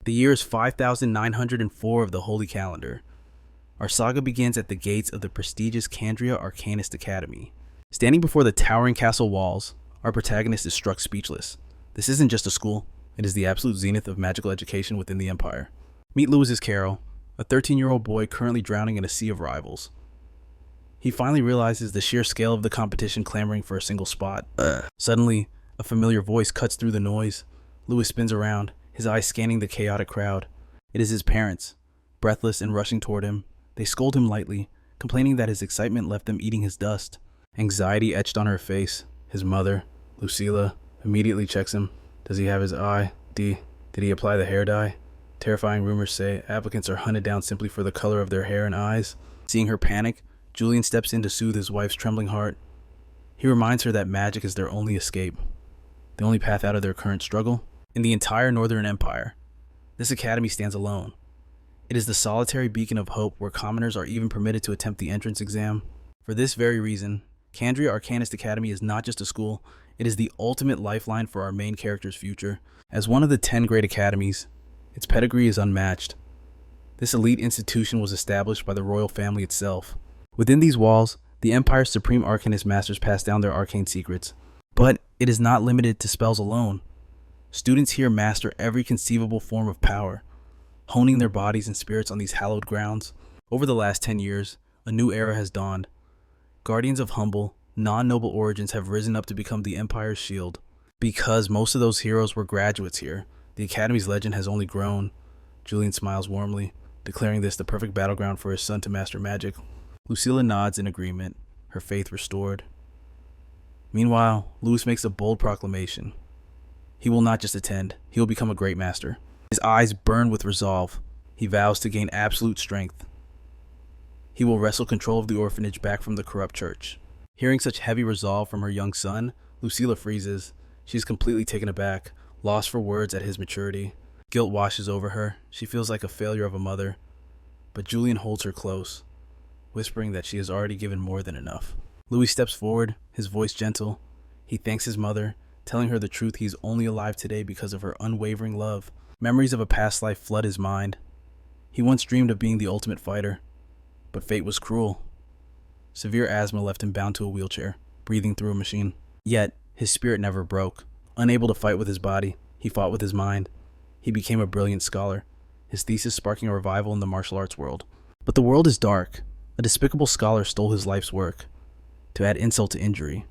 The year is 5904 of the Holy Calendar. Our saga begins at the gates of the prestigious Candria Arcanist Academy. Standing before the towering castle walls, our protagonist is struck speechless. This isn't just a school, it is the absolute zenith of magical education within the Empire. Meet Louisis Carroll, a 13-year-old boy currently drowning in a sea of rivals. He finally realizes the sheer scale of the competition clamoring for a single spot. Suddenly, a familiar voice cuts through the noise. Louis spins around, his eyes scanning the chaotic crowd. It is his parents, breathless and rushing toward him. They scold him lightly, complaining that his excitement left them eating his dust. Anxiety etched on her face. His mother, Lucilla, immediately checks him. Does he have his eye? Did he apply the hair dye? Terrifying rumors say applicants are hunted down simply for the color of their hair and eyes. Seeing her panic, Julian steps in to soothe his wife's trembling heart. He reminds her that magic is their only escape, the only path out of their current struggle. In the entire Northern Empire, this academy stands alone. It is the solitary beacon of hope where commoners are even permitted to attempt the entrance exam. For this very reason, Candria Arcanist Academy is not just a school, it is the ultimate lifeline for our main character's future. As one of the 10 Great Academies, its pedigree is unmatched. This elite institution was established by the royal family itself. Within these walls, the Empire's supreme arcanist masters pass down their arcane secrets. But it is not limited to spells alone. Students here master every conceivable form of power, honing their bodies and spirits on these hallowed grounds. Over the last 10 years, a new era has dawned. Guardians of humble, non-noble origins have risen up to become the Empire's shield. Because most of those heroes were graduates here, the Academy's legend has only grown. Julian smiles warmly, declaring this the perfect battleground for his son to master magic. Lucilla nods in agreement, her faith restored. Meanwhile, Louis makes a bold proclamation. He will not just attend, he will become a great master. His eyes burn with resolve. He vows to gain absolute strength. He will wrestle control of the orphanage back from the corrupt church. Hearing such heavy resolve from her young son, Lucilla freezes. She is completely taken aback, lost for words at his maturity. Guilt washes over her. She feels like a failure of a mother. But Julian holds her close, whispering that she has already given more than enough. Louis steps forward, his voice gentle. He thanks his mother, telling her the truth: he's only alive today because of her unwavering love. Memories of a past life flood his mind. He once dreamed of being the ultimate fighter, but fate was cruel. Severe asthma left him bound to a wheelchair, breathing through a machine. Yet, his spirit never broke. Unable to fight with his body, he fought with his mind. He became a brilliant scholar, his thesis sparking a revival in the martial arts world. But the world is dark. A despicable scholar stole his life's work. To add insult to injury,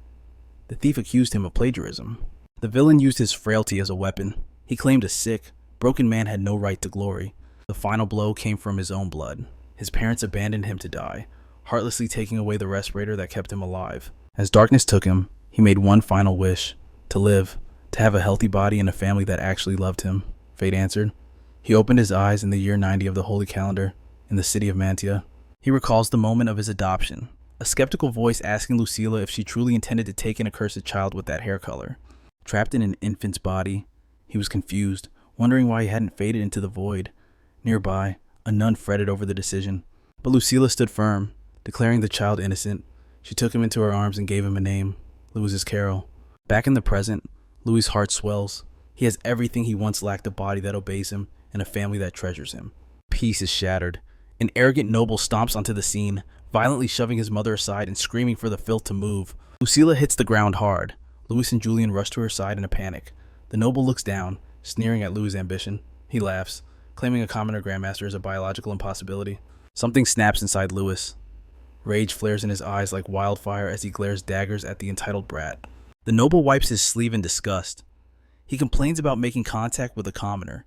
the thief accused him of plagiarism. The villain used his frailty as a weapon. He claimed a sick, broken man had no right to glory. The final blow came from his own blood. His parents abandoned him to die, heartlessly taking away the respirator that kept him alive. As darkness took him, he made one final wish: to live, to have a healthy body and a family that actually loved him. Fate answered. He opened his eyes in the year 90 of the Holy Calendar, in the city of Mantia. He recalls the moment of his adoption, a skeptical voice asking Lucilla if she truly intended to take an accursed child with that hair color. Trapped in an infant's body, he was confused, wondering why he hadn't faded into the void. Nearby, a nun fretted over the decision, but Lucilla stood firm, declaring the child innocent. She took him into her arms and gave him a name: Louisis Carroll. Back in the present, Louis' heart swells. He has everything he once lacked: a body that obeys him and a family that treasures him. Peace is shattered. An arrogant noble stomps onto the scene, violently shoving his mother aside and screaming for the filth to move. Lucilla hits the ground hard. Louis and Julian rush to her side in a panic. The noble looks down, sneering at Louis' ambition. He laughs, claiming a commoner grandmaster is a biological impossibility. Something snaps inside Louis. Rage flares in his eyes like wildfire as he glares daggers at the entitled brat. The noble wipes his sleeve in disgust. He complains about making contact with a commoner,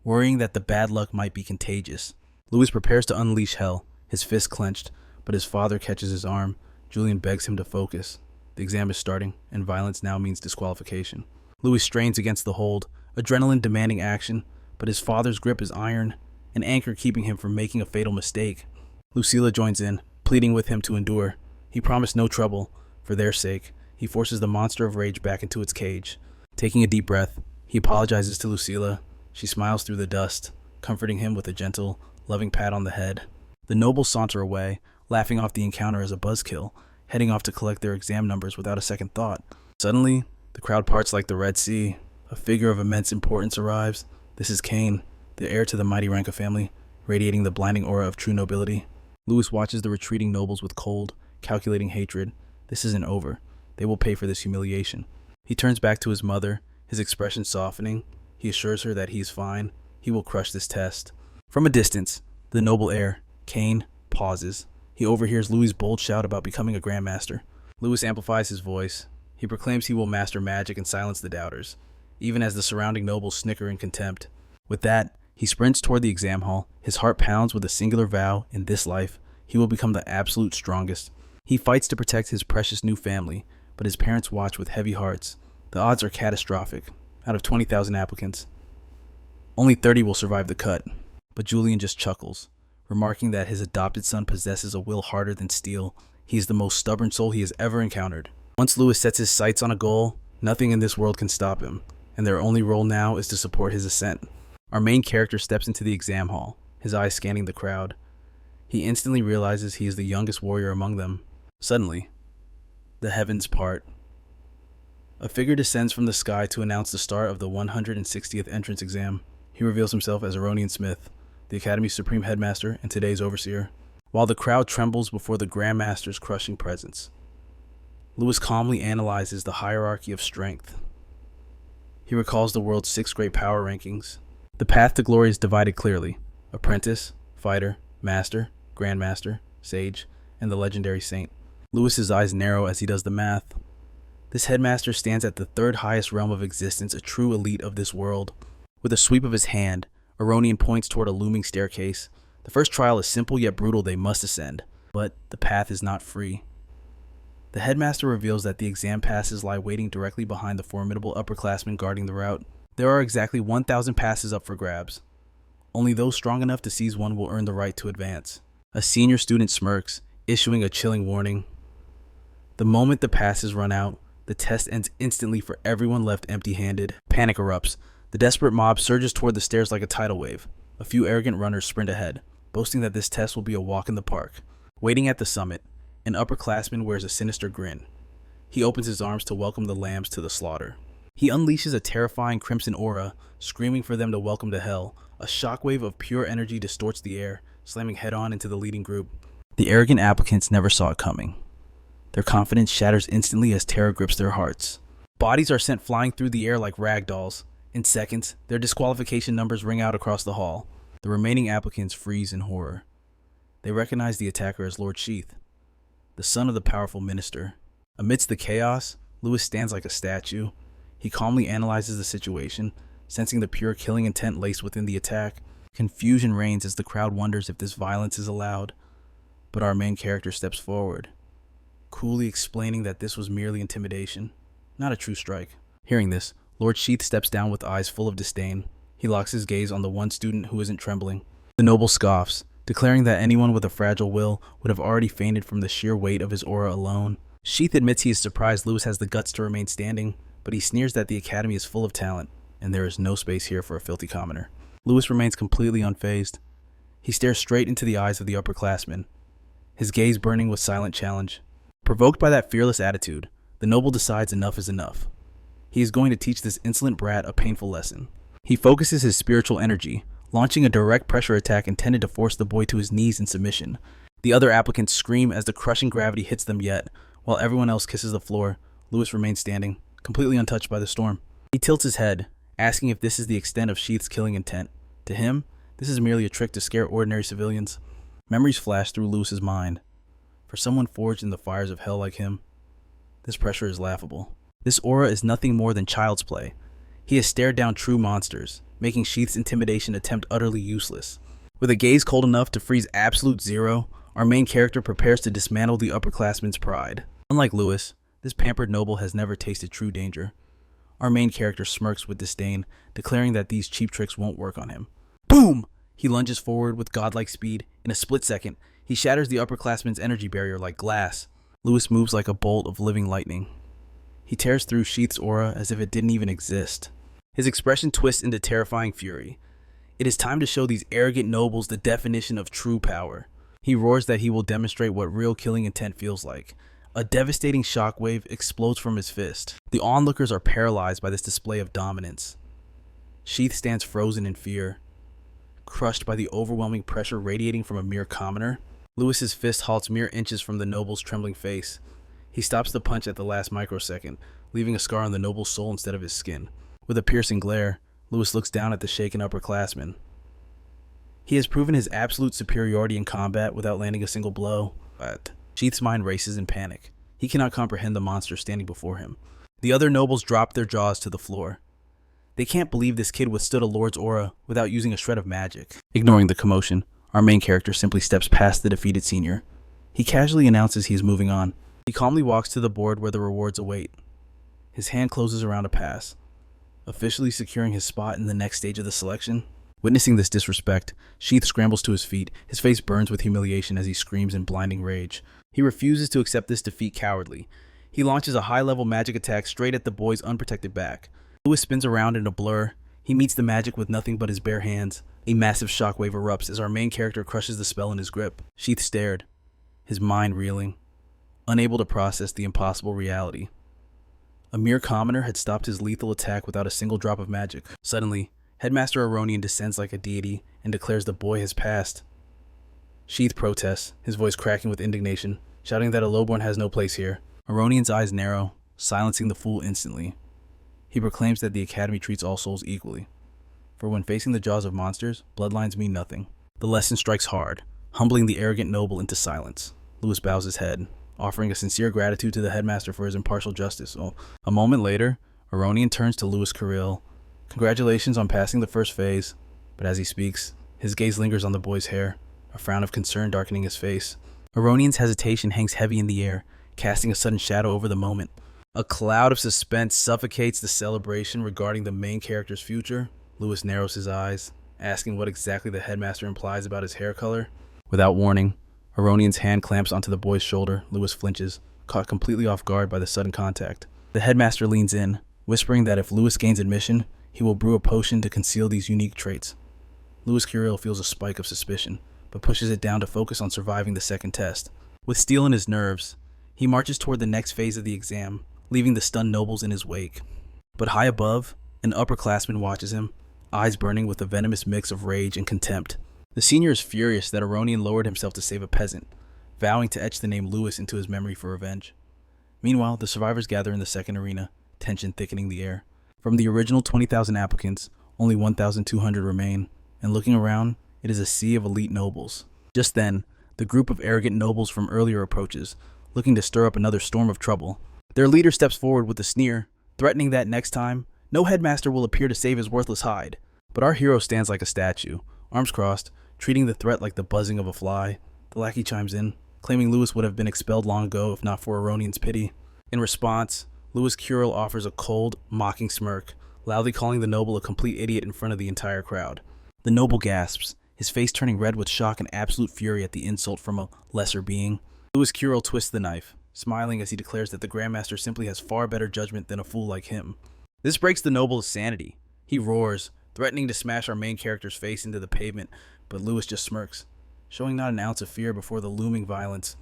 worrying that the bad luck might be contagious. Louis prepares to unleash hell, his fist clenched, but his father catches his arm. Julian begs him to focus. The exam is starting, and violence now means disqualification. Louis strains against the hold, adrenaline demanding action, but his father's grip is iron, an anchor keeping him from making a fatal mistake. Lucilla joins in, pleading with him to endure. He promised no trouble. For their sake, he forces the monster of rage back into its cage. Taking a deep breath, he apologizes to Lucilla. She smiles through the dust, comforting him with a gentle, loving pat on the head. The nobles saunter away, laughing off the encounter as a buzzkill, heading off to collect their exam numbers without a second thought. Suddenly, the crowd parts like the Red Sea. A figure of immense importance arrives. This is Cain, the heir to the mighty Ranka family, radiating the blinding aura of true nobility. Louis watches the retreating nobles with cold, calculating hatred. This isn't over. They will pay for this humiliation. He turns back to his mother, his expression softening. He assures her that he's fine. He will crush this test. From a distance, the noble heir, Cain, pauses. He overhears Louis' bold shout about becoming a grandmaster. Louis amplifies his voice. He proclaims he will master magic and silence the doubters, even as the surrounding nobles snicker in contempt. With that, he sprints toward the exam hall. His heart pounds with a singular vow: in this life, he will become the absolute strongest. He fights to protect his precious new family, but his parents watch with heavy hearts. The odds are catastrophic. Out of 20,000 applicants, only 30 will survive the cut. But Julian just chuckles, remarking that his adopted son possesses a will harder than steel. He is the most stubborn soul he has ever encountered. Once Louis sets his sights on a goal, nothing in this world can stop him, and their only role now is to support his ascent. Our main character steps into the exam hall, his eyes scanning the crowd. He instantly realizes he is the youngest warrior among them. Suddenly, the heavens part. A figure descends from the sky to announce the start of the 160th entrance exam. He reveals himself as Aronian Smith, the Academy's supreme headmaster and today's overseer. While the crowd trembles before the Grandmaster's crushing presence, Louis calmly analyzes the hierarchy of strength. He recalls the world's 6 great power rankings. The path to glory is divided clearly: apprentice, fighter, master, grandmaster, sage, and the legendary saint. Louis's eyes narrow as he does the math. This headmaster stands at the 3rd highest realm of existence, a true elite of this world. With a sweep of his hand, Aronian points toward a looming staircase. The first trial is simple yet brutal. They must ascend, but the path is not free. The headmaster reveals that the exam passes lie waiting directly behind the formidable upperclassmen guarding the route. There are exactly 1,000 passes up for grabs. Only those strong enough to seize one will earn the right to advance. A senior student smirks, issuing a chilling warning. The moment the passes run out, the test ends instantly for everyone left empty-handed. Panic erupts. The desperate mob surges toward the stairs like a tidal wave. A few arrogant runners sprint ahead, boasting that this test will be a walk in the park. Waiting at the summit, an upperclassman wears a sinister grin. He opens his arms to welcome the lambs to the slaughter. He unleashes a terrifying crimson aura, screaming for them to welcome to hell. A shockwave of pure energy distorts the air, slamming head-on into the leading group. The arrogant applicants never saw it coming. Their confidence shatters instantly as terror grips their hearts. Bodies are sent flying through the air like rag dolls. In seconds, their disqualification numbers ring out across the hall. The remaining applicants freeze in horror. They recognize the attacker as Lord Sheath, the son of the powerful minister. Amidst the chaos, Louis stands like a statue. He calmly analyzes the situation, sensing the pure killing intent laced within the attack. Confusion reigns as the crowd wonders if this violence is allowed. But our main character steps forward, coolly explaining that this was merely intimidation, not a true strike. Hearing this, Lord Sheath steps down with eyes full of disdain. He locks his gaze on the one student who isn't trembling. The noble scoffs, declaring that anyone with a fragile will would have already fainted from the sheer weight of his aura alone. Sheath admits he is surprised Louis has the guts to remain standing, but he sneers that the academy is full of talent, and there is no space here for a filthy commoner. Louis remains completely unfazed. He stares straight into the eyes of the upperclassmen, his gaze burning with silent challenge. Provoked by that fearless attitude, the noble decides enough is enough. He is going to teach this insolent brat a painful lesson. He focuses his spiritual energy, launching a direct pressure attack intended to force the boy to his knees in submission. The other applicants scream as the crushing gravity hits them yet. While everyone else kisses the floor, Louis remains standing, completely untouched by the storm. He tilts his head, asking if this is the extent of Sheath's killing intent. To him, this is merely a trick to scare ordinary civilians. Memories flash through Louis's mind. For someone forged in the fires of hell like him, this pressure is laughable. This aura is nothing more than child's play. He has stared down true monsters, making Sheath's intimidation attempt utterly useless. With a gaze cold enough to freeze absolute zero, our main character prepares to dismantle the upperclassman's pride. Unlike Louis, this pampered noble has never tasted true danger. Our main character smirks with disdain, declaring that these cheap tricks won't work on him. Boom! He lunges forward with godlike speed. In a split second, he shatters the upperclassman's energy barrier like glass. Louis moves like a bolt of living lightning. He tears through Sheath's aura as if it didn't even exist. His expression twists into terrifying fury. It is time to show these arrogant nobles the definition of true power. He roars that he will demonstrate what real killing intent feels like. A devastating shockwave explodes from his fist. The onlookers are paralyzed by this display of dominance. Sheath stands frozen in fear. crushed by the overwhelming pressure radiating from a mere commoner. Louis's fist halts mere inches from the noble's trembling face. He stops the punch at the last microsecond, leaving a scar on the noble's soul instead of his skin. With a piercing glare, Louis looks down at the shaken upperclassman. He has proven his absolute superiority in combat without landing a single blow, but Sheath's mind races in panic. He cannot comprehend the monster standing before him. The other nobles drop their jaws to the floor. They can't believe this kid withstood a lord's aura without using a shred of magic. Ignoring the commotion, our main character simply steps past the defeated senior. He casually announces he is moving on. He calmly walks to the board where the rewards await. His hand closes around a pass, officially securing his spot in the next stage of the selection. Witnessing this disrespect, Sheath scrambles to his feet. His face burns with humiliation as he screams in blinding rage. He refuses to accept this defeat cowardly. He launches a high-level magic attack straight at the boy's unprotected back. Louis spins around in a blur. He meets the magic with nothing but his bare hands. A massive shockwave erupts as our main character crushes the spell in his grip. Sheath stared, his mind reeling, unable to process the impossible reality. A mere commoner had stopped his lethal attack without a single drop of magic. Suddenly, Headmaster Aronian descends like a deity and declares the boy has passed. Sheath protests, his voice cracking with indignation, shouting that a lowborn has no place here. Aronian's eyes narrow, silencing the fool instantly. He proclaims that the Academy treats all souls equally. For when facing the jaws of monsters, bloodlines mean nothing. The lesson strikes hard, humbling the arrogant noble into silence. Louis bows his head, offering a sincere gratitude to the headmaster for his impartial justice. A moment later, Aronian turns to Louis Carroll. Congratulations on passing the first phase, but as he speaks, his gaze lingers on the boy's hair, a frown of concern darkening his face. Aronian's hesitation hangs heavy in the air, casting a sudden shadow over the moment. A cloud of suspense suffocates the celebration regarding the main character's future. Louis narrows his eyes, asking what exactly the headmaster implies about his hair color. Without warning, Aronian's hand clamps onto the boy's shoulder. Louis flinches, caught completely off guard by the sudden contact. The headmaster leans in, whispering that if Louis gains admission, he will brew a potion to conceal these unique traits. Louis Carroll feels a spike of suspicion, but pushes it down to focus on surviving the second test. With steel in his nerves, he marches toward the next phase of the exam, leaving the stunned nobles in his wake. But high above, an upperclassman watches him, eyes burning with a venomous mix of rage and contempt. The senior is furious that Aronian lowered himself to save a peasant, vowing to etch the name Louis into his memory for revenge. Meanwhile, the survivors gather in the second arena, tension thickening the air. From the original 20,000 applicants, only 1,200 remain, and looking around, it is a sea of elite nobles. Just then, the group of arrogant nobles from earlier approaches, looking to stir up another storm of trouble. Their leader steps forward with a sneer, threatening that next time, no headmaster will appear to save his worthless hide. But our hero stands like a statue, arms crossed, treating the threat like the buzzing of a fly. The lackey chimes in, claiming Louis would have been expelled long ago if not for Aronian's pity. In response, Louis Carroll offers a cold, mocking smirk, loudly calling the noble a complete idiot in front of the entire crowd. The noble gasps, his face turning red with shock and absolute fury at the insult from a lesser being. Louis Carroll twists the knife, smiling as he declares that the Grandmaster simply has far better judgment than a fool like him. This breaks the noble's sanity. He roars, threatening to smash our main character's face into the pavement, but Louis just smirks, showing not an ounce of fear before the looming violence.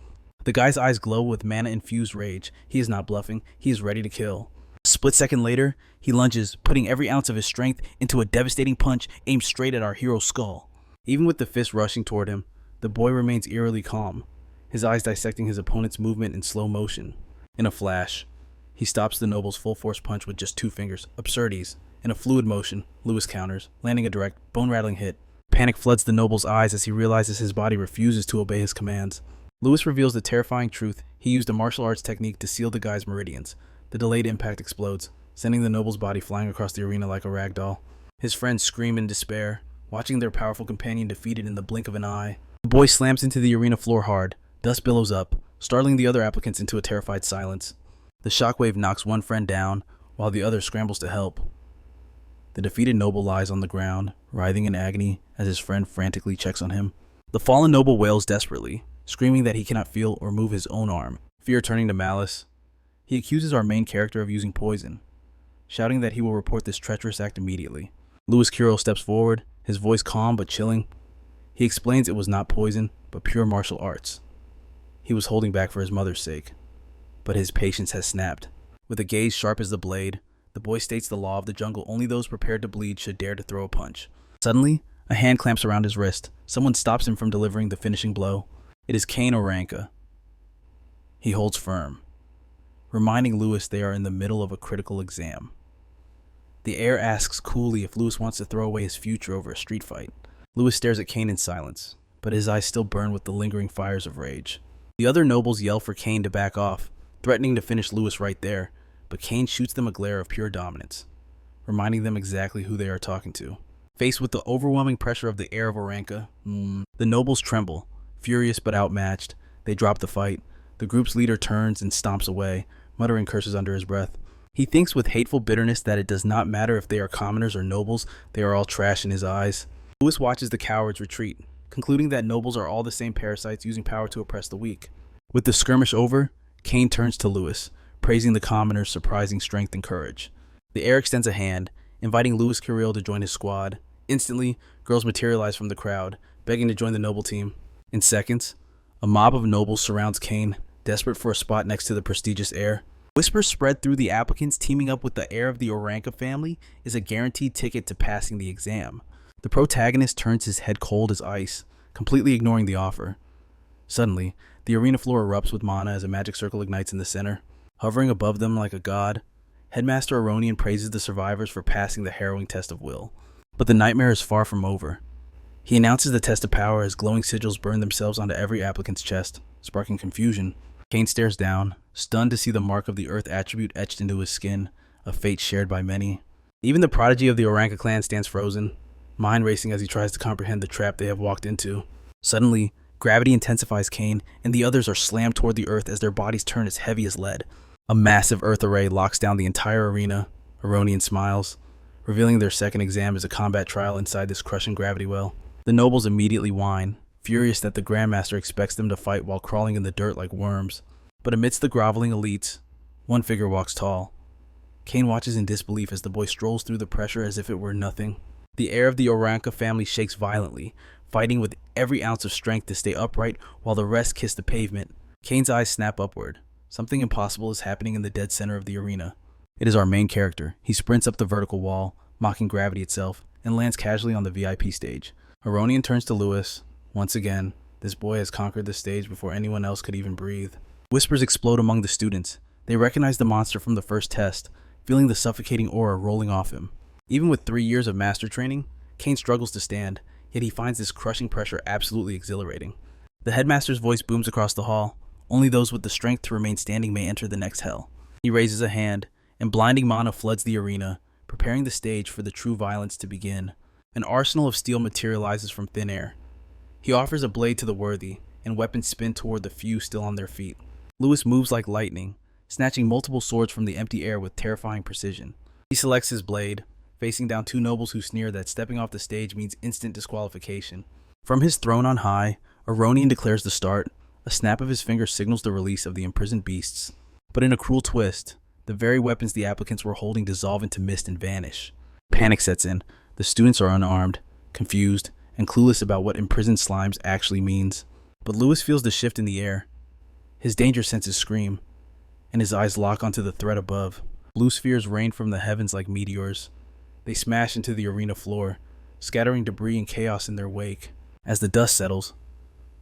The guy's eyes glow with mana-infused rage. He is not bluffing. He is ready to kill. A split second later, he lunges, putting every ounce of his strength into a devastating punch aimed straight at our hero's skull. Even with the fist rushing toward him, the boy remains eerily calm, his eyes dissecting his opponent's movement in slow motion. In a flash, he stops the noble's full-force punch with just 2 fingers. Absurdities. In a fluid motion, Louis counters, landing a direct, bone-rattling hit. Panic floods the noble's eyes as he realizes his body refuses to obey his commands. Louis reveals the terrifying truth. He used a martial arts technique to seal the guy's meridians. The delayed impact explodes, sending the noble's body flying across the arena like a rag doll. His friends scream in despair, watching their powerful companion defeated in the blink of an eye. The boy slams into the arena floor hard. Dust billows up, startling the other applicants into a terrified silence. The shockwave knocks one friend down, while the other scrambles to help. The defeated noble lies on the ground, writhing in agony as his friend frantically checks on him. The fallen noble wails desperately, screaming that he cannot feel or move his own arm. Fear turning to malice, he accuses our main character of using poison, shouting that he will report this treacherous act immediately. Louis Carroll steps forward, his voice calm but chilling. He explains it was not poison, but pure martial arts. He was holding back for his mother's sake, but his patience has snapped. With a gaze sharp as the blade, the boy states the law of the jungle: only those prepared to bleed should dare to throw a punch. Suddenly, A hand clamps around his wrist. Someone stops him from delivering the finishing blow. It is Cain Oranka. He holds firm, reminding Louis they are in the middle of a critical exam. The heir asks coolly if Louis wants to throw away his future over a street fight. Louis stares at Cain in silence, but his eyes still burn with the lingering fires of rage. The other nobles yell for Cain to back off, threatening to finish Louis right there, but Cain shoots them a glare of pure dominance, reminding them exactly who they are talking to. Faced with the overwhelming pressure of the heir of Oranka, the nobles tremble. Furious but outmatched, they drop the fight. The group's leader turns and stomps away, muttering curses under his breath. He thinks with hateful bitterness that it does not matter if they are commoners or nobles, they are all trash in his eyes. Louis watches the cowards retreat, concluding that nobles are all the same parasites using power to oppress the weak. With the skirmish over, Cain turns to Louis, praising the commoner's surprising strength and courage. The heir extends a hand, inviting Louis Carroll to join his squad. Instantly, girls materialize from the crowd, begging to join the noble team. In seconds, a mob of nobles surrounds Cain, desperate for a spot next to the prestigious heir. Whispers spread through the applicants teaming up with the heir of the Oranka family is a guaranteed ticket to passing the exam. The protagonist turns his head cold as ice, completely ignoring the offer. Suddenly, the arena floor erupts with mana as a magic circle ignites in the center. Hovering above them like a god, Headmaster Aronian praises the survivors for passing the harrowing test of will. But the nightmare is far from over. He announces the test of power as glowing sigils burn themselves onto every applicant's chest, sparking confusion. Cain stares down, stunned to see the mark of the earth attribute etched into his skin, a fate shared by many. Even the prodigy of the Oranka clan stands frozen, mind racing as he tries to comprehend the trap they have walked into. Suddenly, gravity intensifies Cain, and the others are slammed toward the earth as their bodies turn as heavy as lead. A massive earth array locks down the entire arena. Aronian smiles, revealing their second exam is a combat trial inside this crushing gravity well. The nobles immediately whine, furious that the Grandmaster expects them to fight while crawling in the dirt like worms. But amidst the groveling elites, one figure walks tall. Cain watches in disbelief as the boy strolls through the pressure as if it were nothing. The heir of the Oranka family shakes violently, fighting with every ounce of strength to stay upright while the rest kiss the pavement. Cain's eyes snap upward. Something impossible is happening in the dead center of the arena. It is our main character. He sprints up the vertical wall, mocking gravity itself, and lands casually on the VIP stage. Aronian turns to Louis. Once again, this boy has conquered the stage before anyone else could even breathe. Whispers explode among the students. They recognize the monster from the first test, feeling the suffocating aura rolling off him. Even with 3 years of master training, Cain struggles to stand, yet he finds this crushing pressure absolutely exhilarating. The headmaster's voice booms across the hall. Only those with the strength to remain standing may enter the next hell. He raises a hand, and blinding mana floods the arena, preparing the stage for the true violence to begin. An arsenal of steel materializes from thin air. He offers a blade to the worthy, and weapons spin toward the few still on their feet. Louis moves like lightning, snatching multiple swords from the empty air with terrifying precision. He selects his blade, facing down two nobles who sneer that stepping off the stage means instant disqualification. From his throne on high, Aronian declares the start. A snap of his finger signals the release of the imprisoned beasts. But in a cruel twist, the very weapons the applicants were holding dissolve into mist and vanish. Panic sets in. The students are unarmed, confused, and clueless about what imprisoned slimes actually means. But Louis feels the shift in the air. His danger senses scream, and his eyes lock onto the threat above. Blue spheres rain from the heavens like meteors. They smash into the arena floor, scattering debris and chaos in their wake. As the dust settles,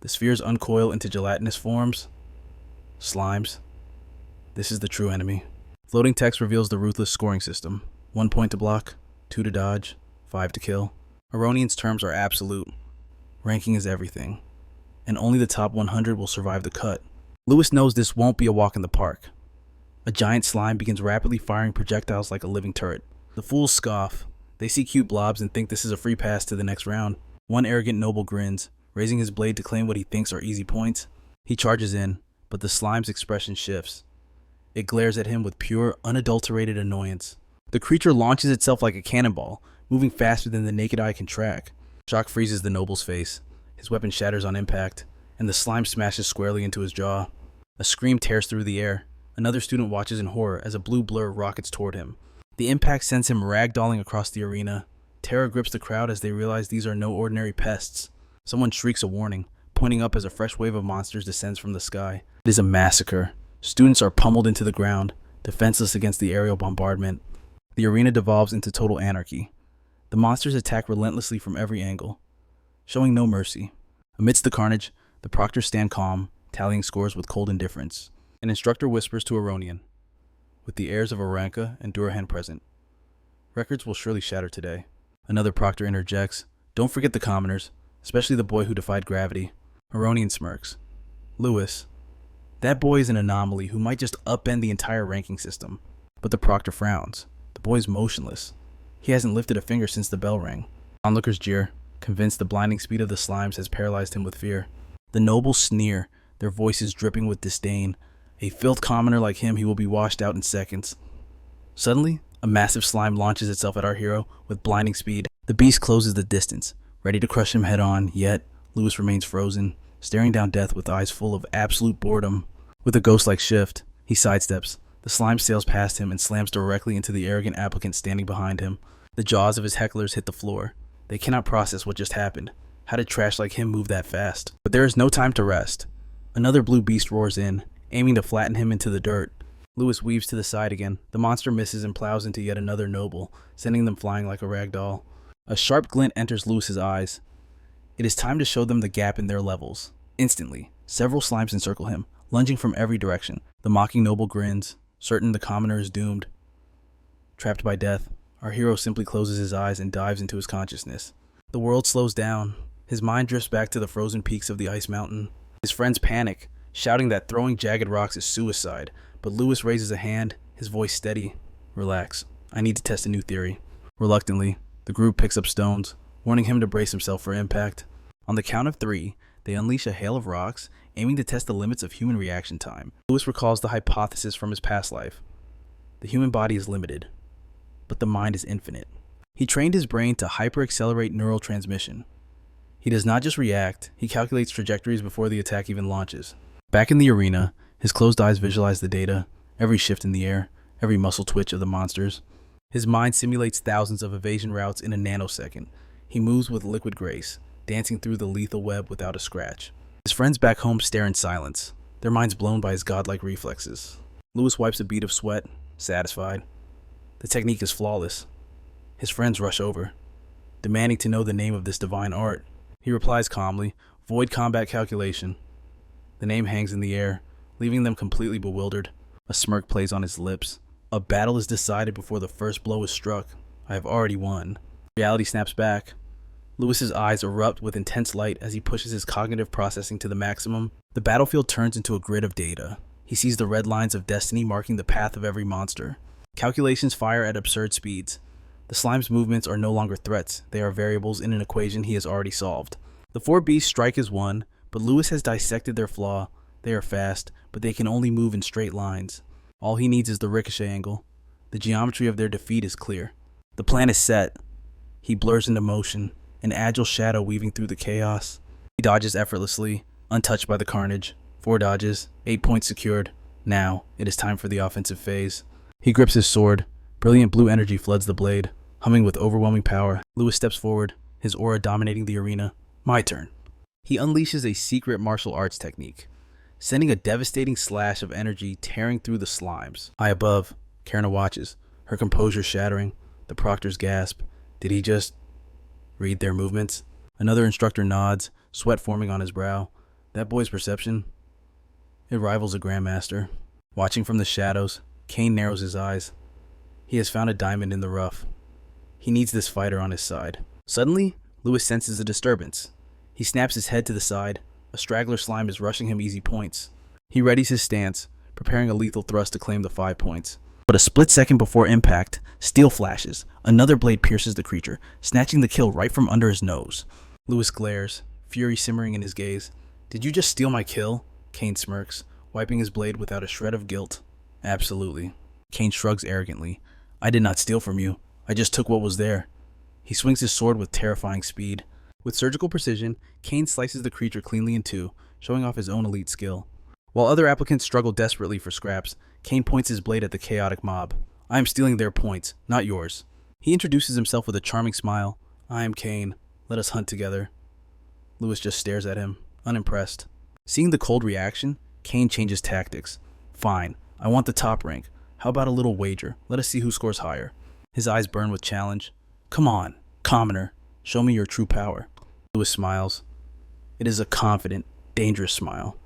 the spheres uncoil into gelatinous forms. Slimes. This is the true enemy. Floating text reveals the ruthless scoring system. 1 point to block, 2 to dodge, 5 to kill. Aronian's terms are absolute. Ranking is everything, and only the top 100 will survive the cut. Louis knows this won't be a walk in the park. A giant slime begins rapidly firing projectiles like a living turret. The fools scoff. They see cute blobs and think this is a free pass to the next round. One arrogant noble grins, raising his blade to claim what he thinks are easy points. He charges in, but the slime's expression shifts. It glares at him with pure, unadulterated annoyance. The creature launches itself like a cannonball, moving faster than the naked eye can track. Shock freezes the noble's face. His weapon shatters on impact, and the slime smashes squarely into his jaw. A scream tears through the air. Another student watches in horror as a blue blur rockets toward him. The impact sends him ragdolling across the arena. Terror grips the crowd as they realize these are no ordinary pests. Someone shrieks a warning, pointing up as a fresh wave of monsters descends from the sky. It is a massacre. Students are pummeled into the ground, defenseless against the aerial bombardment. The arena devolves into total anarchy. The monsters attack relentlessly from every angle, showing no mercy. Amidst the carnage, the proctors stand calm, tallying scores with cold indifference. An instructor whispers to a Ronin, with the airs of a Ranka and Durahan present. Records will surely shatter today. Another proctor interjects, don't forget the commoners, especially the boy who defied gravity. Aronian smirks. Louis, that boy is an anomaly who might just upend the entire ranking system. But the proctor frowns. The boy's motionless. He hasn't lifted a finger since the bell rang. Onlookers jeer, convinced the blinding speed of the slimes has paralyzed him with fear. The nobles sneer, their voices dripping with disdain. A filth commoner like him, he will be washed out in seconds. Suddenly, a massive slime launches itself at our hero with blinding speed. The beast closes the distance, ready to crush him head on, yet Louis remains frozen, staring down death with eyes full of absolute boredom. With a ghost-like shift, he sidesteps. The slime sails past him and slams directly into the arrogant applicant standing behind him. The jaws of his hecklers hit the floor. They cannot process what just happened. How did trash like him move that fast? But there is no time to rest. Another blue beast roars in, aiming to flatten him into the dirt. Louis weaves to the side again. The monster misses and plows into yet another noble, sending them flying like a rag doll. A sharp glint enters Louis's eyes. It is time to show them the gap in their levels. Instantly, several slimes encircle him, lunging from every direction. The mocking noble grins, certain the commoner is doomed. Trapped by death, our hero simply closes his eyes and dives into his consciousness. The world slows down. His mind drifts back to the frozen peaks of the ice mountain. His friends panic, shouting that throwing jagged rocks is suicide, but Louis raises a hand, his voice steady. Relax, I need to test a new theory. Reluctantly, the group picks up stones, warning him to brace himself for impact. On the count of 3, they unleash a hail of rocks, aiming to test the limits of human reaction time. Louis recalls the hypothesis from his past life. The human body is limited, but the mind is infinite. He trained his brain to hyper-accelerate neural transmission. He does not just react, he calculates trajectories before the attack even launches. Back in the arena, his closed eyes visualize the data, every shift in the air, every muscle twitch of the monsters. His mind simulates thousands of evasion routes in a nanosecond. He moves with liquid grace, dancing through the lethal web without a scratch. His friends back home stare in silence, their minds blown by his godlike reflexes. Louis wipes a bead of sweat, satisfied. The technique is flawless. His friends rush over, demanding to know the name of this divine art. He replies calmly, void combat calculation. The name hangs in the air, leaving them completely bewildered. A smirk plays on his lips. A battle is decided before the first blow is struck. I have already won. Reality snaps back. Louis's eyes erupt with intense light as he pushes his cognitive processing to the maximum. The battlefield turns into a grid of data. He sees the red lines of destiny marking the path of every monster. Calculations fire at absurd speeds. The slime's movements are no longer threats. They are variables in an equation he has already solved. The 4 beasts strike as one, but Louis has dissected their flaw. They are fast, but they can only move in straight lines. All he needs is the ricochet angle. The geometry of their defeat is clear. The plan is set. He blurs into motion, an agile shadow weaving through the chaos. He dodges effortlessly, untouched by the carnage. 4 dodges, 8 points secured. Now, it is time for the offensive phase. He grips his sword. Brilliant blue energy floods the blade. Humming with overwhelming power, Louis steps forward, his aura dominating the arena. My turn. He unleashes a secret martial arts technique, sending a devastating slash of energy tearing through the slimes. High above, Karina watches, her composure shattering. The proctors gasp. Did he just read their movements? Another instructor nods, sweat forming on his brow. That boy's perception, it rivals a grandmaster. Watching from the shadows, Kane narrows his eyes. He has found a diamond in the rough. He needs this fighter on his side. Suddenly, Louis senses a disturbance. He snaps his head to the side. A straggler slime is rushing him easy points. He readies his stance, preparing a lethal thrust to claim the 5 points. But a split second before impact, steel flashes. Another blade pierces the creature, snatching the kill right from under his nose. Louis glares, fury simmering in his gaze. Did you just steal my kill? Kane smirks, wiping his blade without a shred of guilt. Absolutely. Kane shrugs arrogantly. I did not steal from you. I just took what was there. He swings his sword with terrifying speed. With surgical precision, Kane slices the creature cleanly in two, showing off his own elite skill. While other applicants struggle desperately for scraps, Kane points his blade at the chaotic mob. I am stealing their points, not yours. He introduces himself with a charming smile. I am Kane. Let us hunt together. Louis just stares at him, unimpressed. Seeing the cold reaction, Kane changes tactics. Fine, I want the top rank. How about a little wager? Let us see who scores higher. His eyes burn with challenge. Come on, commoner. Show me your true power. Louis smiles. It is a confident, dangerous smile.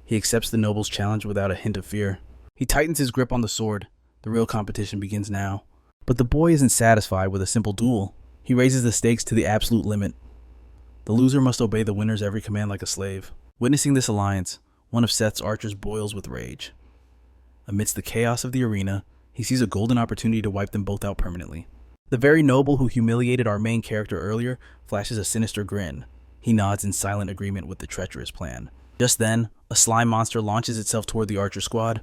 He accepts the noble's challenge without a hint of fear. He tightens his grip on the sword. The real competition begins now. But the boy isn't satisfied with a simple duel. He raises the stakes to the absolute limit. The loser must obey the winner's every command like a slave. Witnessing this alliance, one of Seth's archers boils with rage. Amidst the chaos of the arena, he sees a golden opportunity to wipe them both out permanently. The very noble who humiliated our main character earlier flashes a sinister grin. He nods in silent agreement with the treacherous plan. Just then, a slime monster launches itself toward the archer squad.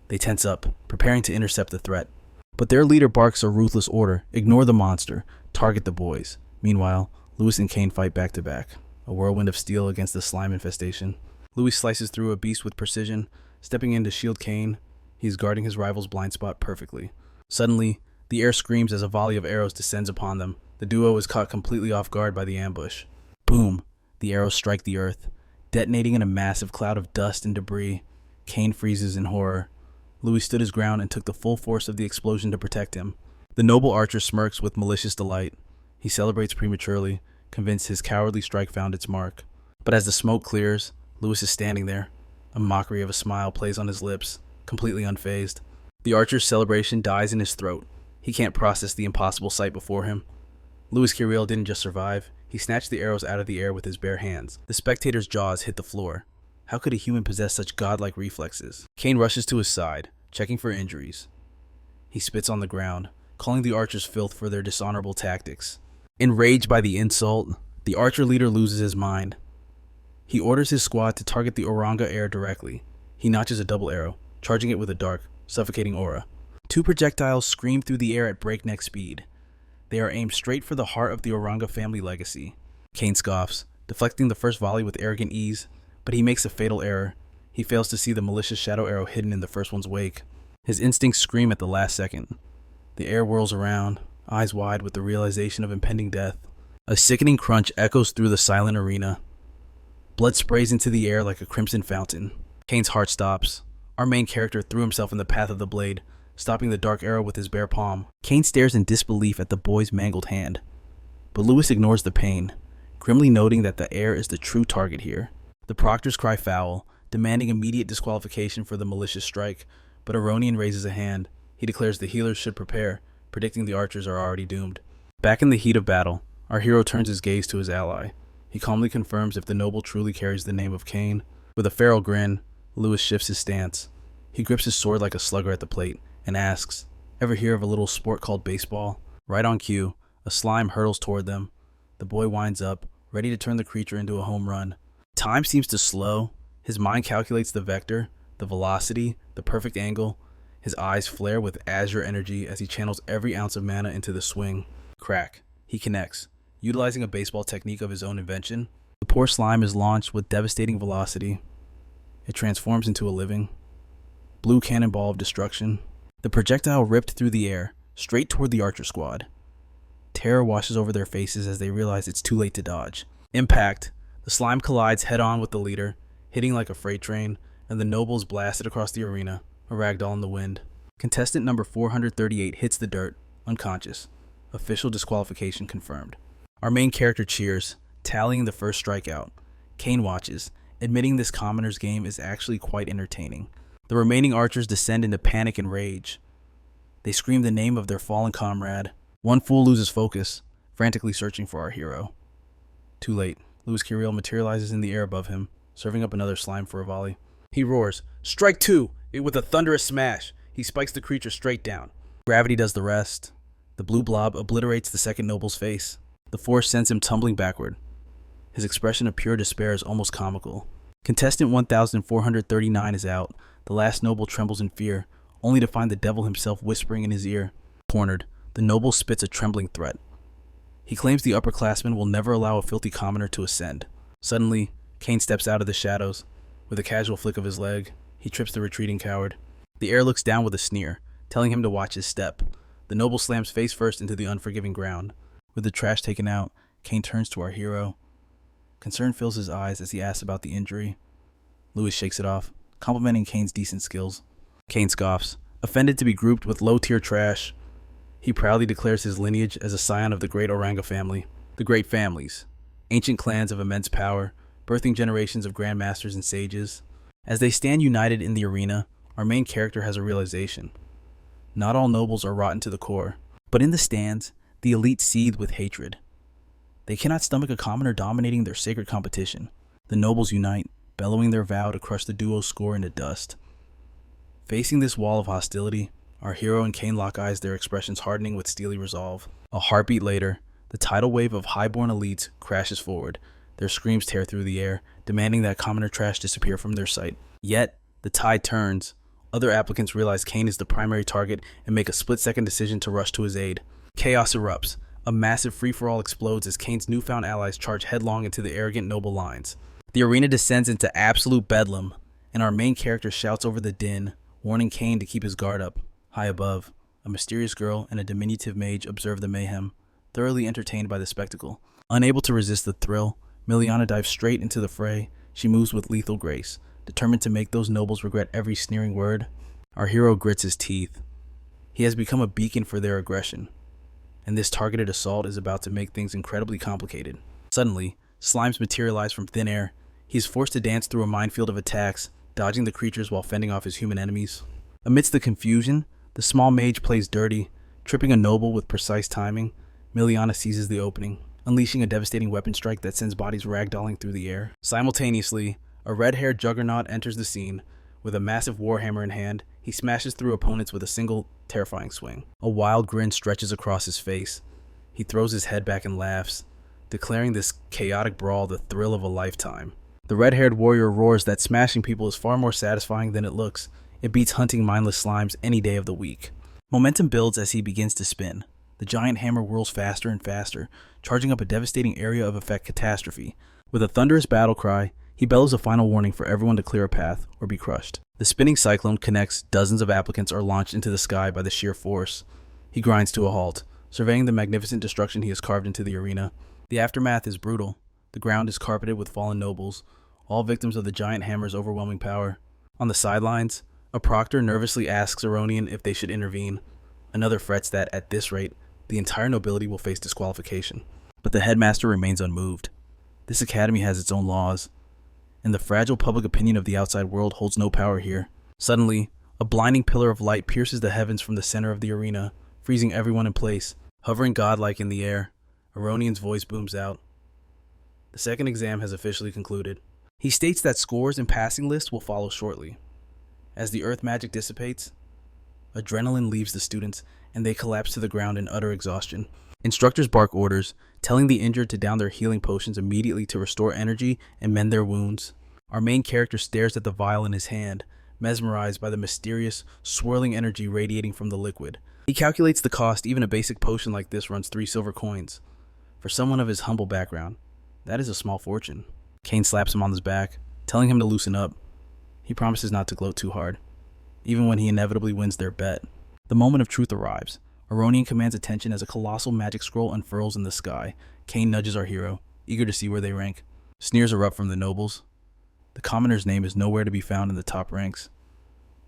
They tense up, preparing to intercept the threat. But their leader barks a ruthless order: ignore the monster, target the boys. Meanwhile, Louis and Kane fight back to back, a whirlwind of steel against the slime infestation. Louis slices through a beast with precision, stepping in to shield Kane. He is guarding his rival's blind spot perfectly. Suddenly, the air screams as a volley of arrows descends upon them. The duo is caught completely off guard by the ambush. Boom! The arrows strike the earth, detonating in a massive cloud of dust and debris. Kane freezes in horror. Louis stood his ground and took the full force of the explosion to protect him. The noble archer smirks with malicious delight. He celebrates prematurely, convinced his cowardly strike found its mark. But as the smoke clears, Louis is standing there. A mockery of a smile plays on his lips, completely unfazed. The archer's celebration dies in his throat. He can't process the impossible sight before him. Louis Carroll didn't just survive, he snatched the arrows out of the air with his bare hands. The spectator's jaws hit the floor. How could a human possess such godlike reflexes? Kane rushes to his side, checking for injuries. He spits on the ground, calling the archers filth for their dishonorable tactics. Enraged by the insult, the archer leader loses his mind. He orders his squad to target the Oranga air directly. He notches a double arrow, charging it with a dark, suffocating aura. Two projectiles scream through the air at breakneck speed. They are aimed straight for the heart of the Oranga family legacy. Kane scoffs, deflecting the first volley with arrogant ease, but he makes a fatal error. He fails to see the malicious shadow arrow hidden in the first one's wake. His instincts scream at the last second. The air whirls around, eyes wide with the realization of impending death. A sickening crunch echoes through the silent arena. Blood sprays into the air like a crimson fountain. Kane's heart stops. Our main character threw himself in the path of the blade, stopping the dark arrow with his bare palm. Kane stares in disbelief at the boy's mangled hand. But Louis ignores the pain, grimly noting that the air is the true target here. The proctors cry foul, demanding immediate disqualification for the malicious strike, but Aronian raises a hand. He declares the healers should prepare, predicting the archers are already doomed. Back in the heat of battle, our hero turns his gaze to his ally. He calmly confirms if the noble truly carries the name of Kane. With a feral grin, Louis shifts his stance. He grips his sword like a slugger at the plate and asks, "Ever hear of a little sport called baseball?" Right on cue, a slime hurtles toward them. The boy winds up, ready to turn the creature into a home run. Time seems to slow. His mind calculates the vector, the velocity, the perfect angle. His eyes flare with azure energy as he channels every ounce of mana into the swing. Crack. He connects, utilizing a baseball technique of his own invention. The poor slime is launched with devastating velocity. It transforms into a living, blue cannonball of destruction. The projectile ripped through the air, straight toward the archer squad. Terror washes over their faces as they realize it's too late to dodge. Impact. The slime collides head-on with the leader, hitting like a freight train, and the nobles blasted across the arena, a ragdoll in the wind. Contestant number 438 hits the dirt, unconscious. Official disqualification confirmed. Our main character cheers, tallying the first strikeout. Kane watches, admitting this commoner's game is actually quite entertaining. The remaining archers descend into panic and rage. They scream the name of their fallen comrade. One fool loses focus, frantically searching for our hero. Too late. Louis Carroll materializes in the air above him, serving up another slime for a volley. He roars, "Strike two!" With a thunderous smash. He spikes the creature straight down. Gravity does the rest. The blue blob obliterates the second noble's face. The force sends him tumbling backward. His expression of pure despair is almost comical. Contestant 1439 is out. The last noble trembles in fear, only to find the devil himself whispering in his ear. Cornered, the noble spits a trembling threat. He claims the upperclassmen will never allow a filthy commoner to ascend. Suddenly, Kane steps out of the shadows. With a casual flick of his leg, he trips the retreating coward. The air looks down with a sneer, telling him to watch his step. The noble slams face first into the unforgiving ground. With the trash taken out, Kane turns to our hero. Concern fills his eyes as he asks about the injury. Louis shakes it off, complimenting Kane's decent skills. Kane scoffs, offended to be grouped with low-tier trash. He proudly declares his lineage as a scion of the great Oranga family. The great families, ancient clans of immense power, birthing generations of grandmasters and sages. As they stand united in the arena, our main character has a realization. Not all nobles are rotten to the core, but in the stands, the elite seethe with hatred. They cannot stomach a commoner dominating their sacred competition. The nobles unite, bellowing their vow to crush the duo's score into dust. Facing this wall of hostility, our hero and Cain lock eyes, their expressions hardening with steely resolve. A heartbeat later, the tidal wave of highborn elites crashes forward. Their screams tear through the air, demanding that commoner trash disappear from their sight. Yet, the tide turns. Other applicants realize Cain is the primary target and make a split-second decision to rush to his aid. Chaos erupts. A massive free-for-all explodes as Cain's newfound allies charge headlong into the arrogant noble lines. The arena descends into absolute bedlam, and our main character shouts over the din, warning Cain to keep his guard up. High above, a mysterious girl and a diminutive mage observe the mayhem, thoroughly entertained by the spectacle. Unable to resist the thrill, Miliana dives straight into the fray. She moves with lethal grace, determined to make those nobles regret every sneering word. Our hero grits his teeth. He has become a beacon for their aggression, and this targeted assault is about to make things incredibly complicated. Suddenly, slimes materialize from thin air. He is forced to dance through a minefield of attacks, dodging the creatures while fending off his human enemies. Amidst the confusion, the small mage plays dirty, tripping a noble with precise timing. Miliana seizes the opening, unleashing a devastating weapon strike that sends bodies ragdolling through the air. Simultaneously, a red-haired juggernaut enters the scene. With a massive warhammer in hand, he smashes through opponents with a single, terrifying swing. A wild grin stretches across his face. He throws his head back and laughs, declaring this chaotic brawl the thrill of a lifetime. The red-haired warrior roars that smashing people is far more satisfying than it looks. It beats hunting mindless slimes any day of the week. Momentum builds as he begins to spin. The giant hammer whirls faster and faster, charging up a devastating area of effect catastrophe. With a thunderous battle cry, he bellows a final warning for everyone to clear a path or be crushed. The spinning cyclone connects. Dozens of applicants are launched into the sky by the sheer force. He grinds to a halt, surveying the magnificent destruction he has carved into the arena. The aftermath is brutal. The ground is carpeted with fallen nobles, all victims of the giant hammer's overwhelming power. On the sidelines, a proctor nervously asks Aronian if they should intervene. Another frets that, at this rate, the entire nobility will face disqualification. But the headmaster remains unmoved. This academy has its own laws, and the fragile public opinion of the outside world holds no power here. Suddenly, a blinding pillar of light pierces the heavens from the center of the arena, freezing everyone in place. Hovering godlike in the air, Aronian's voice booms out. The second exam has officially concluded. He states that scores and passing lists will follow shortly. As the earth magic dissipates, adrenaline leaves the students, and they collapse to the ground in utter exhaustion. Instructors bark orders, telling the injured to down their healing potions immediately to restore energy and mend their wounds. Our main character stares at the vial in his hand, mesmerized by the mysterious, swirling energy radiating from the liquid. He calculates the cost. Even a basic potion like this runs 3 silver coins. For someone of his humble background, that is a small fortune. Cain slaps him on his back, telling him to loosen up. He promises not to gloat too hard, even when he inevitably wins their bet. The moment of truth arrives. Aronian commands attention as a colossal magic scroll unfurls in the sky. Cain nudges our hero, eager to see where they rank. Sneers erupt from the nobles. The commoner's name is nowhere to be found in the top ranks,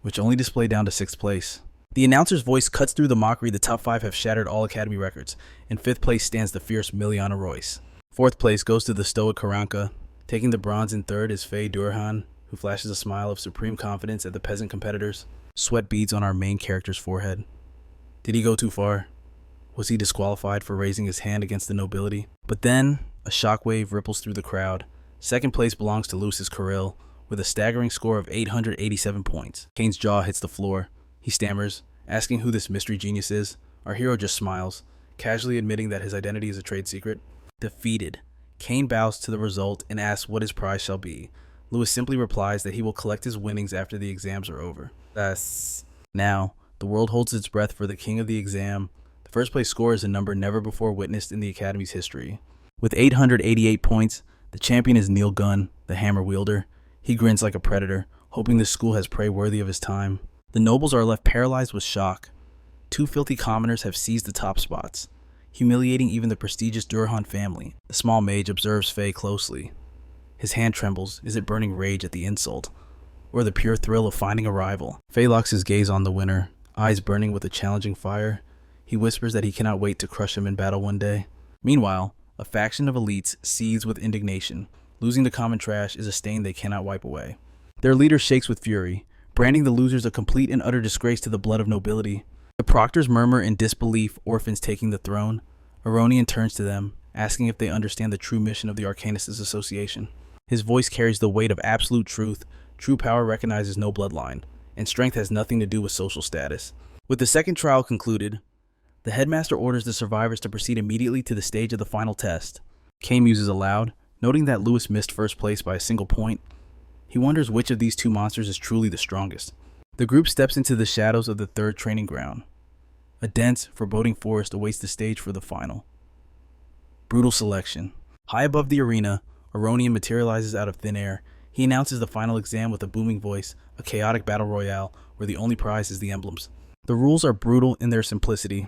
which only display down to 6th place. The announcer's voice cuts through the mockery. The top 5 have shattered all academy records. In 5th place stands the fierce Miliana Royce. 4th place goes to the stoic Karanka. Taking the bronze in 3rd is Faye Durhan, who flashes a smile of supreme confidence at the peasant competitors. Sweat beads on our main character's forehead. Did he go too far? Was he disqualified for raising his hand against the nobility? But then, a shockwave ripples through the crowd. 2nd place belongs to Louisis Carroll, with a staggering score of 887 points. Cain's jaw hits the floor. He stammers, asking who this mystery genius is. Our hero just smiles, casually admitting that his identity is a trade secret. Defeated, Cain bows to the result and asks what his prize shall be. Louis simply replies that he will collect his winnings after the exams are over. Now, the world holds its breath for the king of the exam. The 1st place score is a number never before witnessed in the Academy's history. With 888 points, the champion is Neil Gunn, the hammer wielder. He grins like a predator, hoping this school has prey worthy of his time. The nobles are left paralyzed with shock. 2 filthy commoners have seized the top spots, humiliating even the prestigious Durhan family. The small mage observes Faye closely. His hand trembles. Is it burning rage at the insult, or the pure thrill of finding a rival? Faye locks his gaze on the winner, eyes burning with a challenging fire. He whispers that he cannot wait to crush him in battle one day. Meanwhile, A faction of elites seethes with indignation. Losing to common trash is a stain they cannot wipe away. Their leader shakes with fury, branding the losers a complete and utter disgrace to the blood of nobility. The proctors murmur in disbelief, orphans taking the throne. Aronian turns to them, asking if they understand the true mission of the Arcanists Association. His voice carries the weight of absolute truth. True power recognizes no bloodline, and strength has nothing to do with social status. With the second trial concluded, the headmaster orders the survivors to proceed immediately to the stage of the final test. Kay muses aloud, noting that Louis missed first place by a single point. He wonders which of these two monsters is truly the strongest. The group steps into the shadows of the third training ground. A dense, foreboding forest awaits the stage for the final. Brutal selection. High above the arena, Aronian materializes out of thin air. He announces the final exam with a booming voice, a chaotic battle royale where the only prize is the emblems. The rules are brutal in their simplicity.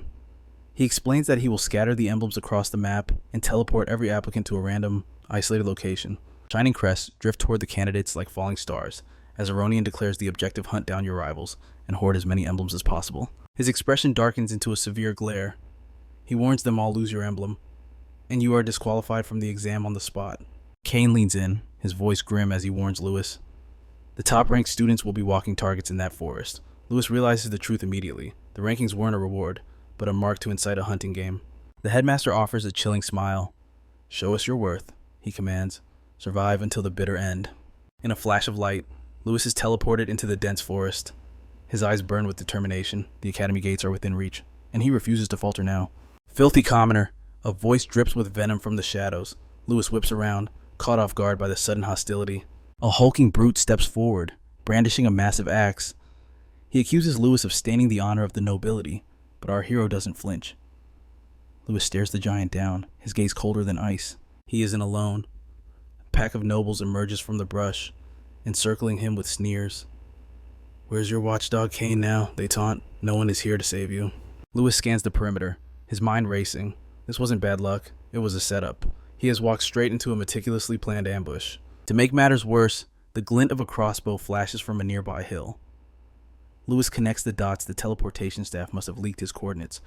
He explains that he will scatter the emblems across the map and teleport every applicant to a random, isolated location. Shining crests drift toward the candidates like falling stars, as Aronian declares the objective: hunt down your rivals and hoard as many emblems as possible. His expression darkens into a severe glare. He warns them all: lose your emblem, and you are disqualified from the exam on the spot. Kane leans in, his voice grim as he warns Louis. The top-ranked students will be walking targets in that forest. Louis realizes the truth immediately. The rankings weren't a reward, but a mark to incite a hunting game. The headmaster offers a chilling smile. Show us your worth, he commands. Survive until the bitter end. In a flash of light, Louis is teleported into the dense forest. His eyes burn with determination. The academy gates are within reach, and he refuses to falter now. Filthy commoner! A voice drips with venom from the shadows. Louis whips around, caught off guard by the sudden hostility. A hulking brute steps forward, brandishing a massive axe. He accuses Louis of staining the honor of the nobility, but our hero doesn't flinch. Louis stares the giant down, his gaze colder than ice. He isn't alone. A pack of nobles emerges from the brush, encircling him with sneers. Where's your watchdog Kane now? They taunt. No one is here to save you. Louis scans the perimeter, his mind racing. This wasn't bad luck. It was a setup. He has walked straight into a meticulously planned ambush. To make matters worse, the glint of a crossbow flashes from a nearby hill. Louis connects the dots. The teleportation staff must have leaked his coordinates.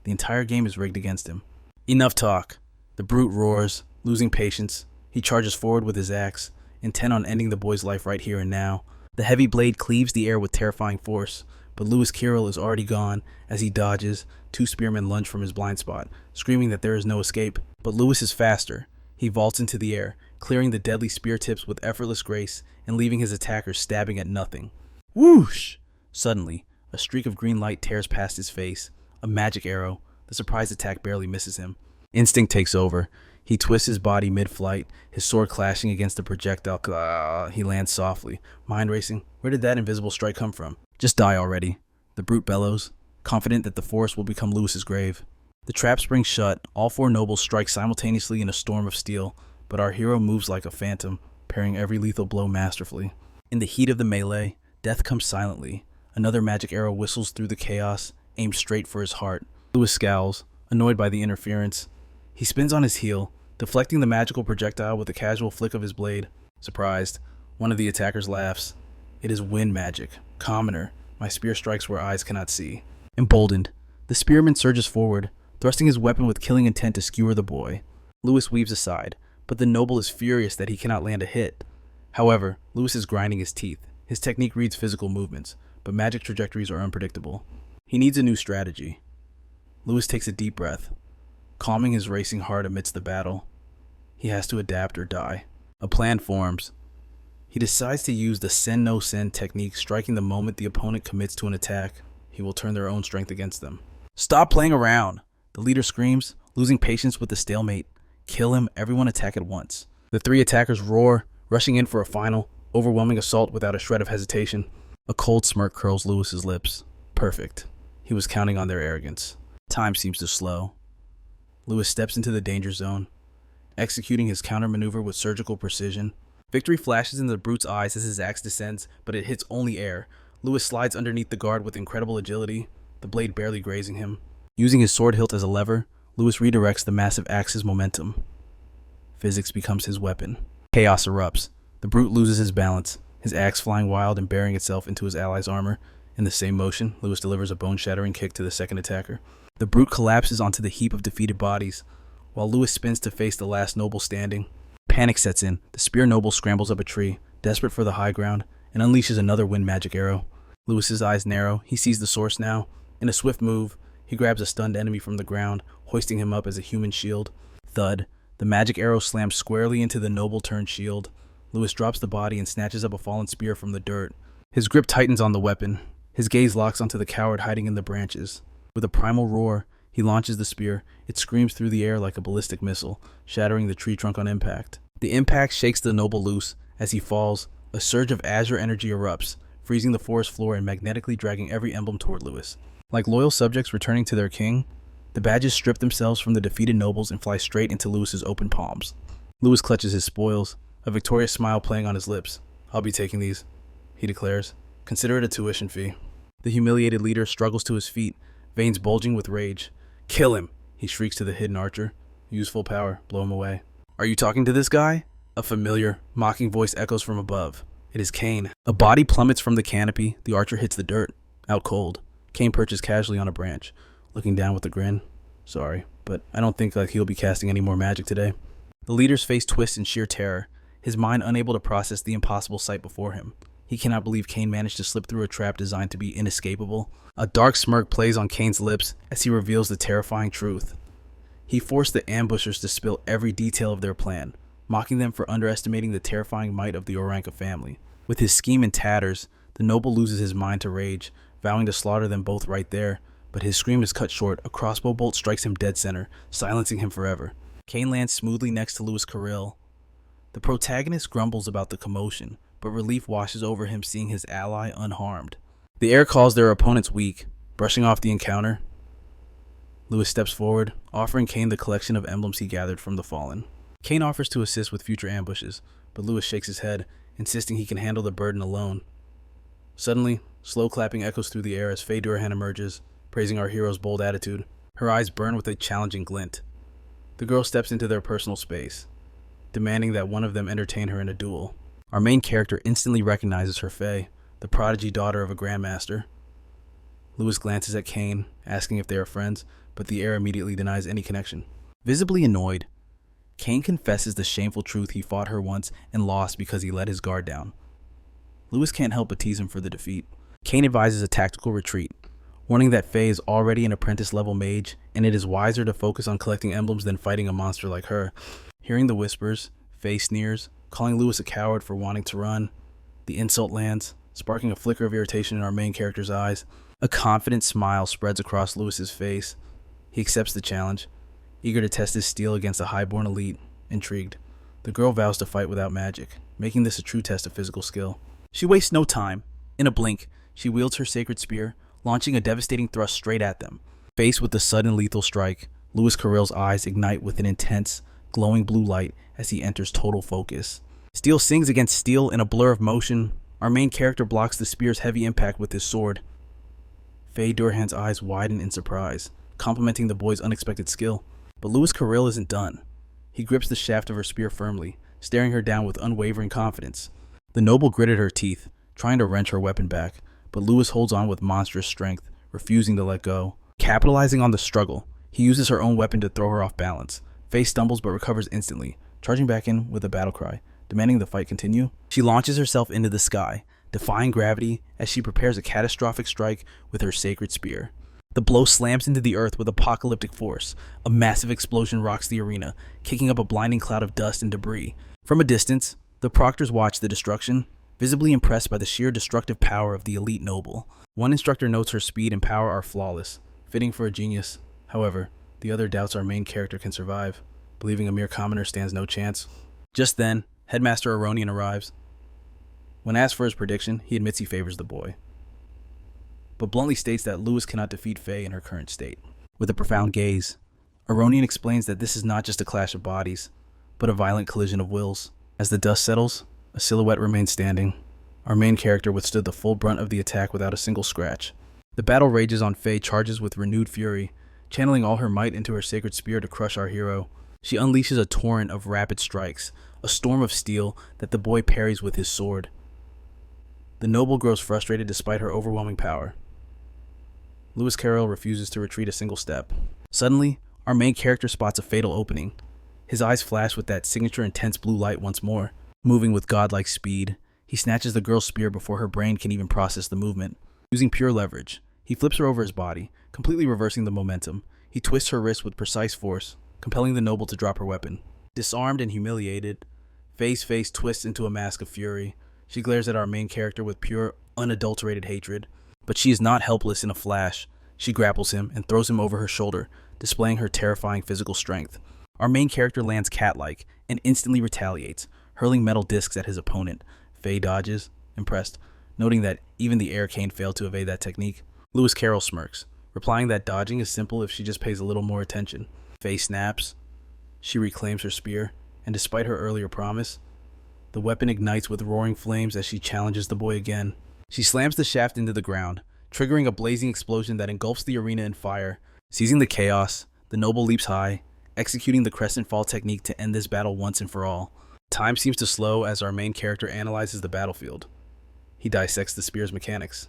The entire game is rigged against him. Enough talk. The brute roars, losing patience. He charges forward with his axe, intent on ending the boy's life right here and now. The heavy blade cleaves the air with terrifying force, but Louisis Carroll is already gone. As he dodges, two spearmen lunge from his blind spot, screaming that there is no escape. But Louis is faster. He vaults into the air, clearing the deadly spear tips with effortless grace and leaving his attackers stabbing at nothing. Whoosh! Suddenly, a streak of green light tears past his face. A magic arrow. The surprise attack barely misses him. Instinct takes over. He twists his body mid-flight, his sword clashing against the projectile. He lands softly, mind racing. Where did that invisible strike come from? Just die already. The brute bellows, confident that the forest will become Louis's grave. The trap springs shut. All four nobles strike simultaneously in a storm of steel, but our hero moves like a phantom, parrying every lethal blow masterfully. In the heat of the melee, death comes silently. Another magic arrow whistles through the chaos, aimed straight for his heart. Louis scowls, annoyed by the interference. He spins on his heel, deflecting the magical projectile with a casual flick of his blade. Surprised, one of the attackers laughs. It is wind magic. Commoner. My spear strikes where eyes cannot see. Emboldened, the spearman surges forward, thrusting his weapon with killing intent to skewer the boy. Louis weaves aside, but the noble is furious that he cannot land a hit. However, Louis is grinding his teeth. His technique reads physical movements, but magic trajectories are unpredictable. He needs a new strategy. Louis takes a deep breath, calming his racing heart amidst the battle. He has to adapt or die. A plan forms. He decides to use the send no send technique, striking the moment the opponent commits to an attack. He will turn their own strength against them. Stop playing around! The leader screams, losing patience with the stalemate. Kill him, everyone attack at once. The three attackers roar, rushing in for a final, overwhelming assault without a shred of hesitation. A cold smirk curls Louis's lips. Perfect. He was counting on their arrogance. Time seems to slow. Louis steps into the danger zone, executing his counter-maneuver with surgical precision. Victory flashes in the brute's eyes as his axe descends, but it hits only air. Louis slides underneath the guard with incredible agility, the blade barely grazing him. Using his sword hilt as a lever, Louis redirects the massive axe's momentum. Physics becomes his weapon. Chaos erupts. The brute loses his balance, his axe flying wild and burying itself into his ally's armor. In the same motion, Louis delivers a bone-shattering kick to the second attacker. The brute collapses onto the heap of defeated bodies. while Louis spins to face the last noble standing. Panic sets in. The spear noble scrambles up a tree, desperate for the high ground, and unleashes another wind magic arrow. Louis's eyes narrow. He sees the source now. In a swift move, he grabs a stunned enemy from the ground, hoisting him up as a human shield. Thud. The magic arrow slams squarely into the noble-turned shield. Louis drops the body and snatches up a fallen spear from the dirt. His grip tightens on the weapon. His gaze locks onto the coward hiding in the branches. With a primal roar, he launches the spear. It screams through the air like a ballistic missile, shattering the tree trunk on impact. The impact shakes the noble loose. As he falls, a surge of azure energy erupts, freezing the forest floor and magnetically dragging every emblem toward Louis. Like loyal subjects returning to their king, the badges strip themselves from the defeated nobles and fly straight into Louis's open palms. Louis clutches his spoils, a victorious smile playing on his lips. "I'll be taking these," he declares. "Consider it a tuition fee." The humiliated leader struggles to his feet, veins bulging with rage. "Kill him!" he shrieks to the hidden archer. "Use full power. Blow him away." "Are you talking to this guy?" A familiar, mocking voice echoes from above. It is Kane. A body plummets from the canopy. The archer hits the dirt, out cold. Kane perches casually on a branch, looking down with a grin. "Sorry, but I don't think he'll be casting any more magic today." The leader's face twists in sheer terror, his mind unable to process the impossible sight before him. He cannot believe Kane managed to slip through a trap designed to be inescapable. A dark smirk plays on Kane's lips as he reveals the terrifying truth. He forced the ambushers to spill every detail of their plan, mocking them for underestimating the terrifying might of the Oranka family. With his scheme in tatters, the noble loses his mind to rage, vowing to slaughter them both right there, but his scream is cut short. A crossbow bolt strikes him dead center, silencing him forever. Kane lands smoothly next to Louisis Carroll. The protagonist grumbles about the commotion, but relief washes over him seeing his ally unharmed. The air calls their opponents weak, brushing off the encounter. Louis steps forward, offering Kane the collection of emblems he gathered from the fallen. Kane offers to assist with future ambushes, but Louis shakes his head, insisting he can handle the burden alone. Suddenly, slow clapping echoes through the air as Faye Durhan emerges, praising our hero's bold attitude. Her eyes burn with a challenging glint. The girl steps into their personal space, demanding that one of them entertain her in a duel. Our main character instantly recognizes her Faye, the prodigy daughter of a grandmaster. Louis glances at Kane, asking if they are friends, but the air immediately denies any connection. Visibly annoyed, Kane confesses the shameful truth he fought her once and lost because he let his guard down. Louis can't help but tease him for the defeat. Kane advises a tactical retreat, warning that Faye is already an apprentice-level mage, and it is wiser to focus on collecting emblems than fighting a monster like her. Hearing the whispers, Faye sneers, calling Louis a coward for wanting to run. The insult lands, sparking a flicker of irritation in our main character's eyes. A confident smile spreads across Louis's face. He accepts the challenge, eager to test his steel against a highborn elite. Intrigued, the girl vows to fight without magic, making this a true test of physical skill. She wastes no time. In a blink, she wields her sacred spear, launching a devastating thrust straight at them. Faced with the sudden lethal strike, Louisis Carroll's eyes ignite with an intense, glowing blue light as he enters total focus. Steel sings against steel in a blur of motion. Our main character blocks the spear's heavy impact with his sword. Faye Durhan's eyes widen in surprise, complimenting the boy's unexpected skill. But Louisis Carroll isn't done. He grips the shaft of her spear firmly, staring her down with unwavering confidence. The noble gritted her teeth, trying to wrench her weapon back, but Louis holds on with monstrous strength, refusing to let go. Capitalizing on the struggle, he uses her own weapon to throw her off balance. Faye stumbles but recovers instantly, charging back in with a battle cry, demanding the fight continue. She launches herself into the sky, defying gravity as she prepares a catastrophic strike with her sacred spear. The blow slams into the earth with apocalyptic force. A massive explosion rocks the arena, kicking up a blinding cloud of dust and debris. From a distance, the proctors watch the destruction, visibly impressed by the sheer destructive power of the elite noble. One instructor notes her speed and power are flawless, fitting for a genius. However, the other doubts our main character can survive, believing a mere commoner stands no chance. Just then, Headmaster Aronian arrives. When asked for his prediction, he admits he favors the boy, but bluntly states that Louis cannot defeat Faye in her current state. With a profound gaze, Aronian explains that this is not just a clash of bodies, but a violent collision of wills. As the dust settles, a silhouette remains standing. Our main character withstood the full brunt of the attack without a single scratch. The battle rages on. Faye charges with renewed fury, channeling all her might into her sacred spear to crush our hero. She unleashes a torrent of rapid strikes, a storm of steel that the boy parries with his sword. The noble grows frustrated despite her overwhelming power. Louisis Carroll refuses to retreat a single step. Suddenly, our main character spots a fatal opening. His eyes flash with that signature intense blue light once more. Moving with godlike speed, he snatches the girl's spear before her brain can even process the movement. Using pure leverage, he flips her over his body, completely reversing the momentum. He twists her wrist with precise force, compelling the noble to drop her weapon. Disarmed and humiliated, Faye's face twists into a mask of fury. She glares at our main character with pure, unadulterated hatred. But she is not helpless in a flash. She grapples him and throws him over her shoulder, displaying her terrifying physical strength. Our main character lands cat-like and instantly retaliates, hurling metal discs at his opponent. Faye dodges, impressed, noting that even the air cane failed to evade that technique. Louisis Carroll smirks, replying that dodging is simple if she just pays a little more attention. Faye snaps. She reclaims her spear, and despite her earlier promise, the weapon ignites with roaring flames as she challenges the boy again. She slams the shaft into the ground, triggering a blazing explosion that engulfs the arena in fire. Seizing the chaos, the noble leaps high, executing the crescent fall technique to end this battle once and for all. Time seems to slow as our main character analyzes the battlefield. He dissects the spear's mechanics,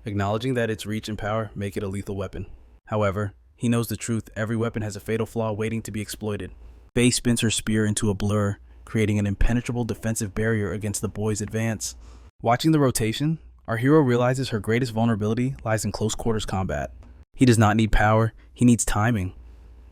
acknowledging that its reach and power make it a lethal weapon. However, he knows the truth: every weapon has a fatal flaw waiting to be exploited. Faye spins her spear into a blur, creating an impenetrable defensive barrier against the boy's advance. Watching the rotation, our hero realizes her greatest vulnerability lies in close quarters combat. He does not need power, he needs timing.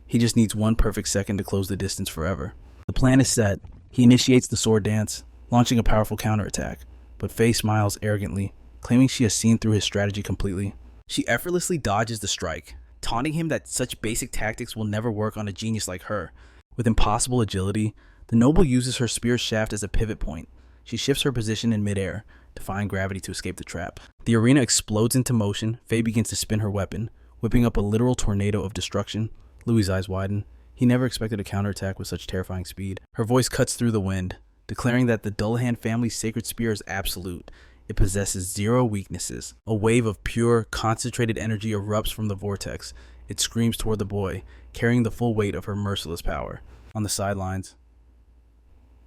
He just needs one perfect second to close the distance forever. The plan is set. He initiates the sword dance, launching a powerful counterattack, but Faye smiles arrogantly, claiming she has seen through his strategy completely. She effortlessly dodges the strike, taunting him that such basic tactics will never work on a genius like her. With impossible agility, the noble uses her spear's shaft as a pivot point. She shifts her position in midair, defying gravity to escape the trap. The arena explodes into motion. Faye begins to spin her weapon, whipping up a literal tornado of destruction. Louis' eyes widen. He never expected a counterattack with such terrifying speed. Her voice cuts through the wind, declaring that the Dullahan family's sacred spear is absolute. It possesses zero weaknesses. A wave of pure, concentrated energy erupts from the vortex. It screams toward the boy, carrying the full weight of her merciless power. On the sidelines,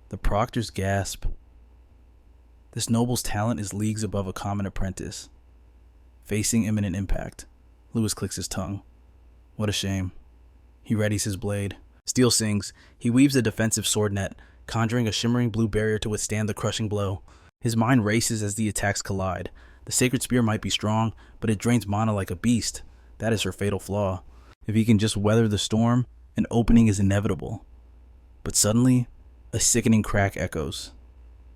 the proctors gasp. This noble's talent is leagues above a common apprentice. Facing imminent impact, Louis clicks his tongue. What a shame. He readies his blade. Steel sings. He weaves a defensive sword net, conjuring a shimmering blue barrier to withstand the crushing blow. His mind races as the attacks collide. The sacred spear might be strong, but it drains mana like a beast. That is her fatal flaw. If he can just weather the storm, an opening is inevitable. But suddenly, a sickening crack echoes.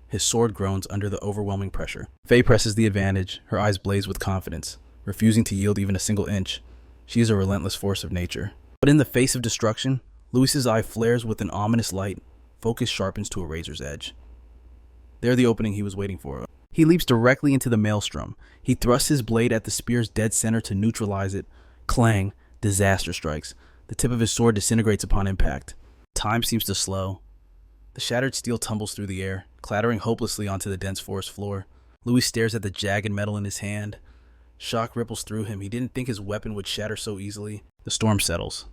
His sword groans under the overwhelming pressure. Faye presses the advantage, her eyes blaze with confidence, refusing to yield even a single inch. She is a relentless force of nature. But in the face of destruction, Louis's eye flares with an ominous light. Focus sharpens to a razor's edge. There the opening he was waiting for. He leaps directly into the maelstrom. He thrusts his blade at the spear's dead center to neutralize it. Clang, disaster strikes. The tip of his sword disintegrates upon impact. Time seems to slow. The shattered steel tumbles through the air, clattering hopelessly onto the dense forest floor. Louis stares at the jagged metal in his hand. Shock ripples through him. He didn't think his weapon would shatter so easily. The storm settles.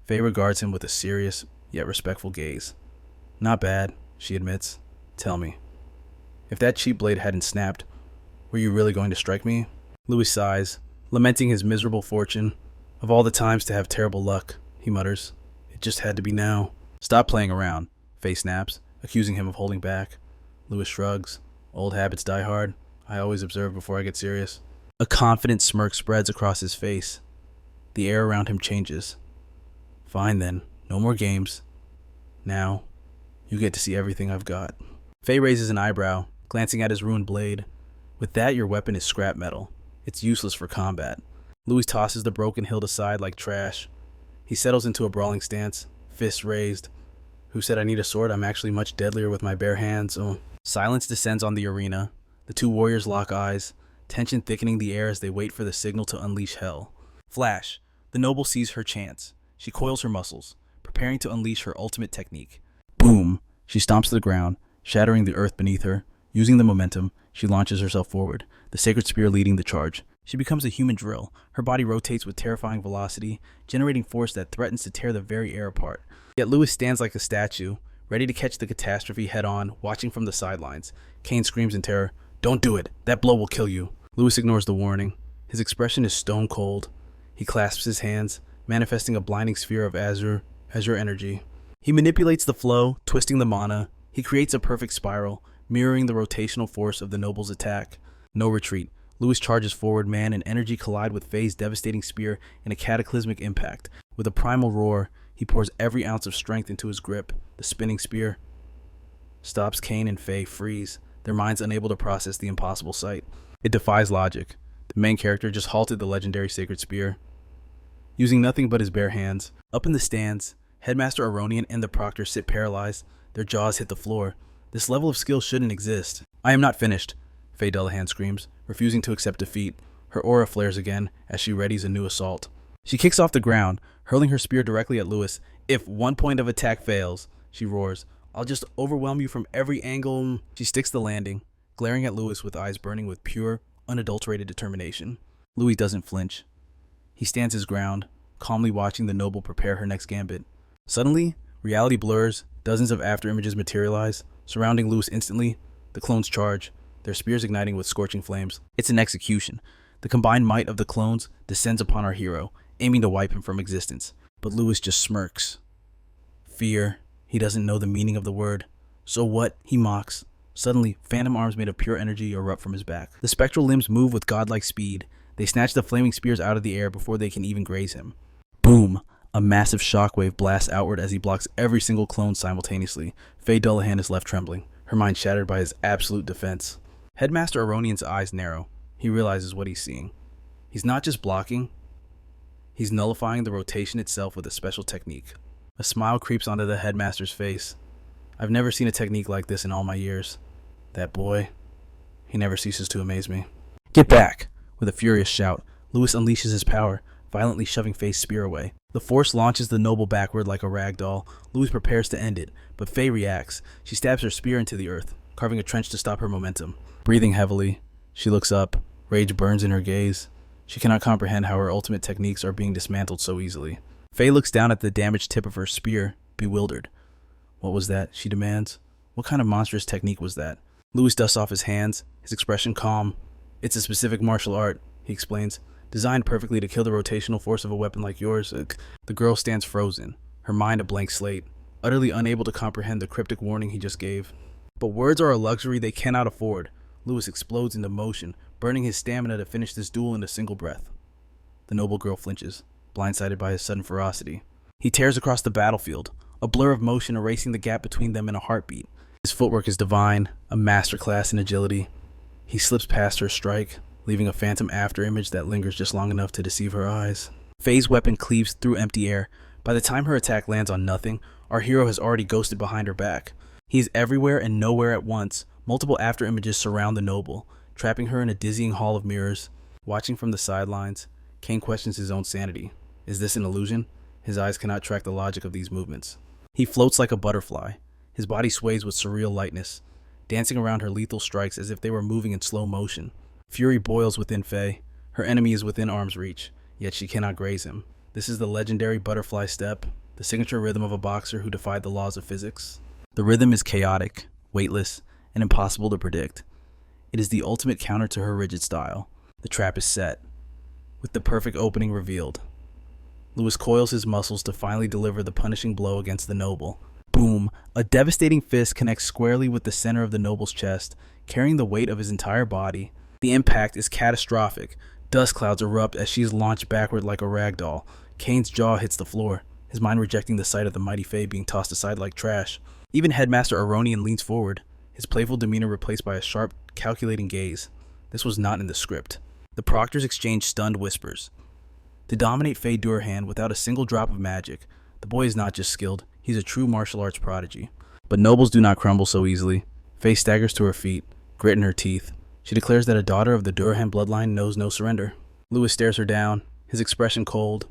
Faye regards him with a serious, yet respectful gaze. Not bad, she admits. Tell me, if that cheap blade hadn't snapped, were you really going to strike me? Louis sighs, lamenting his miserable fortune. Of all the times to have terrible luck, he mutters. It just had to be now. Stop playing around, Faye snaps, accusing him of holding back. Louis shrugs. Old habits die hard. I always observe before I get serious. A confident smirk spreads across his face. The air around him changes. Fine then, no more games. Now, you get to see everything I've got. Faye raises an eyebrow, glancing at his ruined blade. With that, your weapon is scrap metal. It's useless for combat. Louis tosses the broken hilt aside like trash. He settles into a brawling stance, fists raised. Who said I need a sword? I'm actually much deadlier with my bare hands. Oh. Silence descends on the arena. The two warriors lock eyes, tension thickening the air as they wait for the signal to unleash hell. Flash. The noble sees her chance. She coils her muscles, preparing to unleash her ultimate technique. Boom! She stomps to the ground, shattering the earth beneath her. Using the momentum, she launches herself forward, the sacred spear leading the charge. She becomes a human drill. Her body rotates with terrifying velocity, generating force that threatens to tear the very air apart. Yet Louis stands like a statue, ready to catch the catastrophe head-on, watching from the sidelines. Kane screams in terror, "Don't do it! That blow will kill you!" Louis ignores the warning. His expression is stone cold. He clasps his hands, manifesting a blinding sphere of azure energy. He manipulates the flow, twisting the mana. He creates a perfect spiral, mirroring the rotational force of the noble's attack. No retreat. Louis charges forward, man, and energy collide with Faye's devastating spear in a cataclysmic impact. With a primal roar, he pours every ounce of strength into his grip. The spinning spear stops. Kane and Faye freeze, their minds unable to process the impossible sight. It defies logic. The main character just halted the legendary sacred spear, using nothing but his bare hands. Up in the stands, Headmaster Aronian and the proctor sit paralyzed. Their jaws hit the floor. This level of skill shouldn't exist. I am not finished, Faye Dullahan screams, refusing to accept defeat. Her aura flares again as she readies a new assault. She kicks off the ground, hurling her spear directly at Louis. If 1 point of attack fails, she roars, I'll just overwhelm you from every angle. She sticks the landing, glaring at Louis with eyes burning with pure, unadulterated determination. Louis doesn't flinch. He stands his ground, calmly watching the noble prepare her next gambit. Suddenly, reality blurs, dozens of afterimages materialize, surrounding Louis instantly. The clones charge, their spears igniting with scorching flames. It's an execution. The combined might of the clones descends upon our hero, aiming to wipe him from existence. But Louis just smirks. Fear. He doesn't know the meaning of the word. So what? He mocks. Suddenly, phantom arms made of pure energy erupt from his back. The spectral limbs move with godlike speed. They snatch the flaming spears out of the air before they can even graze him. Boom! A massive shockwave blasts outward as he blocks every single clone simultaneously. Faye Dullahan is left trembling, her mind shattered by his absolute defense. Headmaster Aronian's eyes narrow. He realizes what he's seeing. He's not just blocking, he's nullifying the rotation itself with a special technique. A smile creeps onto the headmaster's face. I've never seen a technique like this in all my years. That boy, he never ceases to amaze me. Get back! With a furious shout, Louis unleashes his power, violently shoving Faye's spear away. The force launches the noble backward like a rag doll. Louis prepares to end it, but Faye reacts. She stabs her spear into the earth, carving a trench to stop her momentum. Breathing heavily, she looks up. Rage burns in her gaze. She cannot comprehend how her ultimate techniques are being dismantled so easily. Faye looks down at the damaged tip of her spear, bewildered. What was that? She demands. What kind of monstrous technique was that? Louis dusts off his hands, his expression calm. It's a specific martial art, he explains, designed perfectly to kill the rotational force of a weapon like yours. The girl stands frozen, her mind a blank slate, utterly unable to comprehend the cryptic warning he just gave. But words are a luxury they cannot afford. Louis explodes into motion, burning his stamina to finish this duel in a single breath. The noble girl flinches, blindsided by his sudden ferocity. He tears across the battlefield, a blur of motion erasing the gap between them in a heartbeat. His footwork is divine, a masterclass in agility. He slips past her strike, leaving a phantom afterimage that lingers just long enough to deceive her eyes. Faye's weapon cleaves through empty air. By the time her attack lands on nothing, our hero has already ghosted behind her back. He is everywhere and nowhere at once. Multiple afterimages surround the noble, trapping her in a dizzying hall of mirrors. Watching from the sidelines, Kane questions his own sanity. Is this an illusion? His eyes cannot track the logic of these movements. He floats like a butterfly. His body sways with surreal lightness, dancing around her lethal strikes as if they were moving in slow motion. Fury boils within Faye. Her enemy is within arm's reach, yet she cannot graze him. This is the legendary butterfly step, the signature rhythm of a boxer who defied the laws of physics. The rhythm is chaotic, weightless, and impossible to predict. It is the ultimate counter to her rigid style. The trap is set, with the perfect opening revealed. Louis coils his muscles to finally deliver the punishing blow against the noble. Boom! A devastating fist connects squarely with the center of the noble's chest, carrying the weight of his entire body. The impact is catastrophic. Dust clouds erupt as she is launched backward like a rag doll. Kane's jaw hits the floor, his mind rejecting the sight of the mighty Faye being tossed aside like trash. Even Headmaster Aronian leans forward, his playful demeanor replaced by a sharp, calculating gaze. This was not in the script. The proctors exchange stunned whispers. To dominate Faye Duerhan without a single drop of magic, the boy is not just skilled, he's a true martial arts prodigy. But nobles do not crumble so easily. Faye staggers to her feet, grit in her teeth. She declares that a daughter of the Duerhan bloodline knows no surrender. Louis stares her down, his expression cold.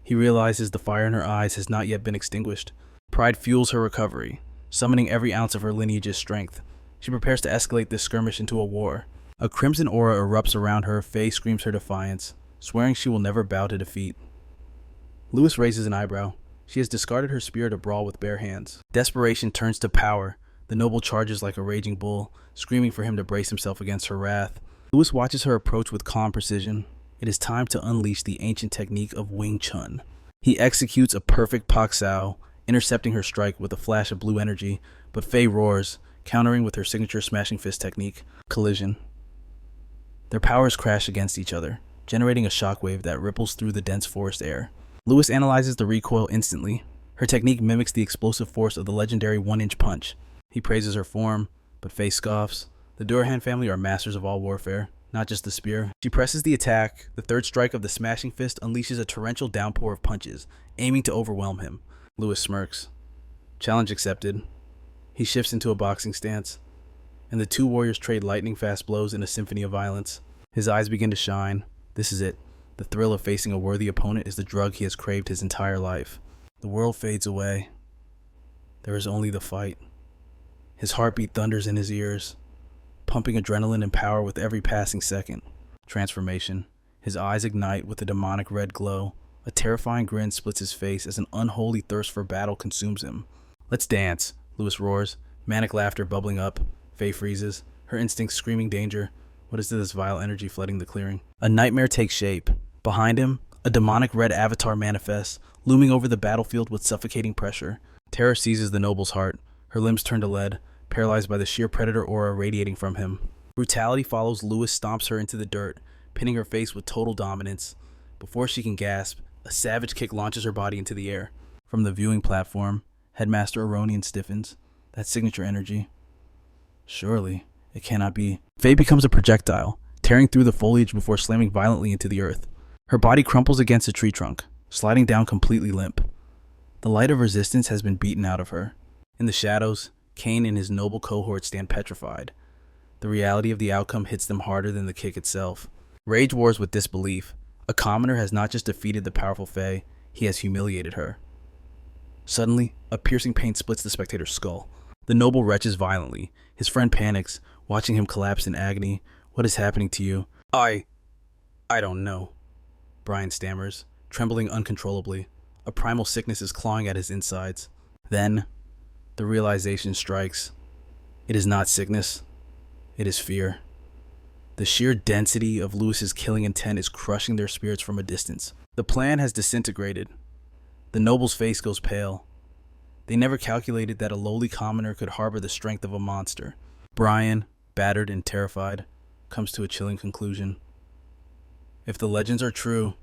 He realizes the fire in her eyes has not yet been extinguished. Pride fuels her recovery, summoning every ounce of her lineage's strength. She prepares to escalate this skirmish into a war. A crimson aura erupts around her. Faye screams her defiance, swearing she will never bow to defeat. Louis raises an eyebrow. She has discarded her spear to brawl with bare hands. Desperation turns to power. The noble charges like a raging bull, screaming for him to brace himself against her wrath. Louis watches her approach with calm precision. It is time to unleash the ancient technique of Wing Chun. He executes a perfect Pak Sao, intercepting her strike with a flash of blue energy, but Faye roars, countering with her signature smashing fist technique. Collision. Their powers crash against each other, generating a shockwave that ripples through the dense forest air. Louis analyzes the recoil instantly. Her technique mimics the explosive force of the legendary one-inch punch. He praises her form, but Faye scoffs. The Durhan family are masters of all warfare, not just the spear. She presses the attack. The third strike of the smashing fist unleashes a torrential downpour of punches, aiming to overwhelm him. Louis smirks. Challenge accepted. He shifts into a boxing stance, and the two warriors trade lightning-fast blows in a symphony of violence. His eyes begin to shine. This is it. The thrill of facing a worthy opponent is the drug he has craved his entire life. The world fades away. There is only the fight. His heartbeat thunders in his ears, pumping adrenaline and power with every passing second. Transformation. His eyes ignite with a demonic red glow. A terrifying grin splits his face as an unholy thirst for battle consumes him. Let's dance, Louis roars, manic laughter bubbling up. Faye freezes, her instincts screaming danger. What is this vile energy flooding the clearing? A nightmare takes shape. Behind him, a demonic red avatar manifests, looming over the battlefield with suffocating pressure. Terror seizes the noble's heart. Her limbs turn to lead, paralyzed by the sheer predator aura radiating from him. Brutality follows. Louis stomps her into the dirt, pinning her face with total dominance. Before she can gasp, a savage kick launches her body into the air. From the viewing platform, Headmaster Aronian stiffens. That signature energy. Surely, it cannot be. Faye becomes a projectile, tearing through the foliage before slamming violently into the earth. Her body crumples against a tree trunk, sliding down completely limp. The light of resistance has been beaten out of her. In the shadows, Kane and his noble cohort stand petrified. The reality of the outcome hits them harder than the kick itself. Rage wars with disbelief. A commoner has not just defeated the powerful Faye, he has humiliated her. Suddenly, a piercing pain splits the spectator's skull. The noble retches violently. His friend panics, watching him collapse in agony. What is happening to you? I don't know, Brian stammers, trembling uncontrollably. A primal sickness is clawing at his insides. Then, the realization strikes. It is not sickness. It is fear. The sheer density of Louis's killing intent is crushing their spirits from a distance. The plan has disintegrated. The noble's face goes pale. They never calculated that a lowly commoner could harbor the strength of a monster. Brian, battered and terrified, comes to a chilling conclusion. If the legends are true,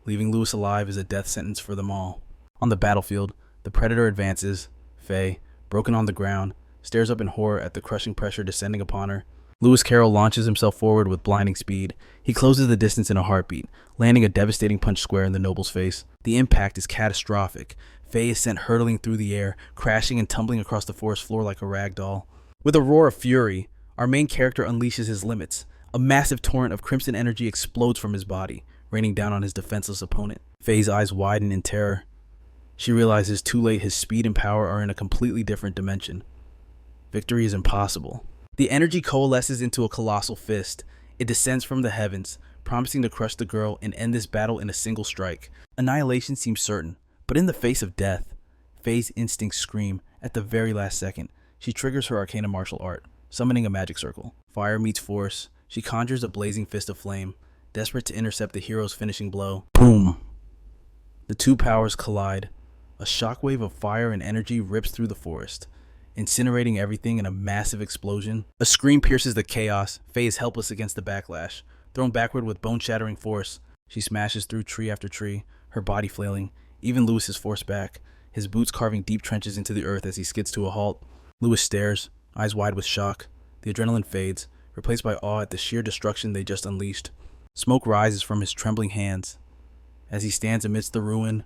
leaving Louis alive is a death sentence for them all. On the battlefield, the predator advances. Faye, broken on the ground, stares up in horror at the crushing pressure descending upon her. Louisis Carroll launches himself forward with blinding speed. He closes the distance in a heartbeat, landing a devastating punch square in the noble's face. The impact is catastrophic. Faye is sent hurtling through the air, crashing and tumbling across the forest floor like a rag doll. With a roar of fury, our main character unleashes his limits. A massive torrent of crimson energy explodes from his body, raining down on his defenseless opponent. Faye's eyes widen in terror. She realizes too late his speed and power are in a completely different dimension. Victory is impossible. The energy coalesces into a colossal fist. It descends from the heavens, promising to crush the girl and end this battle in a single strike. Annihilation seems certain, but in the face of death, Faye's instincts scream. At the very last second, she triggers her arcana martial art, summoning a magic circle. Fire meets force. She conjures a blazing fist of flame, desperate to intercept the hero's finishing blow. Boom! The two powers collide. A shockwave of fire and energy rips through the forest, incinerating everything in a massive explosion. A scream pierces the chaos. Faye is helpless against the backlash. Thrown backward with bone-shattering force, she smashes through tree after tree, her body flailing. Even Louis is forced back, his boots carving deep trenches into the earth as he skids to a halt. Louis stares, eyes wide with shock. The adrenaline fades, replaced by awe at the sheer destruction they just unleashed. Smoke rises from his trembling hands. As he stands amidst the ruin,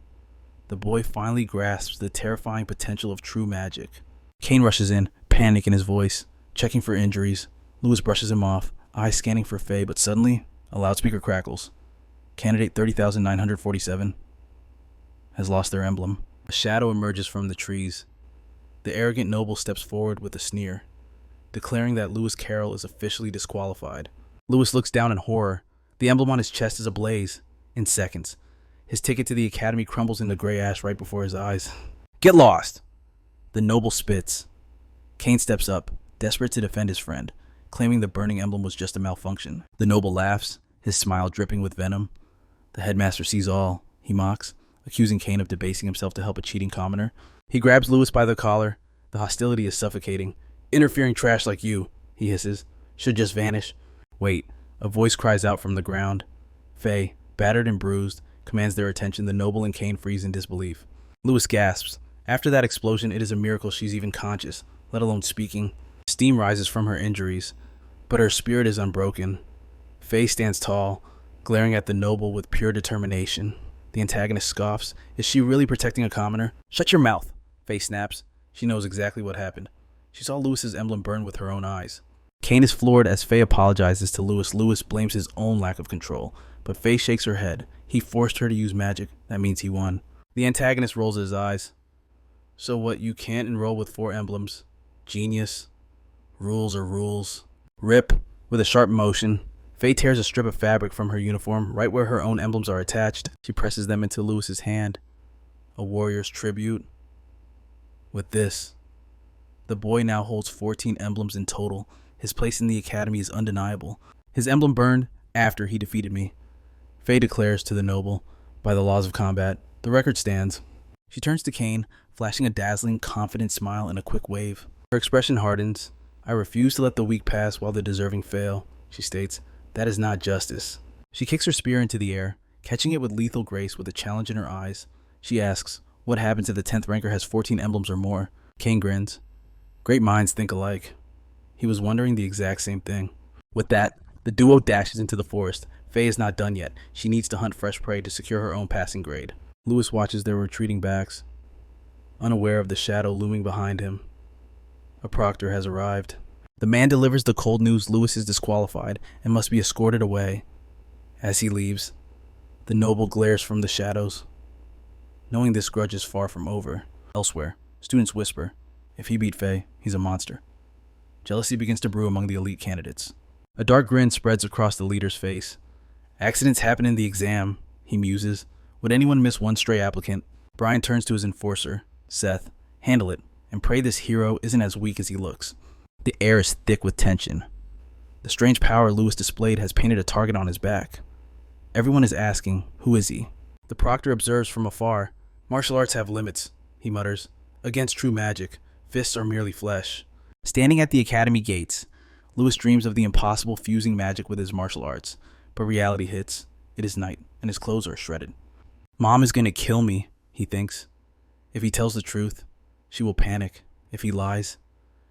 the boy finally grasps the terrifying potential of true magic. Kane rushes in, panic in his voice, checking for injuries. Louis brushes him off, eyes scanning for Faye, but suddenly, a loudspeaker crackles. Candidate 30,947 has lost their emblem. A shadow emerges from the trees. The arrogant noble steps forward with a sneer, declaring that Louisis Carroll is officially disqualified. Louis looks down in horror. The emblem on his chest is ablaze. In seconds, his ticket to the academy crumbles into gray ash right before his eyes. Get lost! The noble spits. Kane steps up, desperate to defend his friend, claiming the burning emblem was just a malfunction. The noble laughs, his smile dripping with venom. The headmaster sees all. He mocks. accusing Kane of debasing himself to help a cheating commoner. He grabs Louis by the collar. The hostility is suffocating. "Interfering trash like you," he hisses, "should just vanish." Wait, a voice cries out from the ground. Faye, battered and bruised, commands their attention. The noble and Kane freeze in disbelief. Louis gasps. After that explosion, it is a miracle she's even conscious, let alone speaking. Steam rises from her injuries, but her spirit is unbroken. Faye stands tall, glaring at the noble with pure determination. The antagonist scoffs. Is she really protecting a commoner? "Shut your mouth," Faye snaps. She knows exactly what happened. She saw Louis's emblem burn with her own eyes. Kane is floored as Faye apologizes to Louis. Louis blames his own lack of control, but Faye shakes her head. He forced her to use magic. That means he won. The antagonist rolls his eyes. "So what, you can't enroll with 4 emblems? Genius. Rules are rules." Rip. With a sharp motion, Faye tears a strip of fabric from her uniform, right where her own emblems are attached. She presses them into Louis's hand. A warrior's tribute. With this, the boy now holds 14 emblems in total. His place in the academy is undeniable. His emblem burned after he defeated me. Faye declares to the noble, "By the laws of combat, the record stands." She turns to Kane, flashing a dazzling, confident smile and a quick wave. Her expression hardens. "I refuse to let the weak pass while the deserving fail," she states. "That is not justice." She kicks her spear into the air, catching it with lethal grace with a challenge in her eyes. She asks, "What happens if the 10th ranker has 14 emblems or more?" Kane grins. Great minds think alike. He was wondering the exact same thing. With that, the duo dashes into the forest. Faye is not done yet. She needs to hunt fresh prey to secure her own passing grade. Louis watches their retreating backs, unaware of the shadow looming behind him. A proctor has arrived. The man delivers the cold news Louis is disqualified and must be escorted away. As he leaves, the noble glares from the shadows. Knowing this grudge is far from over. Elsewhere, students whisper, "If he beat Faye, he's a monster." Jealousy begins to brew among the elite candidates. A dark grin spreads across the leader's face. "Accidents happen in the exam," he muses. "Would anyone miss one stray applicant?" Brian turns to his enforcer, Seth. "Handle it, and pray this hero isn't as weak as he looks." The air is thick with tension. The strange power Louis displayed has painted a target on his back. Everyone is asking, who is he? The proctor observes from afar. "Martial arts have limits," he mutters. "Against true magic, fists are merely flesh." Standing at the academy gates, Louis dreams of the impossible fusing magic with his martial arts, but reality hits. It is night, and his clothes are shredded. Mom is going to kill me, he thinks. If he tells the truth, she will panic. If he lies,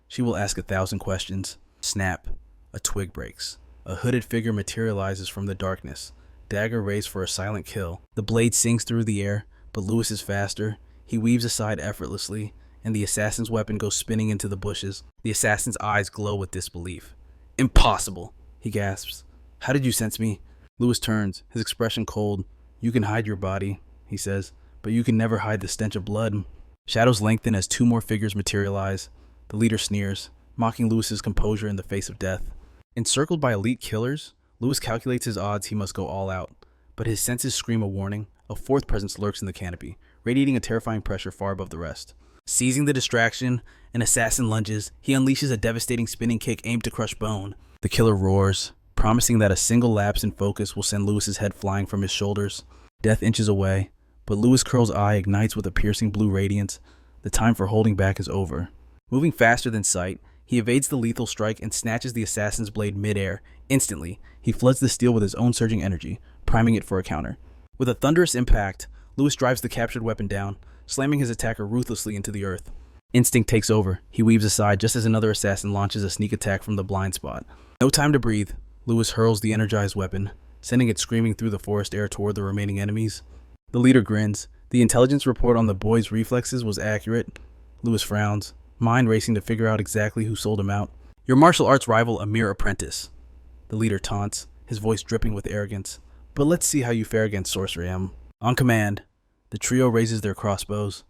she will ask 1,000 questions. Snap. A twig breaks. A hooded figure materializes from the darkness. Dagger raised for a silent kill. The blade sings through the air, but Louis is faster. He weaves aside effortlessly, and the assassin's weapon goes spinning into the bushes. The assassin's eyes glow with disbelief. "Impossible," he gasps. "How did you sense me?" Louis turns, his expression cold. "You can hide your body," he says, "but you can never hide the stench of blood." Shadows lengthen as 2 more figures materialize. The leader sneers, mocking Louis's composure in the face of death. Encircled by elite killers, Louis calculates his odds. He must go all out. But his senses scream a warning. A 4th presence lurks in the canopy, radiating a terrifying pressure far above the rest. Seizing the distraction, an assassin lunges. He unleashes a devastating spinning kick aimed to crush bone. The killer roars, promising that a single lapse in focus will send Louis's head flying from his shoulders. Death inches away, but Louis Curl's eye ignites with a piercing blue radiance. The time for holding back is over. Moving faster than sight, he evades the lethal strike and snatches the assassin's blade midair. Instantly, he floods the steel with his own surging energy, priming it for a counter. With a thunderous impact, Louis drives the captured weapon down, slamming his attacker ruthlessly into the earth. Instinct takes over. He weaves aside just as another assassin launches a sneak attack from the blind spot. No time to breathe. Louis hurls the energized weapon, sending it screaming through the forest air toward the remaining enemies. The leader grins. The intelligence report on the boy's reflexes was accurate. Louis frowns, mind racing to figure out exactly who sold him out. "Your martial arts rival, a mere apprentice," the leader taunts, his voice dripping with arrogance. "But let's see how you fare against sorcery, Em." On command, the trio raises their crossbows,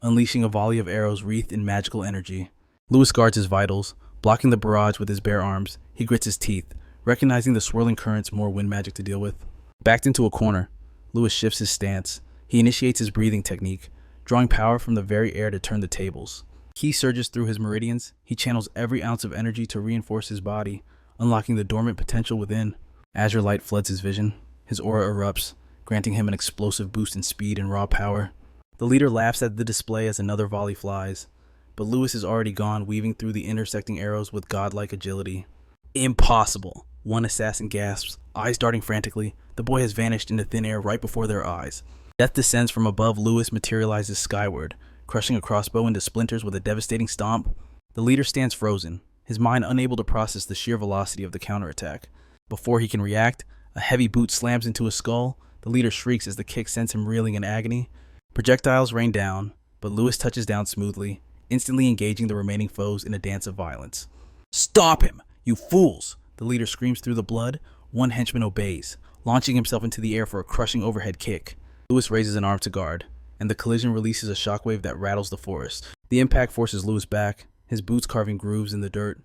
unleashing a volley of arrows wreathed in magical energy. Louis guards his vitals, blocking the barrage with his bare arms. He grits his teeth, recognizing the swirling currents, more wind magic to deal with. Backed into a corner, Louis shifts his stance. He initiates his breathing technique, drawing power from the very air to turn the tables. Ki surges through his meridians. He channels every ounce of energy to reinforce his body, unlocking the dormant potential within. Azure light floods his vision. His aura erupts, granting him an explosive boost in speed and raw power. The leader laughs at the display as another volley flies, but Louis is already gone, weaving through the intersecting arrows with godlike agility. Impossible! One assassin gasps, eyes darting frantically. The boy has vanished into thin air right before their eyes. Death descends from above. Louis materializes skyward, crushing a crossbow into splinters with a devastating stomp. The leader stands frozen, his mind unable to process the sheer velocity of the counterattack. Before he can react, a heavy boot slams into his skull. The leader shrieks as the kick sends him reeling in agony. Projectiles rain down, but Louis touches down smoothly, instantly engaging the remaining foes in a dance of violence. "Stop him, you fools!" The leader screams through the blood. One henchman obeys, launching himself into the air for a crushing overhead kick. Louis raises an arm to guard, and the collision releases a shockwave that rattles the forest. The impact forces Louis back, his boots carving grooves in the dirt.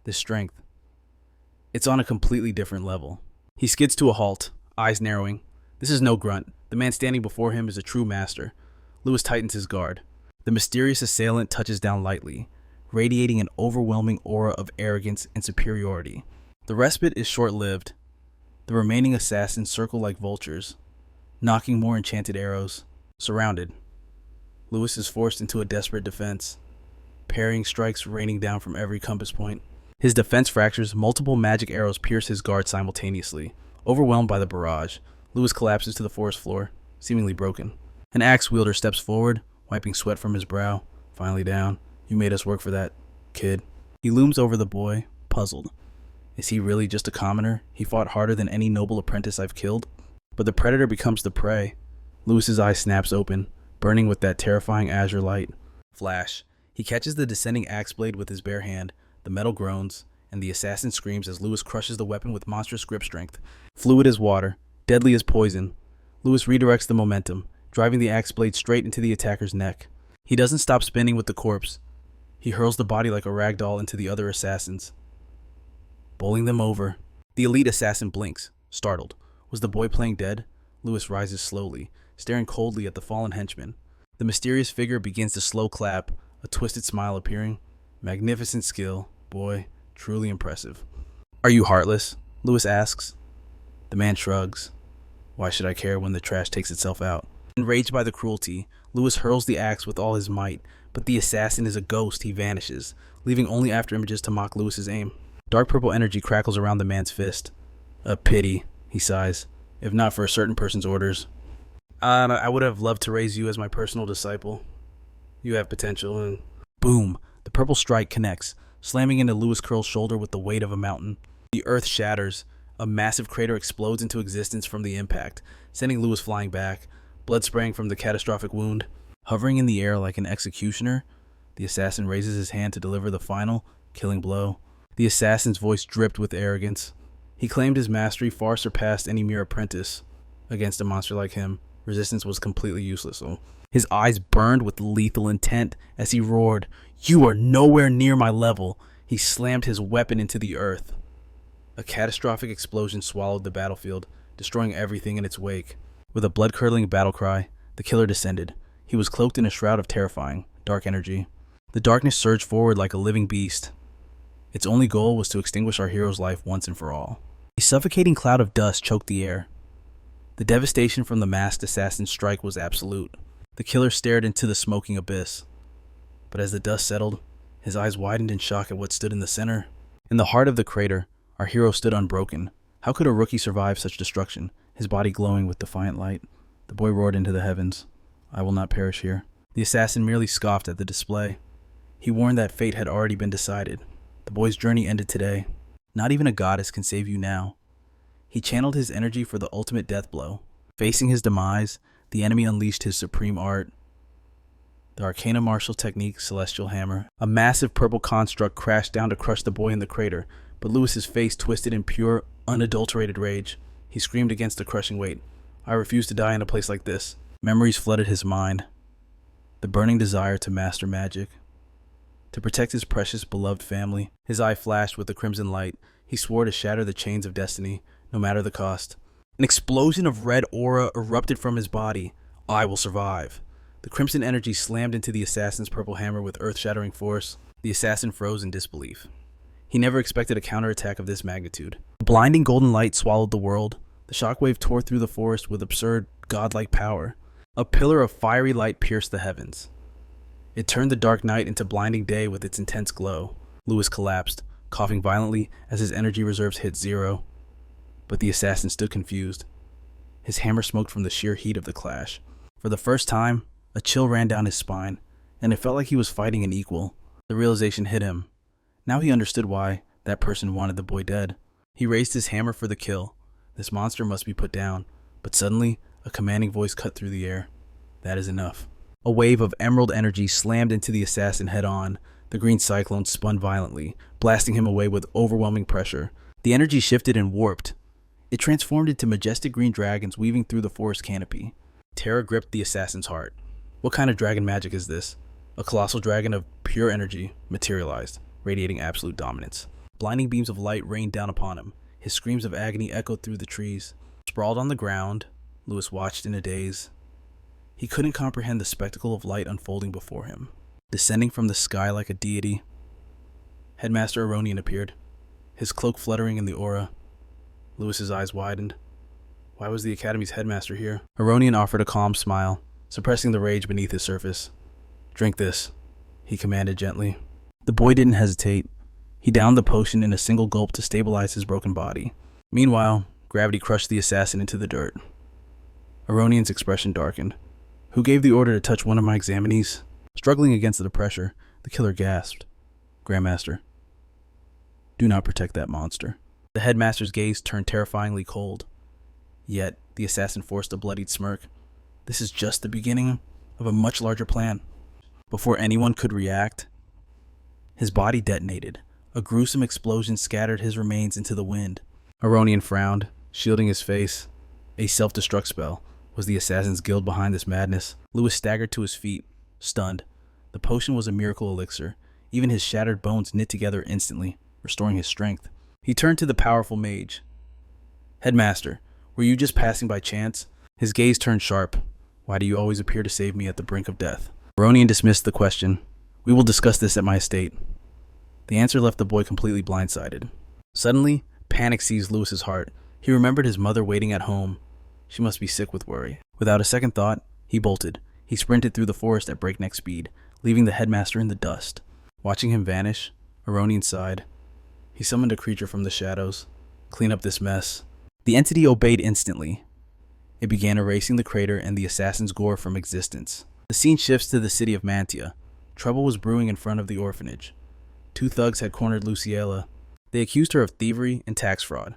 This strength, it's on a completely different level. He skids to a halt, eyes narrowing. This is no grunt. The man standing before him is a true master. Louis tightens his guard. The mysterious assailant touches down lightly, radiating an overwhelming aura of arrogance and superiority. The respite is short-lived. The remaining assassins circle like vultures, knocking more enchanted arrows. Surrounded, Louis is forced into a desperate defense, parrying strikes raining down from every compass point. His defense fractures, multiple magic arrows pierce his guard simultaneously. Overwhelmed by the barrage, Louis collapses to the forest floor, seemingly broken. An axe wielder steps forward, wiping sweat from his brow. Finally down. "You made us work for that, kid." He looms over the boy, puzzled. Is he really just a commoner? He fought harder than any noble apprentice I've killed. But the predator becomes the prey. Louis's eye snaps open, burning with that terrifying azure light. Flash. He catches the descending axe blade with his bare hand. The metal groans, and the assassin screams as Louis crushes the weapon with monstrous grip strength. Fluid as water, deadly as poison, Louis redirects the momentum, driving the axe blade straight into the attacker's neck. He doesn't stop spinning with the corpse. He hurls the body like a rag doll into the other assassins, bowling them over. The elite assassin blinks, startled. Was the boy playing dead? Louis rises slowly, staring coldly at the fallen henchman. The mysterious figure begins to slow clap, a twisted smile appearing. Magnificent skill, boy, truly impressive. "Are you heartless?" Louis asks. The man shrugs. "Why should I care when the trash takes itself out?" Enraged by the cruelty, Louis hurls the axe with all his might, but the assassin is a ghost. He vanishes, leaving only after images to mock Louis's aim. Dark purple energy crackles around the man's fist. "A pity," he sighs, "if not for a certain person's orders. I would have loved to raise you as my personal disciple. You have potential." And boom, the purple strike connects, slamming into Louis Carroll's shoulder with the weight of a mountain. The earth shatters. A massive crater explodes into existence from the impact, sending Louis flying back, blood spraying from the catastrophic wound. Hovering in the air like an executioner, the assassin raises his hand to deliver the final, killing blow. The assassin's voice dripped with arrogance. He claimed his mastery far surpassed any mere apprentice. Against a monster like him, resistance was completely useless. His eyes burned with lethal intent as he roared, "You are nowhere near my level." He slammed his weapon into the earth. A catastrophic explosion swallowed the battlefield, destroying everything in its wake. With a blood-curdling battle cry, the killer descended. He was cloaked in a shroud of terrifying, dark energy. The darkness surged forward like a living beast. Its only goal was to extinguish our hero's life once and for all. A suffocating cloud of dust choked the air. The devastation from the masked assassin's strike was absolute. The killer stared into the smoking abyss. But as the dust settled, his eyes widened in shock at what stood in the center. In the heart of the crater, our hero stood unbroken. How could a rookie survive such destruction, his body glowing with defiant light? The boy roared into the heavens, "I will not perish here." The assassin merely scoffed at the display. He warned that fate had already been decided. The boy's journey ended today. Not even a goddess can save you now. He channeled his energy for the ultimate death blow. Facing his demise, the enemy unleashed his supreme art, the arcana martial technique, Celestial Hammer. A massive purple construct crashed down to crush the boy in the crater, but Louis's face twisted in pure, unadulterated rage. He screamed against the crushing weight, "I refuse to die in a place like this." Memories flooded his mind. The burning desire to master magic, to protect his precious, beloved family. His eye flashed with the crimson light. He swore to shatter the chains of destiny, no matter the cost. An explosion of red aura erupted from his body. "I will survive." The crimson energy slammed into the assassin's purple hammer with earth-shattering force. The assassin froze in disbelief. He never expected a counterattack of this magnitude. The blinding golden light swallowed the world. The shockwave tore through the forest with absurd, godlike power. A pillar of fiery light pierced the heavens. It turned the dark night into blinding day with its intense glow. Louis collapsed, coughing violently as his energy reserves hit zero. But the assassin stood confused. His hammer smoked from the sheer heat of the clash. For the first time, a chill ran down his spine, and it felt like he was fighting an equal. The realization hit him. Now he understood why that person wanted the boy dead. He raised his hammer for the kill. This monster must be put down. But suddenly, a commanding voice cut through the air. That is enough. A wave of emerald energy slammed into the assassin head-on. The green cyclone spun violently, blasting him away with overwhelming pressure. The energy shifted and warped. It transformed into majestic green dragons weaving through the forest canopy. Terror gripped the assassin's heart. What kind of dragon magic is this? A colossal dragon of pure energy materialized, radiating absolute dominance. Blinding beams of light rained down upon him. His screams of agony echoed through the trees. Sprawled on the ground, Louis watched in a daze. He couldn't comprehend the spectacle of light unfolding before him. Descending from the sky like a deity, Headmaster Aronian appeared, his cloak fluttering in the aura. Louis's eyes widened. Why was the Academy's headmaster here? Aronian offered a calm smile, suppressing the rage beneath his surface. Drink this, he commanded gently. The boy didn't hesitate. He downed the potion in a single gulp to stabilize his broken body. Meanwhile, gravity crushed the assassin into the dirt. Aronian's expression darkened. Who gave the order to touch one of my examinees? Struggling against the pressure, the killer gasped. Grandmaster, do not protect that monster. The headmaster's gaze turned terrifyingly cold. Yet, the assassin forced a bloodied smirk. This is just the beginning of a much larger plan. Before anyone could react, his body detonated. A gruesome explosion scattered his remains into the wind. Aronian frowned, shielding his face. A self-destruct spell. Was the assassin's guild behind this madness? Louis staggered to his feet, stunned. The potion was a miracle elixir. Even his shattered bones knit together instantly, restoring his strength. He turned to the powerful mage. Headmaster, were you just passing by chance? His gaze turned sharp. Why do you always appear to save me at the brink of death? Aronian dismissed the question. We will discuss this at my estate. The answer left the boy completely blindsided. Suddenly, panic seized Louis's heart. He remembered his mother waiting at home. She must be sick with worry. Without a second thought, he bolted. He sprinted through the forest at breakneck speed, leaving the headmaster in the dust. Watching him vanish, Aronian sighed. He summoned a creature from the shadows. Clean up this mess. The entity obeyed instantly. It began erasing the crater and the assassin's gore from existence. The scene shifts to the city of Mantia. Trouble was brewing in front of the orphanage. Two thugs had cornered Luciella. They accused her of thievery and tax fraud.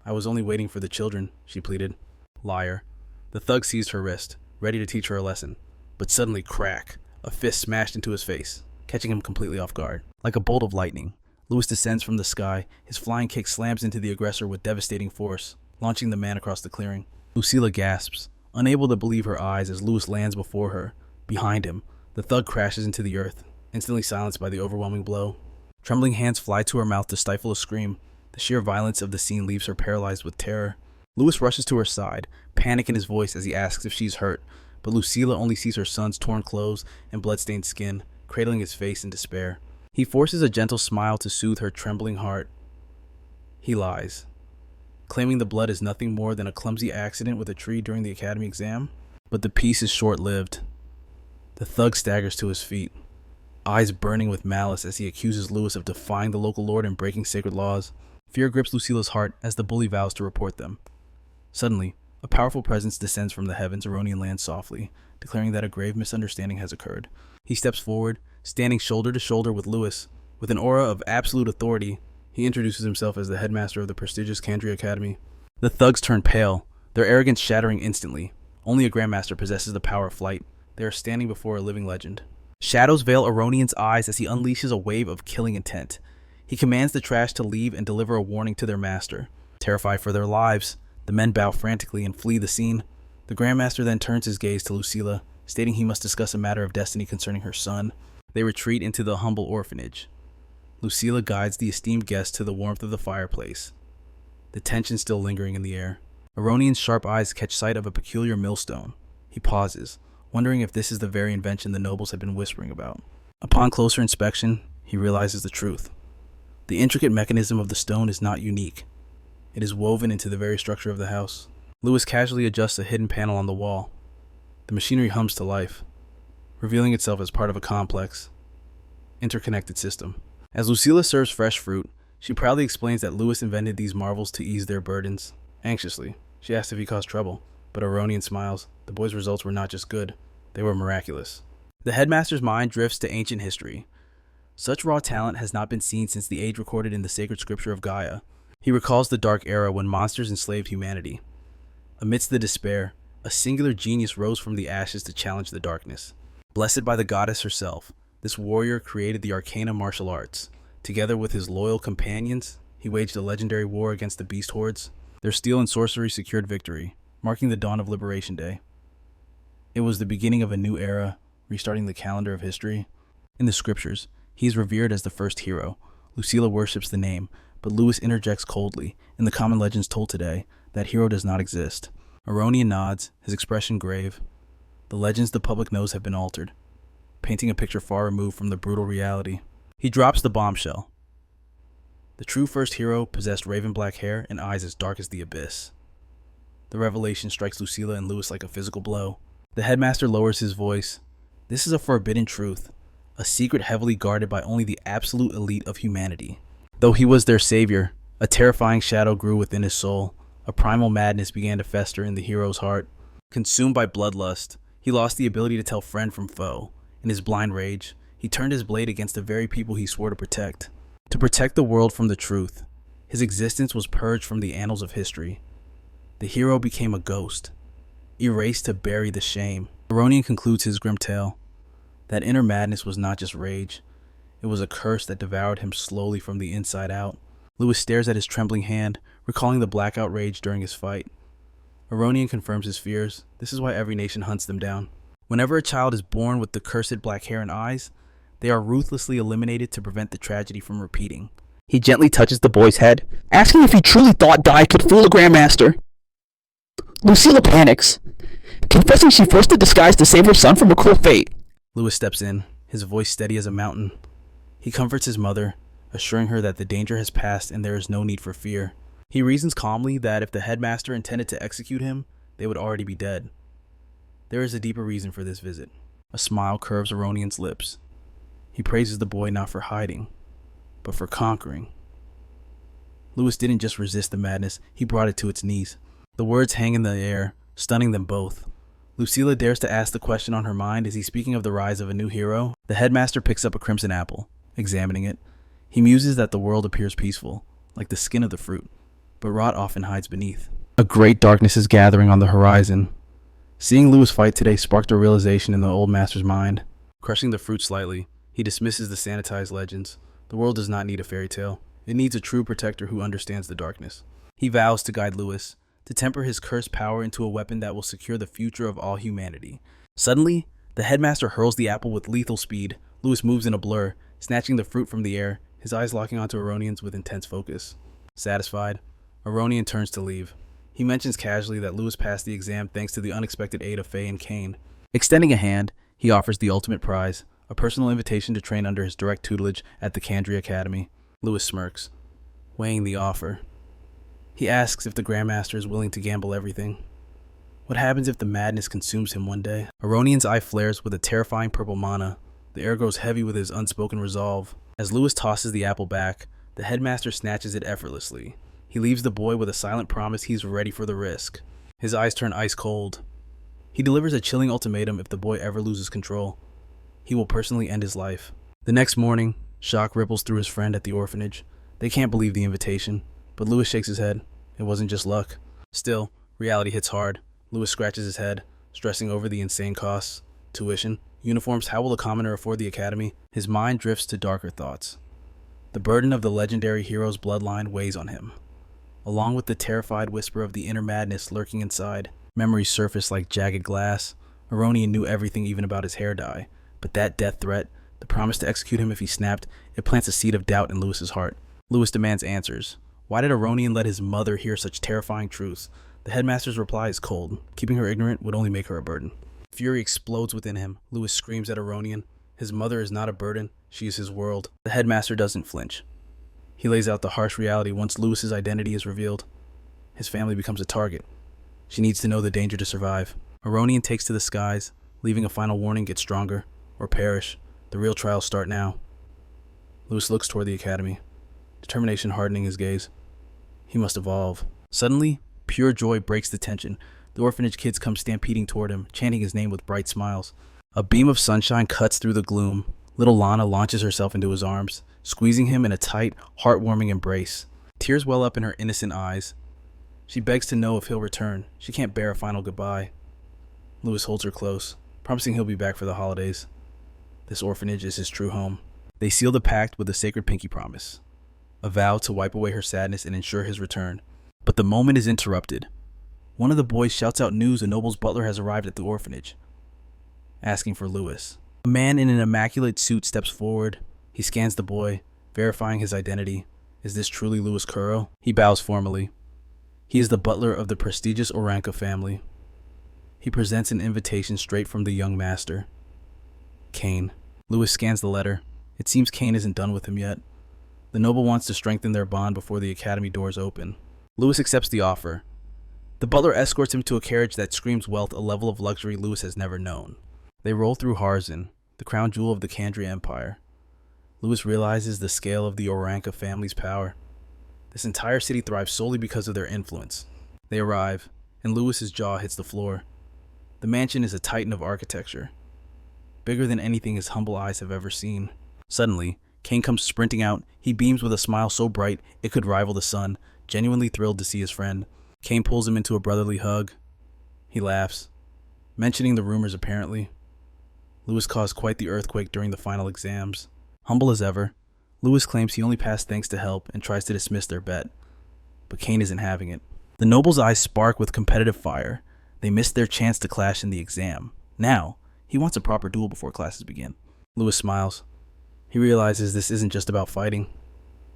I was only waiting for the children, she pleaded. Liar. The thug seized her wrist, ready to teach her a lesson. But suddenly, crack! A fist smashed into his face, catching him completely off guard. Like a bolt of lightning, Louis descends from the sky. His flying kick slams into the aggressor with devastating force, launching the man across the clearing. Lucilla gasps, unable to believe her eyes as Louis lands before her. Behind him, the thug crashes into the earth, instantly silenced by the overwhelming blow. Trembling hands fly to her mouth to stifle a scream. The sheer violence of the scene leaves her paralyzed with terror. Louis rushes to her side, panic in his voice as he asks if she's hurt, but Lucilla only sees her son's torn clothes and blood-stained skin, cradling his face in despair. He forces a gentle smile to soothe her trembling heart. He lies, claiming the blood is nothing more than a clumsy accident with a tree during the academy exam. But the peace is short-lived. The thug staggers to his feet, eyes burning with malice as he accuses Louis of defying the local lord and breaking sacred laws. Fear grips Lucilla's heart as the bully vows to report them. Suddenly, a powerful presence descends from the heavens. Aronian lands softly, declaring that a grave misunderstanding has occurred. He steps forward, standing shoulder to shoulder with Louis. With an aura of absolute authority, he introduces himself as the headmaster of the prestigious Candria Academy. The thugs turn pale, their arrogance shattering instantly. Only a grandmaster possesses the power of flight. They are standing before a living legend. Shadows veil Aronian's eyes as he unleashes a wave of killing intent. He commands the trash to leave and deliver a warning to their master. Terrified for their lives, the men bow frantically and flee the scene. The Grandmaster then turns his gaze to Lucilla, stating he must discuss a matter of destiny concerning her son. They retreat into the humble orphanage. Lucilla guides the esteemed guest to the warmth of the fireplace, the tension still lingering in the air. Aronian's sharp eyes catch sight of a peculiar millstone. He pauses, wondering if this is the very invention the nobles had been whispering about. Upon closer inspection, he realizes the truth. The intricate mechanism of the stone is not unique. It is woven into the very structure of the house. Louis casually adjusts a hidden panel on the wall. The machinery hums to life, revealing itself as part of a complex, interconnected system. As Lucilla serves fresh fruit, she proudly explains that Louis invented these marvels to ease their burdens. Anxiously, she asks if he caused trouble, but Aronian smiles. The boy's results were not just good, they were miraculous. The headmaster's mind drifts to ancient history. Such raw talent has not been seen since the age recorded in the sacred scripture of Gaia. He recalls the dark era when monsters enslaved humanity. Amidst the despair, a singular genius rose from the ashes to challenge the darkness. Blessed by the goddess herself, this warrior created the arcana martial arts. Together with his loyal companions, he waged a legendary war against the beast hordes. Their steel and sorcery secured victory, marking the dawn of Liberation Day. It was the beginning of a new era, restarting the calendar of history. In the scriptures, he is revered as the first hero. Lucilla worships the name, but Louis interjects coldly. In the common legends told today, that hero does not exist. Aronian nods, his expression grave. The legends the public knows have been altered, painting a picture far removed from the brutal reality. He drops the bombshell. The true first hero possessed raven black hair and eyes as dark as the abyss. The revelation strikes Lucilla and Louis like a physical blow. The headmaster lowers his voice. This is a forbidden truth, a secret heavily guarded by only the absolute elite of humanity. Though he was their savior, a terrifying shadow grew within his soul. A primal madness began to fester in the hero's heart. Consumed by bloodlust, he lost the ability to tell friend from foe. In his blind rage, he turned his blade against the very people he swore to protect. To protect the world from the truth, his existence was purged from the annals of history. The hero became a ghost, erased to bury the shame. Aronian concludes his grim tale. That inner madness was not just rage. It was a curse that devoured him slowly from the inside out. Louis stares at his trembling hand, recalling the blackout rage during his fight. Aronian confirms his fears. This is why every nation hunts them down. Whenever a child is born with the cursed black hair and eyes, they are ruthlessly eliminated to prevent the tragedy from repeating. He gently touches the boy's head, asking if he truly thought Dai could fool a Grandmaster. Lucilla panics, confessing she forced the disguise to save her son from a cruel fate. Louis steps in, his voice steady as a mountain. He comforts his mother, assuring her that the danger has passed and there is no need for fear. He reasons calmly that if the headmaster intended to execute him, they would already be dead. There is a deeper reason for this visit. A smile curves Aronian's lips. He praises the boy not for hiding, but for conquering. Louis didn't just resist the madness, he brought it to its knees. The words hang in the air, stunning them both. Lucilla dares to ask the question on her mind. Is he speaking of the rise of a new hero? The headmaster picks up a crimson apple, examining it. He muses that the world appears peaceful, like the skin of the fruit, but rot often hides beneath. A great darkness is gathering on the horizon. Seeing Louis fight today sparked a realization in the old master's mind. Crushing the fruit slightly, he dismisses the sanitized legends. The world does not need a fairy tale. It needs a true protector who understands the darkness. He vows to guide Louis, to temper his cursed power into a weapon that will secure the future of all humanity. Suddenly, the headmaster hurls the apple with lethal speed. Louis moves in a blur, snatching the fruit from the air, his eyes locking onto Aronian's with intense focus. Satisfied, Aronian turns to leave. He mentions casually that Louis passed the exam thanks to the unexpected aid of Faye and Kane. Extending a hand, he offers the ultimate prize, a personal invitation to train under his direct tutelage at the Candria Academy. Louis smirks, weighing the offer. He asks if the Grandmaster is willing to gamble everything. What happens if the madness consumes him one day? Aronian's eye flares with a terrifying purple mana. The air grows heavy with his unspoken resolve. As Louis tosses the apple back, the headmaster snatches it effortlessly. He leaves the boy with a silent promise he's ready for the risk. His eyes turn ice cold. He delivers a chilling ultimatum if the boy ever loses control. He will personally end his life. The next morning, shock ripples through his friend at the orphanage. They can't believe the invitation, but Louis shakes his head. It wasn't just luck. Still, reality hits hard. Louis scratches his head, stressing over the insane costs. Tuition, uniforms, how will a commoner afford the academy? His mind drifts to darker thoughts. The burden of the legendary hero's bloodline weighs on him, along with the terrified whisper of the inner madness lurking inside. Memories surface like jagged glass. Aronian knew everything even about his hair dye, but that death threat, the promise to execute him if he snapped, it plants a seed of doubt in Louis's heart. Louis demands answers. Why did Aronian let his mother hear such terrifying truths? The headmaster's reply is cold. Keeping her ignorant would only make her a burden. Fury explodes within him. Louis screams at Aronian. His mother is not a burden, she is his world. The headmaster doesn't flinch. He lays out the harsh reality once Louis's identity is revealed. His family becomes a target. She needs to know the danger to survive. Aronian takes to the skies, leaving a final warning: get stronger, or perish. The real trials start now. Louis looks toward the academy, determination hardening his gaze. He must evolve. Suddenly, pure joy breaks the tension. The orphanage kids come stampeding toward him, chanting his name with bright smiles. A beam of sunshine cuts through the gloom. Little Lana launches herself into his arms, squeezing him in a tight, heartwarming embrace. Tears well up in her innocent eyes. She begs to know if he'll return. She can't bear a final goodbye. Louis holds her close, promising he'll be back for the holidays. This orphanage is his true home. They seal the pact with a sacred pinky promise, a vow to wipe away her sadness and ensure his return. But the moment is interrupted. One of the boys shouts out news a noble's butler has arrived at the orphanage, asking for Louis. A man in an immaculate suit steps forward. He scans the boy, verifying his identity. Is this truly Louis Carroll? He bows formally. He is the butler of the prestigious Oranka family. He presents an invitation straight from the young master, Kane. Louis scans the letter. It seems Kane isn't done with him yet. The noble wants to strengthen their bond before the academy doors open. Louis accepts the offer. The butler escorts him to a carriage that screams wealth, a level of luxury Louis has never known. They roll through Harzin, the crown jewel of the Candria Empire. Louis realizes the scale of the Oranka family's power. This entire city thrives solely because of their influence. They arrive, and Louis's jaw hits the floor. The mansion is a titan of architecture, bigger than anything his humble eyes have ever seen. Suddenly, Kane comes sprinting out. He beams with a smile so bright it could rival the sun, genuinely thrilled to see his friend. Kane pulls him into a brotherly hug. He laughs, mentioning the rumors apparently. Louis caused quite the earthquake during the final exams. Humble as ever, Louis claims he only passed thanks to help and tries to dismiss their bet. But Kane isn't having it. The noble's eyes spark with competitive fire. They missed their chance to clash in the exam. Now, he wants a proper duel before classes begin. Louis smiles. He realizes this isn't just about fighting.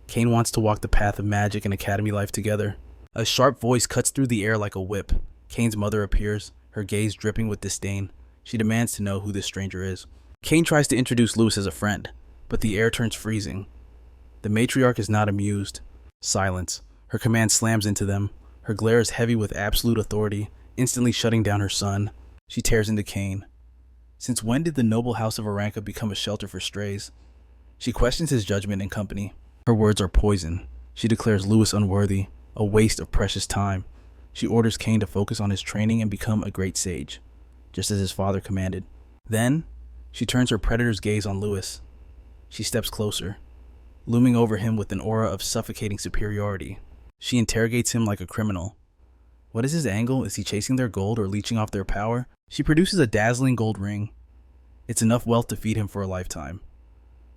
Kane wants to walk the path of magic and academy life together. A sharp voice cuts through the air like a whip. Kane's mother appears, her gaze dripping with disdain. She demands to know who this stranger is. Kane tries to introduce Louis as a friend, but the air turns freezing. The matriarch is not amused. Silence. Her command slams into them. Her glare is heavy with absolute authority, instantly shutting down her son. She tears into Kane. Since when did the noble house of Oranka become a shelter for strays? She questions his judgment and company. Her words are poison. She declares Louis unworthy, a waste of precious time. She orders Kane to focus on his training and become a great sage, just as his father commanded. Then, she turns her predator's gaze on Louis. She steps closer, looming over him with an aura of suffocating superiority. She interrogates him like a criminal. What is his angle? Is he chasing their gold or leeching off their power? She produces a dazzling gold ring. It's enough wealth to feed him for a lifetime.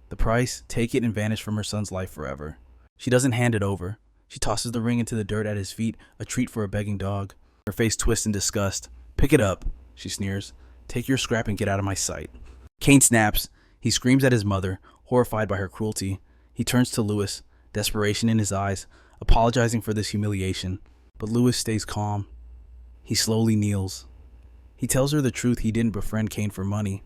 The price, take it and vanish from her son's life forever. She doesn't hand it over. She tosses the ring into the dirt at his feet, a treat for a begging dog. Her face twists in disgust. Pick it up, she sneers. Take your scrap and get out of my sight. Kane snaps. He screams at his mother, horrified by her cruelty. He turns to Louis, desperation in his eyes, apologizing for this humiliation. But Louis stays calm. He slowly kneels. He tells her the truth. He didn't befriend Kane for money,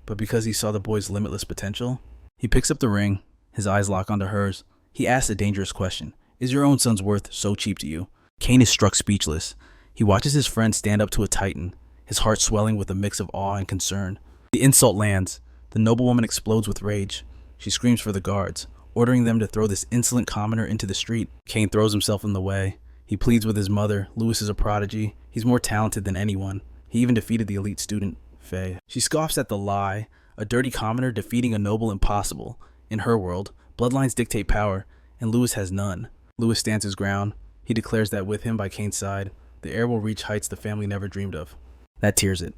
but because he saw the boy's limitless potential. He picks up the ring. His eyes lock onto hers. He asks a dangerous question. Is your own son's worth so cheap to you? Kane is struck speechless. He watches his friend stand up to a titan, his heart swelling with a mix of awe and concern. The insult lands. The noblewoman explodes with rage. She screams for the guards, ordering them to throw this insolent commoner into the street. Kane throws himself in the way. He pleads with his mother. Louis is a prodigy. He's more talented than anyone. He even defeated the elite student, Faye. She scoffs at the lie. A dirty commoner defeating a noble impossible. In her world, bloodlines dictate power, and Louis has none. Louis stands his ground. He declares that with him by Kane's side, the heir will reach heights the family never dreamed of. That tears it.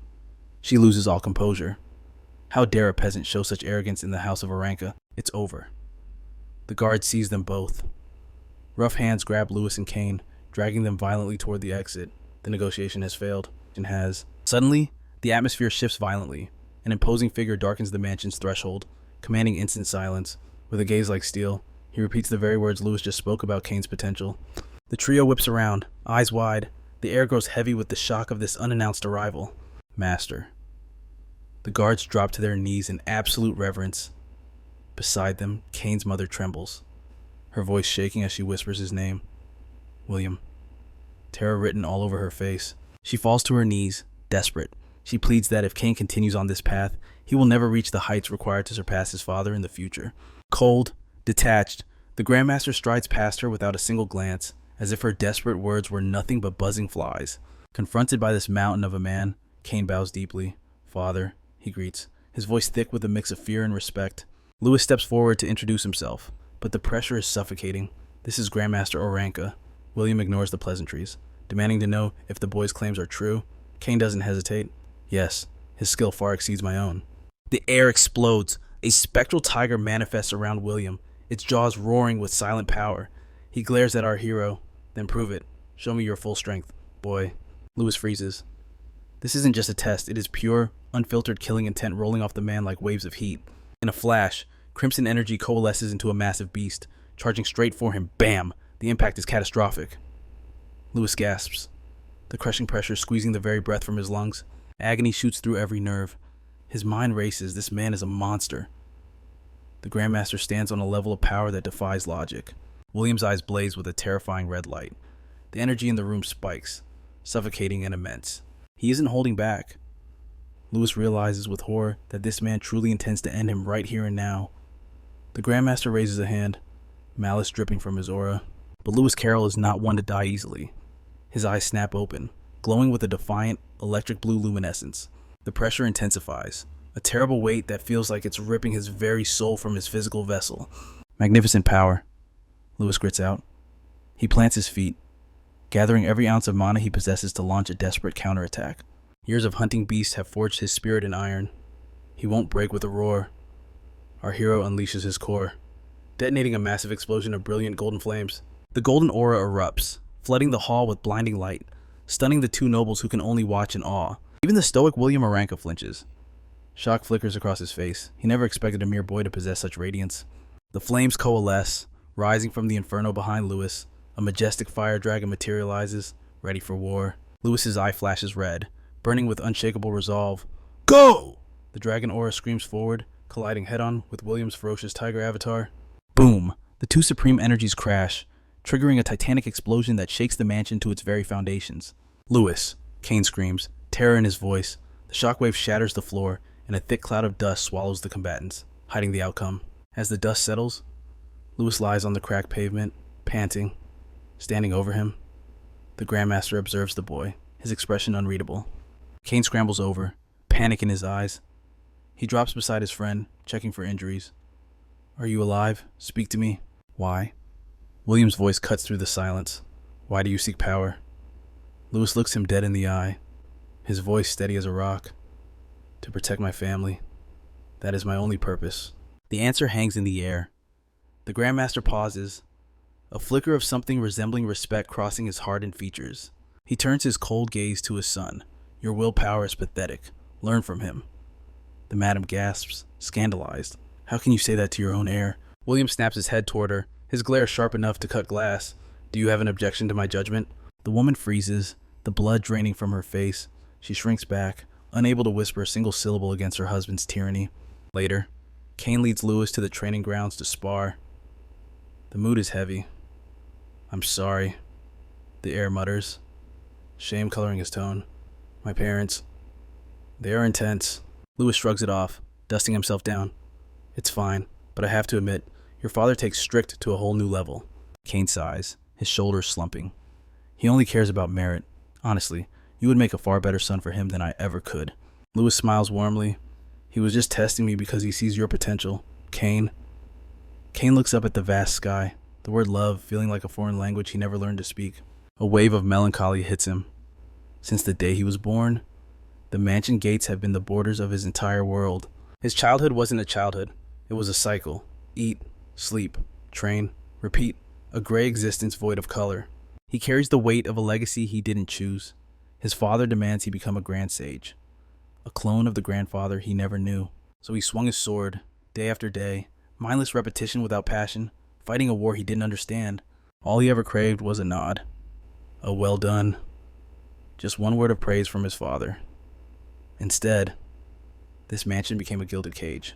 She loses all composure. How dare a peasant show such arrogance in the house of Oranka? It's over. The guard seize them both. Rough hands grab Louis and Kane, dragging them violently toward the exit. The negotiation has failed. Suddenly, the atmosphere shifts violently. An imposing figure darkens the mansion's threshold, commanding instant silence. With a gaze like steel, he repeats the very words Louis just spoke about Kane's potential. The trio whips around, eyes wide. The air grows heavy with the shock of this unannounced arrival. Master. The guards drop to their knees in absolute reverence. Beside them, Kane's mother trembles, her voice shaking as she whispers his name. William. terror written all over her face. She falls to her knees, desperate. She pleads that if Cain continues on this path, he will never reach the heights required to surpass his father in the future. Cold, detached, the Grandmaster strides past her without a single glance, as if her desperate words were nothing but buzzing flies. Confronted by this mountain of a man, Cain bows deeply. "Father," he greets, his voice thick with a mix of fear and respect. Louis steps forward to introduce himself, but the pressure is suffocating. This is Grandmaster Oranka. William ignores the pleasantries, demanding to know if the boy's claims are true. Cain doesn't hesitate. Yes, his skill far exceeds my own. The air explodes. A spectral tiger manifests around William, its jaws roaring with silent power. He glares at our hero. "Then prove it. Show me your full strength, boy." Louis freezes. This isn't just a test. It is pure, unfiltered killing intent rolling off the man like waves of heat. In a flash, crimson energy coalesces into a massive beast, charging straight for him. Bam! The impact is catastrophic. Louis gasps, the crushing pressure squeezing the very breath from his lungs. Agony shoots through every nerve. His mind races. This man is a monster. The Grandmaster stands on a level of power that defies logic. William's eyes blaze with a terrifying red light. The energy in the room spikes, suffocating and immense. He isn't holding back. Louis realizes with horror that this man truly intends to end him right here and now. The Grandmaster raises a hand, malice dripping from his aura. But Louisis Carroll is not one to die easily. His eyes snap open, glowing with a defiant, electric blue luminescence. The pressure intensifies, a terrible weight that feels like it's ripping his very soul from his physical vessel. "Magnificent power," Louis grits out. He plants his feet, gathering every ounce of mana he possesses to launch a desperate counterattack. Years of hunting beasts have forged his spirit in iron. He won't break with a roar. Our hero unleashes his core, detonating a massive explosion of brilliant golden flames. The golden aura erupts, flooding the hall with blinding light, stunning the two nobles who can only watch in awe. Even the stoic William Oranka flinches. Shock flickers across his face. He never expected a mere boy to possess such radiance. The flames coalesce, rising from the inferno behind Louis. A majestic fire dragon materializes, ready for war. Louis's eye flashes red, burning with unshakable resolve. "Go!" The dragon aura screams forward, colliding head-on with William's ferocious tiger avatar. Boom! The two supreme energies crash, triggering a titanic explosion that shakes the mansion to its very foundations. "Louis!" Cain screams, terror in his voice. The shockwave shatters the floor, and a thick cloud of dust swallows the combatants, hiding the outcome. As the dust settles, Louis lies on the cracked pavement, panting. Standing over him, the Grandmaster observes the boy, his expression unreadable. Cain scrambles over, panic in his eyes. He drops beside his friend, checking for injuries. "Are you alive? Speak to me." "Why?" William's voice cuts through the silence. "Why do you seek power?" Louis looks him dead in the eye, his voice steady as a rock. "To protect my family. That is my only purpose." The answer hangs in the air. The Grandmaster pauses, a flicker of something resembling respect crossing his hardened features. He turns his cold gaze to his son. "Your willpower is pathetic. Learn from him." The madam gasps, scandalized. "How can you say that to your own heir?" William snaps his head toward her, his glare sharp enough to cut glass. "Do you have an objection to my judgment?" The woman freezes, the blood draining from her face. She shrinks back, unable to whisper a single syllable against her husband's tyranny. Later, Cain leads Louis to the training grounds to spar. The mood is heavy. "I'm sorry," the heir mutters, shame coloring his tone. "My parents, they are intense." Louis shrugs it off, dusting himself down. "It's fine, but I have to admit, your father takes strict to a whole new level." Cain sighs, his shoulders slumping. "He only cares about merit. Honestly, you would make a far better son for him than I ever could." Louis smiles warmly. "He was just testing me because he sees your potential, Cain." Cain looks up at the vast sky, the word love feeling like a foreign language he never learned to speak. A wave of melancholy hits him. Since the day he was born, the mansion gates have been the borders of his entire world. His childhood wasn't a childhood. It was a cycle. Eat, sleep, train, repeat. A gray existence void of color. He carries the weight of a legacy he didn't choose. His father demands he become a grand sage, a clone of the grandfather he never knew. So he swung his sword, day after day, mindless repetition without passion, fighting a war he didn't understand. All he ever craved was a nod. A well done. Just one word of praise from his father. Instead, this mansion became a gilded cage,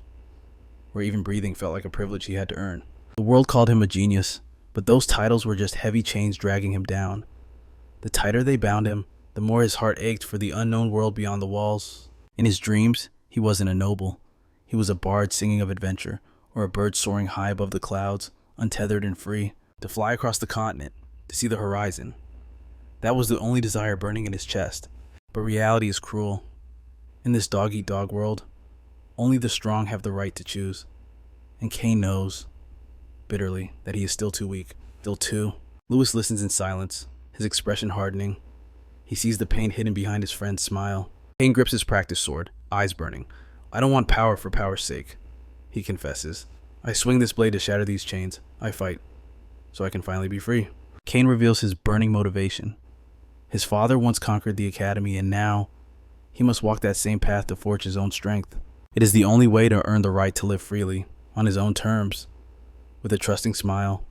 where even breathing felt like a privilege he had to earn. The world called him a genius, but those titles were just heavy chains dragging him down. The tighter they bound him, the more his heart ached for the unknown world beyond the walls. In his dreams, he wasn't a noble. He was a bard singing of adventure, or a bird soaring high above the clouds, untethered and free, to fly across the continent, to see the horizon. That was the only desire burning in his chest. But reality is cruel. In this dog-eat-dog world, only the strong have the right to choose. And Kane knows, bitterly, that he is still too weak. Still too. Louis listens in silence, his expression hardening. He sees the pain hidden behind his friend's smile. Kane grips his practice sword, eyes burning. I don't want power for power's sake, he confesses. I swing this blade to shatter these chains. I fight, so I can finally be free. Kane reveals his burning motivation. His father once conquered the academy, and now he must walk that same path to forge his own strength. It is the only way to earn the right to live freely, on his own terms. With a trusting smile,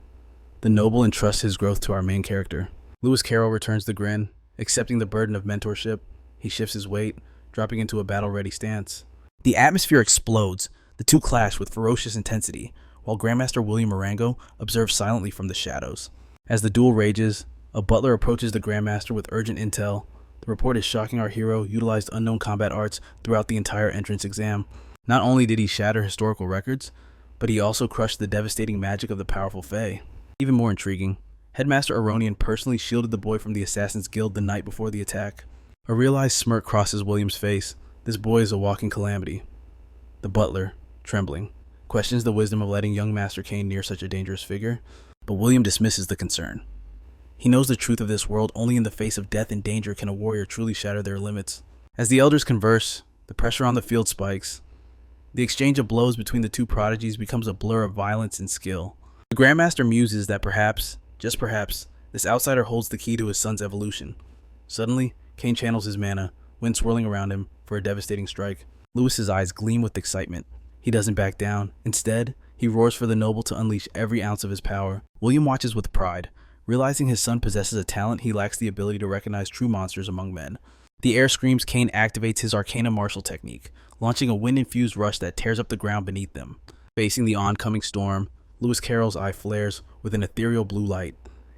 the noble entrusts his growth to our main character. Louisis Carroll returns the grin, accepting the burden of mentorship. He shifts his weight, dropping into a battle-ready stance. The atmosphere explodes. The two clash with ferocious intensity, while Grandmaster William Marengo observes silently from the shadows. As the duel rages, a butler approaches the Grandmaster with urgent intel. The report is shocking our hero utilized unknown combat arts throughout the entire entrance exam. Not only did he shatter historical records, but he also crushed the devastating magic of the powerful Fae. Even more intriguing, Headmaster Aronian personally shielded the boy from the Assassin's Guild the night before the attack. A realized smirk crosses William's face. This boy is a walking calamity. The butler, trembling, questions the wisdom of letting young Master Kane near such a dangerous figure, but William dismisses the concern. He knows the truth of this world. Only in the face of death and danger can a warrior truly shatter their limits. As the elders converse, the pressure on the field spikes. The exchange of blows between the two prodigies becomes a blur of violence and skill. The Grandmaster muses that perhaps, just perhaps, this outsider holds the key to his son's evolution. Suddenly, Kane channels his mana, wind swirling around him, for a devastating strike. Louis's eyes gleam with excitement. He doesn't back down. Instead, he roars for the noble to unleash every ounce of his power. William watches with pride. Realizing his son possesses a talent, he lacks the ability to recognize true monsters among men. The air screams. Kane activates his arcana martial technique, launching a wind-infused rush that tears up the ground beneath them. Facing the oncoming storm, Louisis Carroll's eye flares with an ethereal blue light.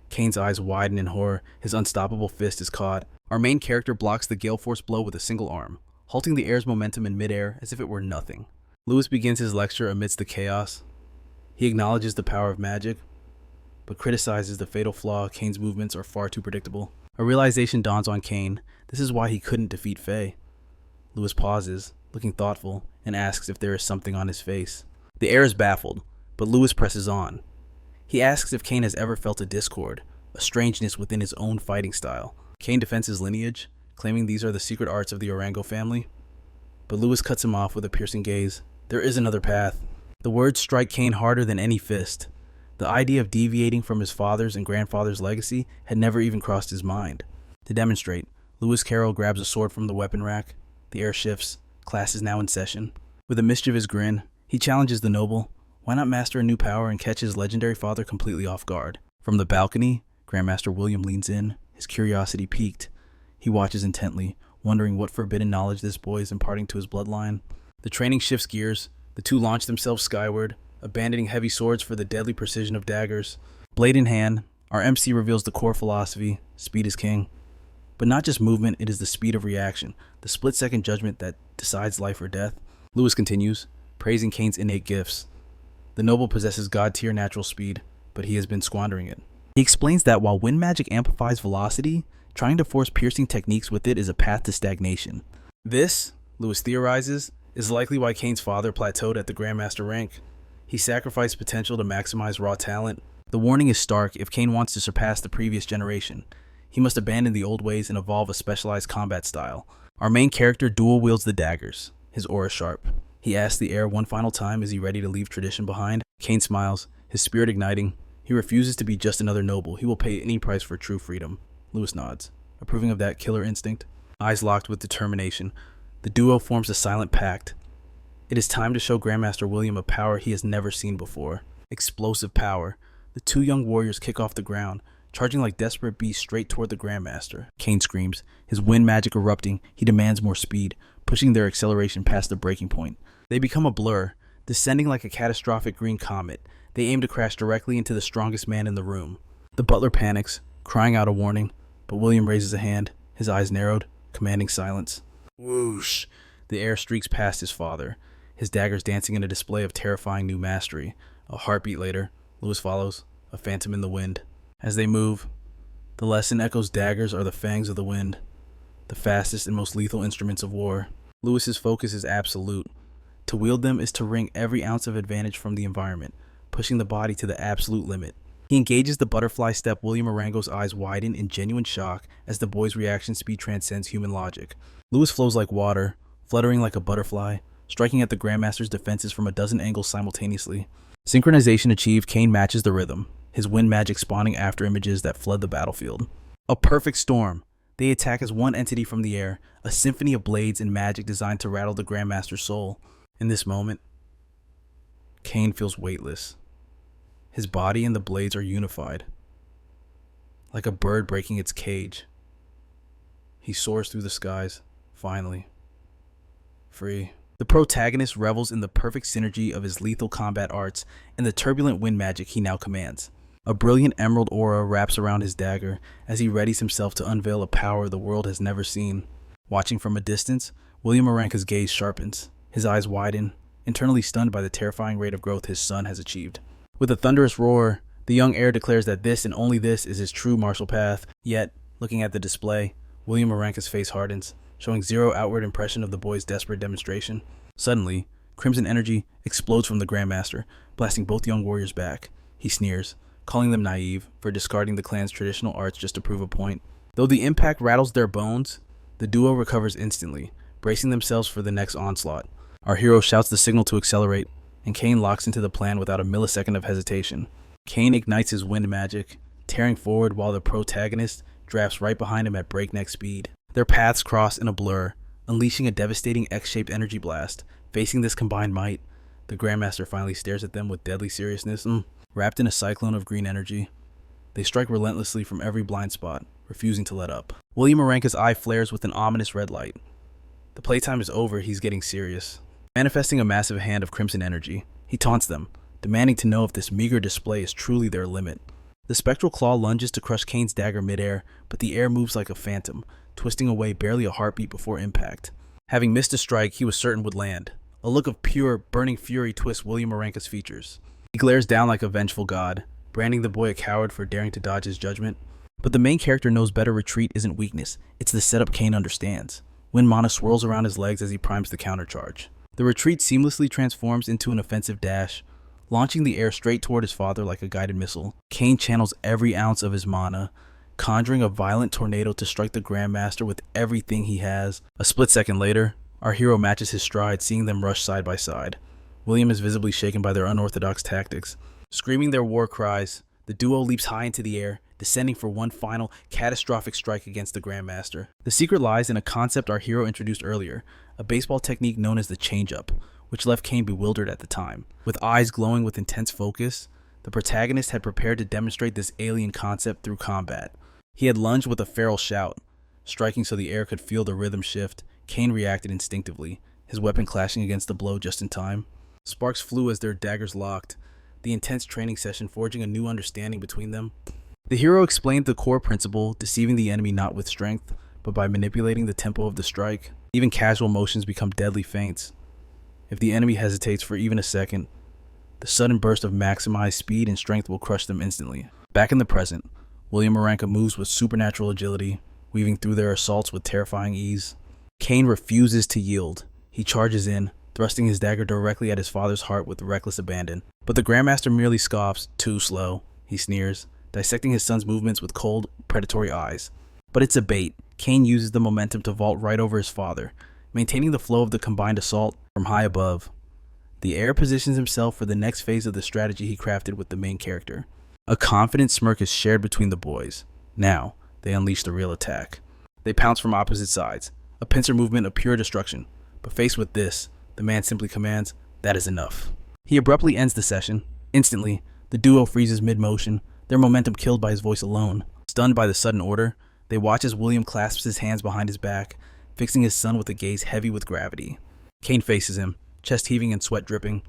Kane's eyes widen in horror. His unstoppable fist is caught. Our main character blocks the gale force blow with a single arm, halting the air's momentum in midair as if it were nothing. Louis begins his lecture amidst the chaos. He acknowledges the power of magic, but criticizes the fatal flaw. Kane's movements are far too predictable. A realization dawns on Kane. This is why he couldn't defeat Faye. Louis pauses, looking thoughtful, and asks if there is something on his face. The air is baffled, but Louis presses on. He asks if Kane has ever felt a discord, a strangeness within his own fighting style. Kane defends his lineage, claiming these are the secret arts of the Orango family. But Louis cuts him off with a piercing gaze. There is another path. The words strike Kane harder than any fist. The idea of deviating from his father's and grandfather's legacy had never even crossed his mind. To demonstrate, Louisis Carroll grabs a sword from the weapon rack. The air shifts. Class is now in session. With a mischievous grin, he challenges the noble. Why not master a new power and catch his legendary father completely off guard? From the balcony, Grandmaster William leans in, his curiosity piqued. He watches intently, wondering what forbidden knowledge this boy is imparting to his bloodline. The training shifts gears. The two launch themselves skyward, abandoning heavy swords for the deadly precision of daggers. Blade in hand, our MC reveals the core philosophy: speed is king. But not just movement, it is the speed of reaction, the split-second judgment that decides life or death. Louis continues, praising Kane's innate gifts. The noble possesses god-tier natural speed, but he has been squandering it. He explains that while wind magic amplifies velocity, trying to force piercing techniques with it is a path to stagnation. This, Louis theorizes, is likely why Kane's father plateaued at the Grandmaster rank. He sacrificed potential to maximize raw talent. The warning is stark. If Kane wants to surpass the previous generation, he must abandon the old ways and evolve a specialized combat style. Our main character dual wields the daggers, his aura sharp. He asks the air one final time, is he ready to leave tradition behind? Kane smiles, his spirit igniting. He refuses to be just another noble. He will pay any price for true freedom. Louis nods, approving of that killer instinct. Eyes locked with determination, the duo forms a silent pact. It is time to show Grandmaster William a power he has never seen before. Explosive power. The two young warriors kick off the ground, charging like desperate beasts straight toward the Grandmaster. Kane screams, his wind magic erupting. He demands more speed, pushing their acceleration past the breaking point. They become a blur, descending like a catastrophic green comet. They aim to crash directly into the strongest man in the room. The butler panics, crying out a warning, but William raises a hand, his eyes narrowed, commanding silence. Whoosh! The air streaks past his father, his daggers dancing in a display of terrifying new mastery. A heartbeat later, Louis follows, a phantom in the wind. As they move, the lesson echoes daggers are the fangs of the wind, the fastest and most lethal instruments of war. Louis's focus is absolute. To wield them is to wring every ounce of advantage from the environment, pushing the body to the absolute limit. He engages the butterfly step. William Arango's eyes widen in genuine shock as the boy's reaction speed transcends human logic. Louis flows like water, fluttering like a butterfly, striking at the Grandmaster's defenses from a dozen angles simultaneously. Synchronization achieved, Kane matches the rhythm, his wind magic spawning after images that flood the battlefield. A perfect storm. They attack as one entity from the air, a symphony of blades and magic designed to rattle the Grandmaster's soul. In this moment, Kane feels weightless. His body and the blades are unified, like a bird breaking its cage. He soars through the skies, finally, free. The protagonist revels in the perfect synergy of his lethal combat arts and the turbulent wind magic he now commands. A brilliant emerald aura wraps around his dagger as he readies himself to unveil a power the world has never seen. Watching from a distance, William Aranka's gaze sharpens, his eyes widen, internally stunned by the terrifying rate of growth his son has achieved. With a thunderous roar, the young heir declares that this and only this is his true martial path. Yet, looking at the display, William Aranka's face hardens, showing zero outward impression of the boy's desperate demonstration. Suddenly, crimson energy explodes from the Grandmaster, blasting both young warriors back. He sneers, calling them naive for discarding the clan's traditional arts just to prove a point. Though the impact rattles their bones, the duo recovers instantly, bracing themselves for the next onslaught. Our hero shouts the signal to accelerate, and Kane locks into the plan without a millisecond of hesitation. Kane ignites his wind magic, tearing forward while the protagonist drafts right behind him at breakneck speed. Their paths cross in a blur, unleashing a devastating X-shaped energy blast. Facing this combined might, the Grandmaster finally stares at them with deadly seriousness. Wrapped in a cyclone of green energy, they strike relentlessly from every blind spot, refusing to let up. William Aranka's eye flares with an ominous red light. The playtime is over, he's getting serious. Manifesting a massive hand of crimson energy, he taunts them, demanding to know if this meager display is truly their limit. The spectral claw lunges to crush Kane's dagger midair, but the air moves like a phantom, twisting away barely a heartbeat before impact. Having missed a strike he was certain would land. A look of pure, burning fury twists William Aranka's features. He glares down like a vengeful god, branding the boy a coward for daring to dodge his judgment. But the main character knows better. Retreat isn't weakness, it's the setup Kane understands. Wind mana swirls around his legs as he primes the countercharge. The retreat seamlessly transforms into an offensive dash, launching the air straight toward his father like a guided missile. Kane channels every ounce of his mana, conjuring a violent tornado to strike the Grandmaster with everything he has. A split second later, our hero matches his stride, seeing them rush side by side. William is visibly shaken by their unorthodox tactics. Screaming their war cries, the duo leaps high into the air, descending for one final, catastrophic strike against the Grandmaster. The secret lies in a concept our hero introduced earlier, a baseball technique known as the change-up, which left Kane bewildered at the time. With eyes glowing with intense focus, the protagonist had prepared to demonstrate this alien concept through combat. He had lunged with a feral shout, striking so the air could feel the rhythm shift. Kane reacted instinctively, his weapon clashing against the blow just in time. Sparks flew as their daggers locked, the intense training session forging a new understanding between them. The hero explained the core principle, deceiving the enemy not with strength, but by manipulating the tempo of the strike. Even casual motions become deadly feints. If the enemy hesitates for even a second, the sudden burst of maximized speed and strength will crush them instantly. Back in the present, William Aranka moves with supernatural agility, weaving through their assaults with terrifying ease. Kane refuses to yield. He charges in, thrusting his dagger directly at his father's heart with reckless abandon. But the Grandmaster merely scoffs. Too slow, he sneers, dissecting his son's movements with cold, predatory eyes. But it's a bait. Kane uses the momentum to vault right over his father, maintaining the flow of the combined assault from high above. The heir positions himself for the next phase of the strategy he crafted with the main character. A confident smirk is shared between the boys. Now, they unleash the real attack. They pounce from opposite sides, a pincer movement of pure destruction. But faced with this, the man simply commands, "That is enough." He abruptly ends the session. Instantly, the duo freezes mid-motion, their momentum killed by his voice alone. Stunned by the sudden order, they watch as William clasps his hands behind his back, fixing his son with a gaze heavy with gravity. Kane faces him, chest heaving and sweat dripping,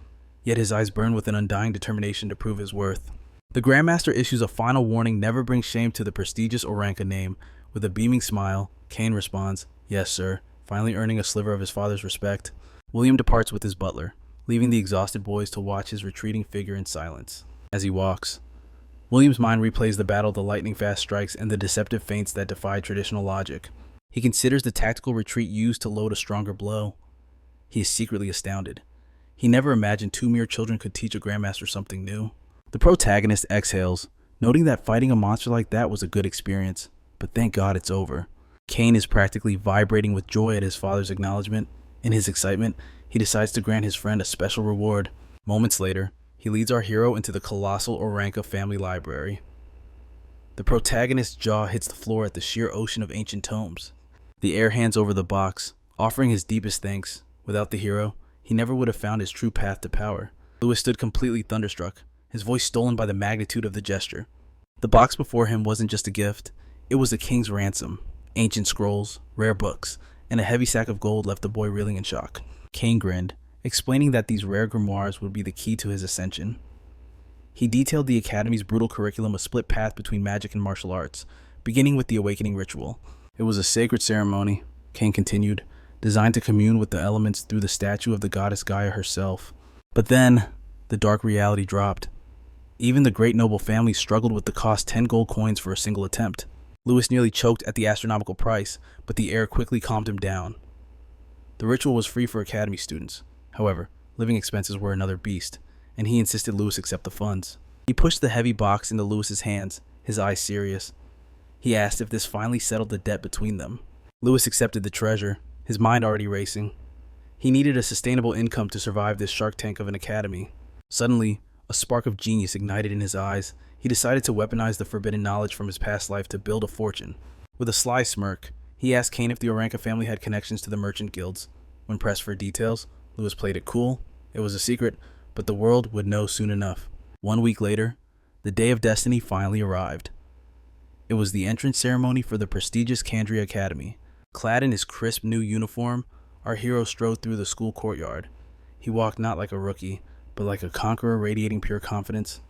yet his eyes burn with an undying determination to prove his worth. The Grandmaster issues a final warning never bring shame to the prestigious Aranka name, With a beaming smile, Kane responds, "Yes, sir," finally earning a sliver of his father's respect. William departs with his butler, leaving the exhausted boys to watch his retreating figure in silence. As he walks, William's mind replays the battle, the lightning-fast strikes, and the deceptive feints that defy traditional logic. He considers the tactical retreat used to load a stronger blow. He is secretly astounded. He never imagined two mere children could teach a grandmaster something new. The protagonist exhales, noting that fighting a monster like that was a good experience, but thank God it's over. Kane is practically vibrating with joy at his father's acknowledgement. In his excitement, he decides to grant his friend a special reward. Moments later, he leads our hero into the colossal Oranka family library. The protagonist's jaw hits the floor at the sheer ocean of ancient tomes. The heir hands over the box, offering his deepest thanks. Without the hero, he never would have found his true path to power. Louis stood completely thunderstruck, his voice stolen by the magnitude of the gesture. The box before him wasn't just a gift, it was the king's ransom. Ancient scrolls, rare books, and a heavy sack of gold left the boy reeling in shock. Kane grinned, explaining that these rare grimoires would be the key to his ascension. He detailed the Academy's brutal curriculum, a split path between magic and martial arts, beginning with the awakening ritual. It was a sacred ceremony, Kane continued, designed to commune with the elements through the statue of the goddess Gaia herself. But then, the dark reality dropped. Even the great noble family struggled with the cost 10 gold coins for a single attempt. Louis nearly choked at the astronomical price, but the heir quickly calmed him down. The ritual was free for Academy students. However, living expenses were another beast, and he insisted Louis accept the funds. He pushed the heavy box into Louis's hands, his eyes serious. He asked if this finally settled the debt between them. Louis accepted the treasure, his mind already racing. He needed a sustainable income to survive this shark tank of an academy. Suddenly, a spark of genius ignited in his eyes. He decided to weaponize the forbidden knowledge from his past life to build a fortune. With a sly smirk, he asked Kane if the Oranka family had connections to the merchant guilds. When pressed for details, Louis played it cool. It was a secret, but the world would know soon enough. 1 week later, the day of destiny finally arrived. It was the entrance ceremony for the prestigious Candria Academy. Clad in his crisp new uniform, our hero strode through the school courtyard. He walked not like a rookie, but like a conqueror radiating pure confidence.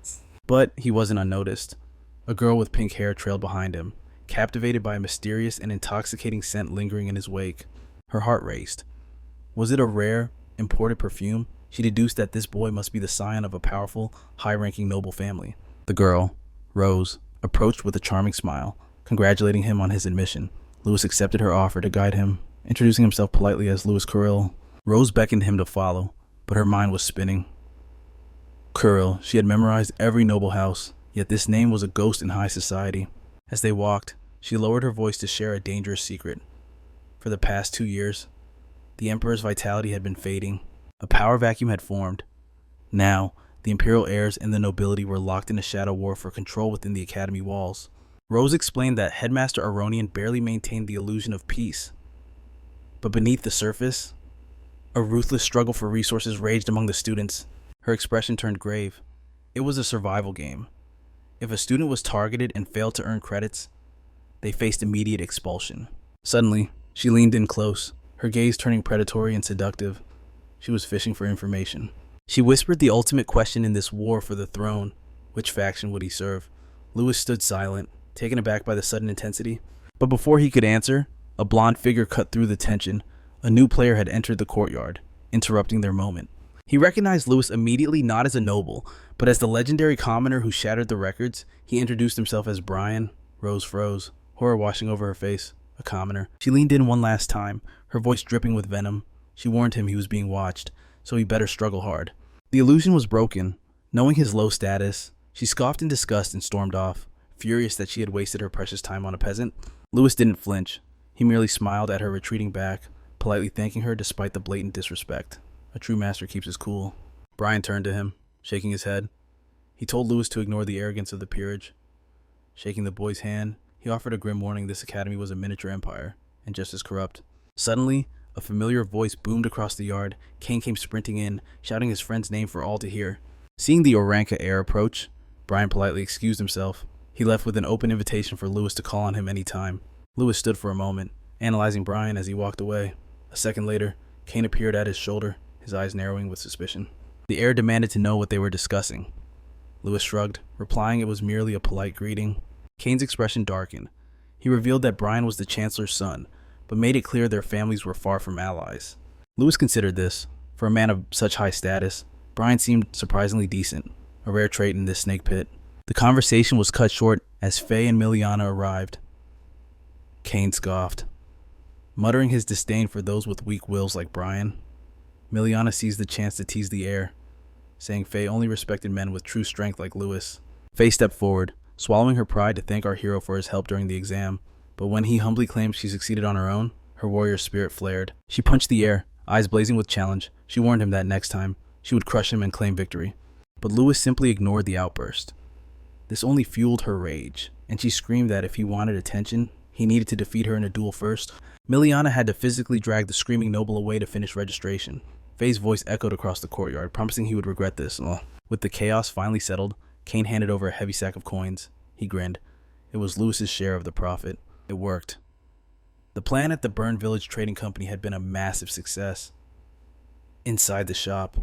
But he wasn't unnoticed. A girl with pink hair trailed behind him, captivated by a mysterious and intoxicating scent lingering in his wake. Her heart raced. Was it a rare, imported perfume? She deduced that this boy must be the scion of a powerful, high-ranking noble family. The girl, Rose, approached with a charming smile, congratulating him on his admission. Louis accepted her offer to guide him, introducing himself politely as Louis Carroll. Rose beckoned him to follow, but her mind was spinning. Carroll, she had memorized every noble house, yet this name was a ghost in high society. As they walked, she lowered her voice to share a dangerous secret. For the past 2 years, the Emperor's vitality had been fading. A power vacuum had formed. Now, the imperial heirs and the nobility were locked in a shadow war for control within the academy walls. Rose explained that Headmaster Aronian barely maintained the illusion of peace. But beneath the surface, a ruthless struggle for resources raged among the students. Her expression turned grave. It was a survival game. If a student was targeted and failed to earn credits, they faced immediate expulsion. Suddenly, she leaned in close, her gaze turning predatory and seductive. She was fishing for information. She whispered the ultimate question in this war for the throne. Which faction would he serve? Louis stood silent, taken aback by the sudden intensity. But before he could answer, a blonde figure cut through the tension. A new player had entered the courtyard, interrupting their moment. He recognized Louis immediately not as a noble, but as the legendary commoner who shattered the records. He introduced himself as Brian. Rose froze, horror washing over her face. A commoner. She leaned in one last time, her voice dripping with venom. She warned him he was being watched, so he better struggle hard. The illusion was broken. Knowing his low status, she scoffed in disgust and stormed off, furious that she had wasted her precious time on a peasant. Louis didn't flinch. He merely smiled at her retreating back, politely thanking her despite the blatant disrespect. A true master keeps his cool. Brian turned to him, shaking his head. He told Louis to ignore the arrogance of the peerage. Shaking the boy's hand, he offered a grim warning this academy was a miniature empire, and just as corrupt. Suddenly, a familiar voice boomed across the yard. Kane came sprinting in, shouting his friend's name for all to hear. Seeing the Oranka heir approach, Brian politely excused himself. He left with an open invitation for Louis to call on him any time. Louis stood for a moment, analyzing Brian as he walked away. A second later, Kane appeared at his shoulder, his eyes narrowing with suspicion. The heir demanded to know what they were discussing. Louis shrugged, replying it was merely a polite greeting. Kane's expression darkened. He He revealed that Brian was the Chancellor's son, but made it clear their families were far from allies. Louis considered this. For a man of such high status, Brian seemed surprisingly decent, a rare trait in this snake pit. The conversation was cut short as Faye and Miliana arrived. Kane scoffed, muttering his disdain for those with weak wills like Brian. Miliana seized the chance to tease the heir, saying Faye only respected men with true strength like Louis. Faye stepped forward, swallowing her pride to thank our hero for his help during the exam, but when he humbly claimed she succeeded on her own, her warrior spirit flared. She punched the air, eyes blazing with challenge. She warned him that next time, she would crush him and claim victory. But Louis simply ignored the outburst. This only fueled her rage, and she screamed that if he wanted attention, he needed to defeat her in a duel first. Miliana had to physically drag the screaming noble away to finish registration. Faye's voice echoed across the courtyard, promising he would regret this. With the chaos finally settled, Kane handed over a heavy sack of coins. He grinned. It was Louis's share of the profit. It worked. The plan at the Burn Village Trading Company had been a massive success. Inside the shop,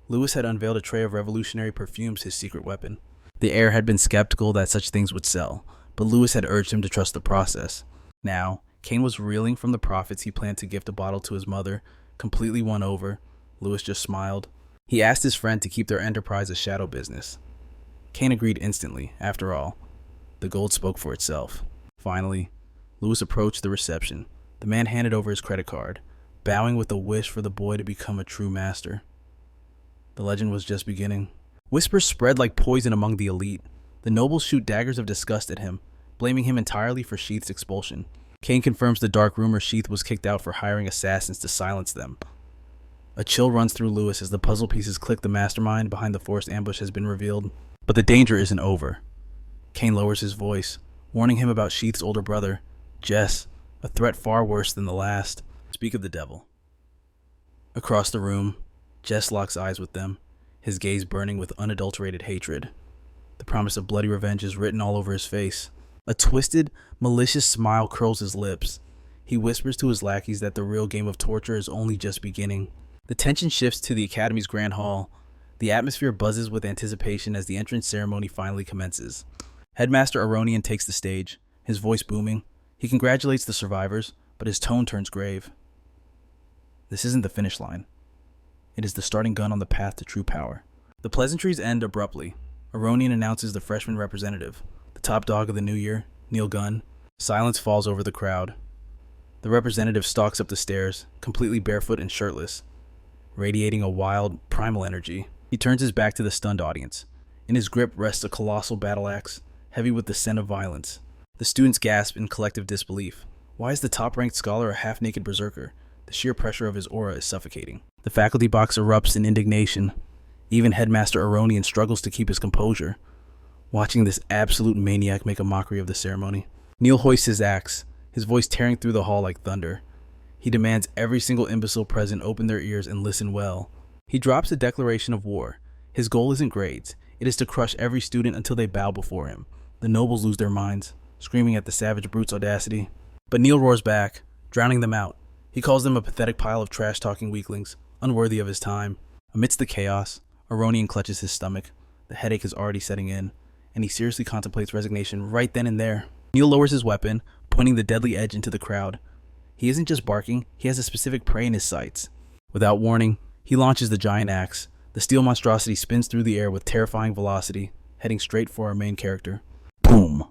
Louis had unveiled a tray of revolutionary perfumes, his secret weapon. The heir had been skeptical that such things would sell, but Louis had urged him to trust the process. Now, Kane was reeling from the profits he planned to gift a bottle to his mother, completely won over. Louis just smiled. He asked his friend to keep their enterprise a shadow business. Kane agreed instantly. After all, the gold spoke for itself. Finally, Louis approached the reception. The man handed over his credit card, bowing with a wish for the boy to become a true master. The legend was just beginning. Whispers spread like poison among the elite. The nobles shoot daggers of disgust at him, blaming him entirely for Sheath's expulsion. Kane confirms the dark rumor Sheath was kicked out for hiring assassins to silence them. A chill runs through Louis as the puzzle pieces click. The mastermind behind the forced ambush has been revealed. But the danger isn't over. Kane lowers his voice, warning him about Sheath's older brother, Jess, a threat far worse than the last. Speak of the devil. Across the room, Jess locks eyes with them, his gaze burning with unadulterated hatred. The promise of bloody revenge is written all over his face. A twisted, malicious smile curls his lips. He whispers to his lackeys that the real game of torture is only just beginning. The tension shifts to the Academy's Grand Hall. The atmosphere buzzes with anticipation as the entrance ceremony finally commences. Headmaster Aronian takes the stage, his voice booming. He congratulates the survivors, but his tone turns grave. This isn't the finish line. It is the starting gun on the path to true power. The pleasantries end abruptly. Aronian announces the freshman representative, the top dog of the new year, Neil Gunn. Silence falls over the crowd. The representative stalks up the stairs, completely barefoot and shirtless, radiating a wild, primal energy. He turns his back to the stunned audience. In his grip rests a colossal battle axe, heavy with the scent of violence. The students gasp in collective disbelief. Why is the top-ranked scholar a half-naked berserker? The sheer pressure of his aura is suffocating. The faculty box erupts in indignation. Even Headmaster Aronian struggles to keep his composure, watching this absolute maniac make a mockery of the ceremony. Neil hoists his axe, his voice tearing through the hall like thunder. He demands every single imbecile present open their ears and listen well. He drops a declaration of war. His goal isn't grades. It is to crush every student until they bow before him. The nobles lose their minds, screaming at the savage brute's audacity. But Neil roars back, drowning them out. He calls them a pathetic pile of trash-talking weaklings, unworthy of his time. Amidst the chaos, Aronian clutches his stomach. The headache is already setting in, and he seriously contemplates resignation right then and there. Neil lowers his weapon, pointing the deadly edge into the crowd. He isn't just barking, he has a specific prey in his sights. Without warning, he launches the giant axe. The steel monstrosity spins through the air with terrifying velocity, heading straight for our main character. Boom!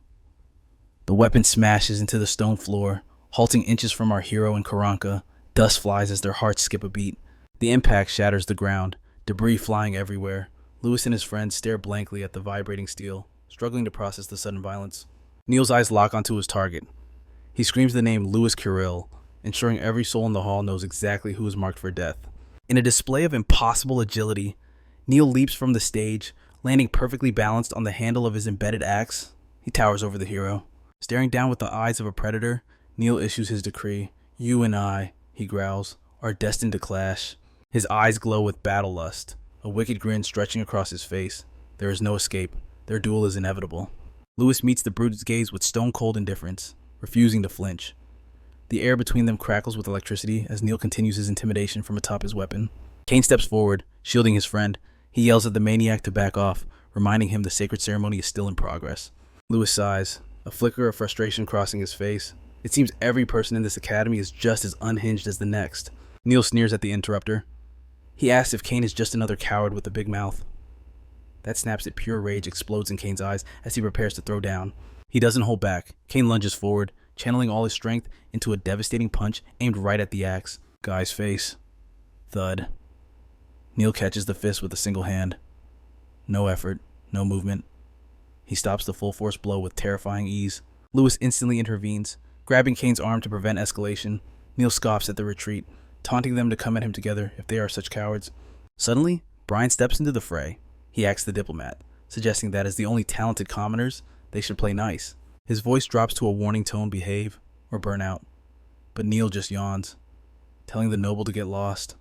The weapon smashes into the stone floor, halting inches from our hero and Karanka. Dust flies as their hearts skip a beat. The impact shatters the ground, debris flying everywhere. Louis and his friends stare blankly at the vibrating steel, struggling to process the sudden violence. Neil's eyes lock onto his target. He screams the name Louisis Carroll, ensuring every soul in the hall knows exactly who is marked for death. In a display of impossible agility, Neil leaps from the stage, landing perfectly balanced on the handle of his embedded axe. He towers over the hero. Staring down with the eyes of a predator, Neil issues his decree. You and I, he growls, are destined to clash. His eyes glow with battle lust, a wicked grin stretching across his face. There is no escape. Their duel is inevitable. Louis meets the brute's gaze with stone-cold indifference, refusing to flinch. The air between them crackles with electricity as Neil continues his intimidation from atop his weapon. Kane steps forward, shielding his friend. He yells at the maniac to back off, reminding him the sacred ceremony is still in progress. Louis sighs. a flicker of frustration crossing his face. It seems every person in this academy is just as unhinged as the next. Neil sneers at the interrupter. He asks if Kane is just another coward with a big mouth. That snaps at pure rage explodes in Kane's eyes as he prepares to throw down. He doesn't hold back. Kane lunges forward, channeling all his strength into a devastating punch aimed right at the axe. Guy's face. Thud. Neil catches the fist with a single hand. No effort, no movement. He stops the full force blow with terrifying ease. Louis instantly intervenes, grabbing Kane's arm to prevent escalation. Neil scoffs at the retreat, taunting them to come at him together if they are such cowards. Suddenly, Brian steps into the fray. He acts the diplomat, suggesting that as the only talented commoners, they should play nice. His voice drops to a warning tone: behave or burn out. But Neil just yawns, telling the noble to get lost.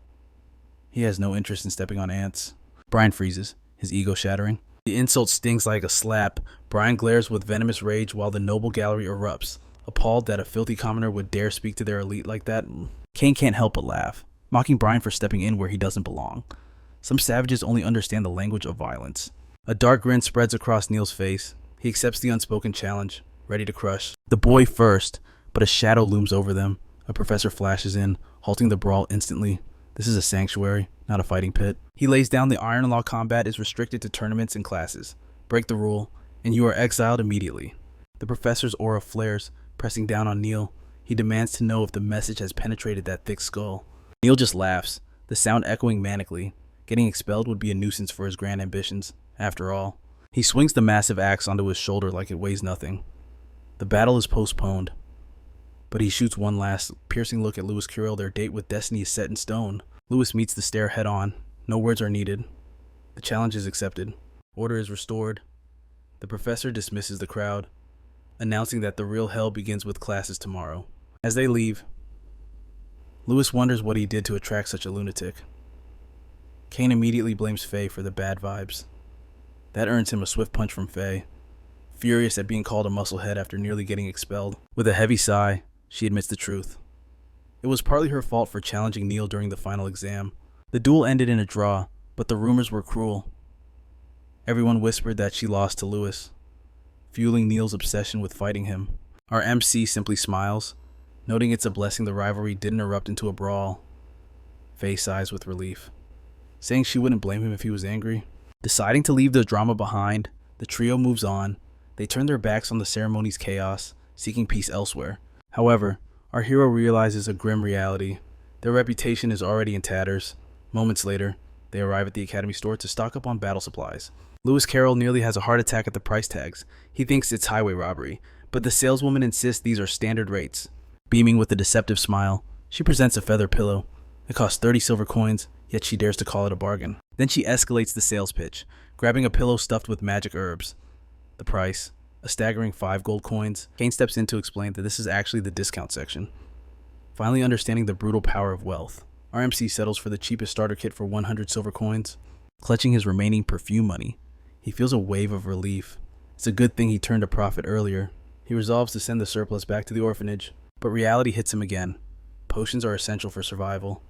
He has no interest in stepping on ants. Brian freezes, his ego shattering. The insult stings like a slap. Brian glares with venomous rage while the noble gallery erupts, appalled that a filthy commoner would dare speak to their elite like that. Kane can't help but laugh, mocking Brian for stepping in where he doesn't belong. Some savages only understand the language of violence. A dark grin spreads across Neil's face. He accepts the unspoken challenge, ready to crush. The boy first, but a shadow looms over them. A professor flashes in, halting the brawl instantly. This is a sanctuary, not a fighting pit. He lays down the iron law: combat is restricted to tournaments and classes. Break the rule, and you are exiled immediately. The professor's aura flares, pressing down on Neil. He demands to know if the message has penetrated that thick skull. Neil just laughs, the sound echoing manically. Getting expelled would be a nuisance for his grand ambitions, after all. He swings the massive axe onto his shoulder like it weighs nothing. The battle is postponed, but he shoots one last, piercing look at Louisis Carroll. Their date with destiny is set in stone. Louis meets the stare head on. No words are needed. The challenge is accepted. Order is restored. The professor dismisses the crowd, announcing that the real hell begins with classes tomorrow. As they leave, Louis wonders what he did to attract such a lunatic. Kane immediately blames Faye for the bad vibes. That earns him a swift punch from Faye, furious at being called a musclehead after nearly getting expelled. With a heavy sigh, she admits the truth. It was partly her fault for challenging Neil during the final exam. The duel ended in a draw, but the rumors were cruel. Everyone whispered that she lost to Louis, fueling Neil's obsession with fighting him. Our MC simply smiles, noting it's a blessing the rivalry didn't erupt into a brawl. Faye sighs with relief, saying she wouldn't blame him if he was angry. Deciding to leave the drama behind, the trio moves on. They turn their backs on the ceremony's chaos, seeking peace elsewhere. However, our hero realizes a grim reality. Their reputation is already in tatters. Moments later, they arrive at the Academy store to stock up on battle supplies. Louisis Carroll nearly has a heart attack at the price tags. He thinks it's highway robbery, but the saleswoman insists these are standard rates. Beaming with a deceptive smile, she presents a feather pillow. It costs 30 silver coins, yet she dares to call it a bargain. Then she escalates the sales pitch, grabbing a pillow stuffed with magic herbs. The price, a staggering 5 gold coins. Kane steps in to explain that this is actually the discount section. Finally understanding the brutal power of wealth, our MC settles for the cheapest starter kit for 100 silver coins. Clutching his remaining perfume money, he feels a wave of relief. It's a good thing he turned a profit earlier. He resolves to send the surplus back to the orphanage, but reality hits him again. Potions are essential for survival.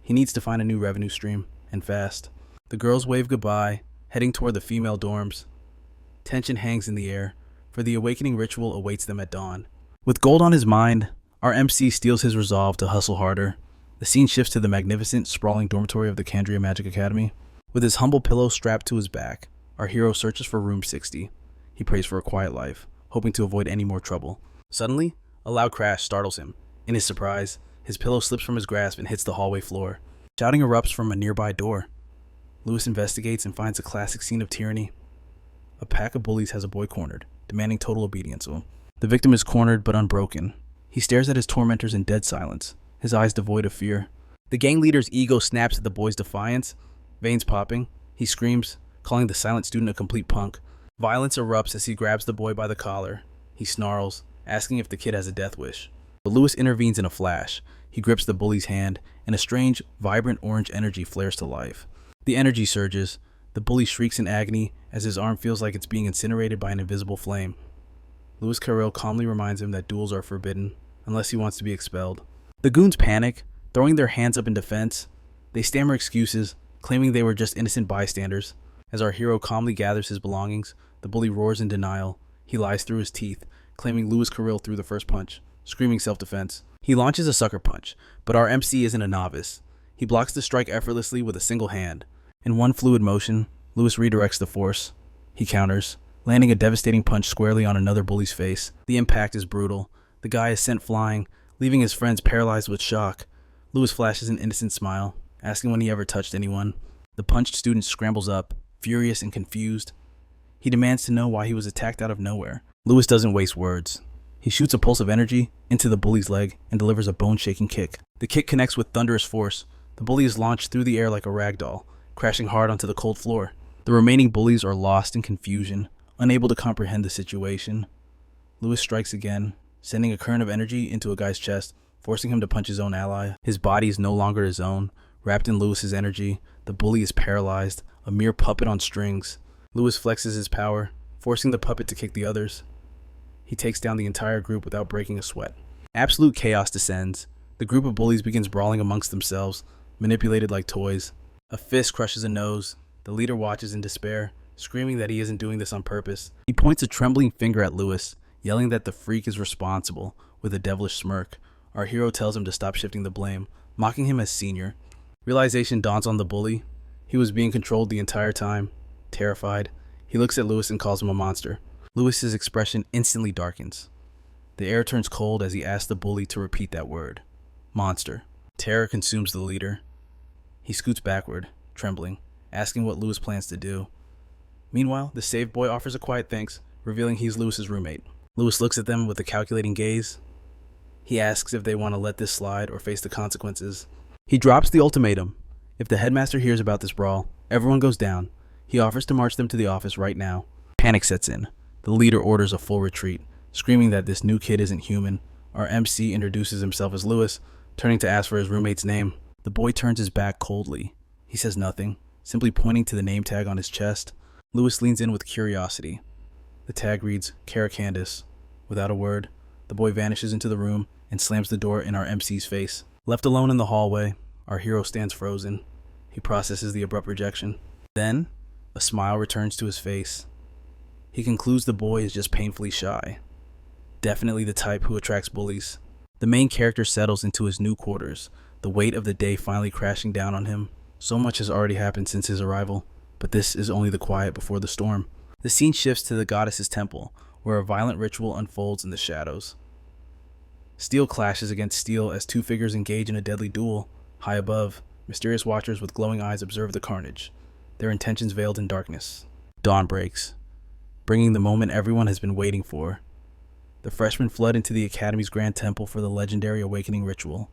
He needs to find a new revenue stream, and fast. The girls wave goodbye, heading toward the female dorms. Tension hangs in the air, for the awakening ritual awaits them at dawn. With gold on his mind, our MC steels his resolve to hustle harder. The scene shifts to the magnificent, sprawling dormitory of the Candria Magic Academy. With his humble pillow strapped to his back, our hero searches for room 60. He prays for a quiet life, hoping to avoid any more trouble. Suddenly, a loud crash startles him. In his surprise, his pillow slips from his grasp and hits the hallway floor. Shouting erupts from a nearby door. Louis investigates and finds a classic scene of tyranny. A pack of bullies has a boy cornered, demanding total obedience of him. The victim is cornered but unbroken. He stares at his tormentors in dead silence, his eyes devoid of fear. The gang leader's ego snaps at the boy's defiance. Veins popping, he screams, calling the silent student a complete punk. Violence erupts as he grabs the boy by the collar. He snarls, asking if the kid has a death wish. But Louis intervenes in a flash. He grips the bully's hand, and a strange, vibrant orange energy flares to life. The energy surges. The bully shrieks in agony as his arm feels like it's being incinerated by an invisible flame. Louisis Carroll calmly reminds him that duels are forbidden, unless he wants to be expelled. The goons panic, throwing their hands up in defense. They stammer excuses, claiming they were just innocent bystanders. As our hero calmly gathers his belongings, the bully roars in denial. He lies through his teeth, claiming Louisis Carroll threw the first punch, screaming self-defense. He launches a sucker punch, but our MC isn't a novice. He blocks the strike effortlessly with a single hand. In one fluid motion, Louis redirects the force. He counters, landing a devastating punch squarely on another bully's face. The impact is brutal. The guy is sent flying, leaving his friends paralyzed with shock. Louis flashes an innocent smile, asking when he ever touched anyone. The punched student scrambles up, furious and confused. He demands to know why he was attacked out of nowhere. Louis doesn't waste words. He shoots a pulse of energy into the bully's leg and delivers a bone-shaking kick. The kick connects with thunderous force. The bully is launched through the air like a rag doll, crashing hard onto the cold floor. The remaining bullies are lost in confusion, unable to comprehend the situation. Louis strikes again, sending a current of energy into a guy's chest, forcing him to punch his own ally. His body is no longer his own. Wrapped in Louis's energy, the bully is paralyzed, a mere puppet on strings. Louis flexes his power, forcing the puppet to kick the others. He takes down the entire group without breaking a sweat. Absolute chaos descends. The group of bullies begins brawling amongst themselves, manipulated like toys. A fist crushes a nose. The leader watches in despair, screaming that he isn't doing this on purpose. He points a trembling finger at Louis, yelling that the freak is responsible, with a devilish smirk. Our hero tells him to stop shifting the blame, mocking him as senior. Realization dawns on the bully. He was being controlled the entire time. Terrified, he looks at Louis and calls him a monster. Louis's expression instantly darkens. The air turns cold as he asks the bully to repeat that word. Monster. Terror consumes the leader. He scoots backward, trembling, asking what Louis plans to do. Meanwhile, the saved boy offers a quiet thanks, revealing he's Louis's roommate. Louis looks at them with a calculating gaze. He asks if they want to let this slide or face the consequences. He drops the ultimatum. If the headmaster hears about this brawl, everyone goes down. He offers to march them to the office right now. Panic sets in. The leader orders a full retreat, screaming that this new kid isn't human. Our MC introduces himself as Louis, turning to ask for his roommate's name. The boy turns his back coldly. He says nothing, simply pointing to the name tag on his chest. Louis leans in with curiosity. The tag reads, Caracandis. Without a word, the boy vanishes into the room and slams the door in our MC's face. Left alone in the hallway, our hero stands frozen. He processes the abrupt rejection. Then, a smile returns to his face. He concludes the boy is just painfully shy. Definitely the type who attracts bullies. The main character settles into his new quarters, the weight of the day finally crashing down on him. So much has already happened since his arrival, but this is only the quiet before the storm. The scene shifts to the goddess's temple, where a violent ritual unfolds in the shadows. Steel clashes against steel as two figures engage in a deadly duel. High above, mysterious watchers with glowing eyes observe the carnage, their intentions veiled in darkness. Dawn breaks, bringing the moment everyone has been waiting for. The freshmen flood into the Academy's grand temple for the legendary awakening ritual.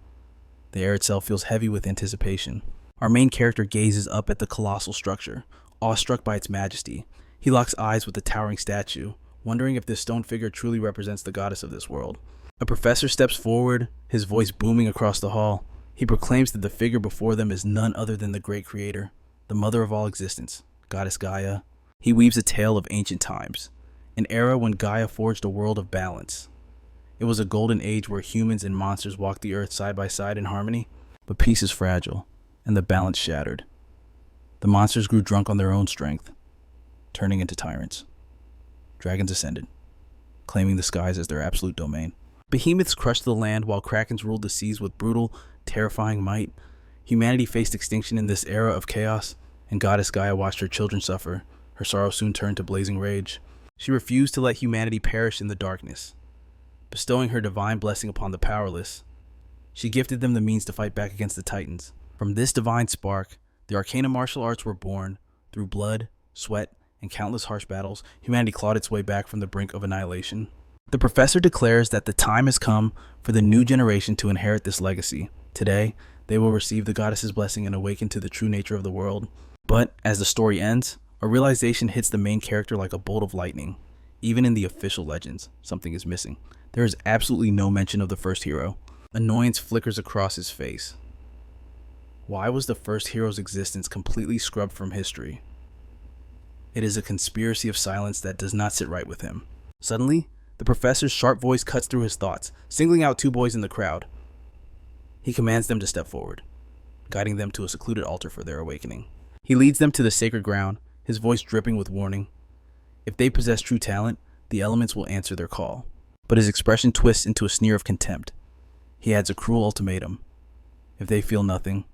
The air itself feels heavy with anticipation. Our main character gazes up at the colossal structure, awestruck by its majesty. He locks eyes with the towering statue, wondering if this stone figure truly represents the goddess of this world. A professor steps forward, his voice booming across the hall. He proclaims that the figure before them is none other than the great creator, the mother of all existence, Goddess Gaia. He weaves a tale of ancient times, an era when Gaia forged a world of balance. It was a golden age where humans and monsters walked the earth side by side in harmony, but peace is fragile, and the balance shattered. The monsters grew drunk on their own strength, turning into tyrants. Dragons ascended, claiming the skies as their absolute domain. Behemoths crushed the land while krakens ruled the seas with brutal, terrifying might. Humanity faced extinction in this era of chaos, and Goddess Gaia watched her children suffer. Her sorrow soon turned to blazing rage. She refused to let humanity perish in the darkness, bestowing her divine blessing upon the powerless. She gifted them the means to fight back against the Titans. From this divine spark, the arcana martial arts were born. Through blood, sweat, and countless harsh battles, humanity clawed its way back from the brink of annihilation. The professor declares that the time has come for the new generation to inherit this legacy. Today, they will receive the goddess's blessing and awaken to the true nature of the world. But as the story ends, a realization hits the main character like a bolt of lightning. Even in the official legends, something is missing. There is absolutely no mention of the first hero. Annoyance flickers across his face. Why was the first hero's existence completely scrubbed from history? It is a conspiracy of silence that does not sit right with him. Suddenly, the professor's sharp voice cuts through his thoughts, singling out two boys in the crowd. He commands them to step forward, guiding them to a secluded altar for their awakening. He leads them to the sacred ground, his voice dripping with warning. If they possess true talent, the elements will answer their call. but his expression twists into a sneer of contempt. He adds a cruel ultimatum. If they feel nothing,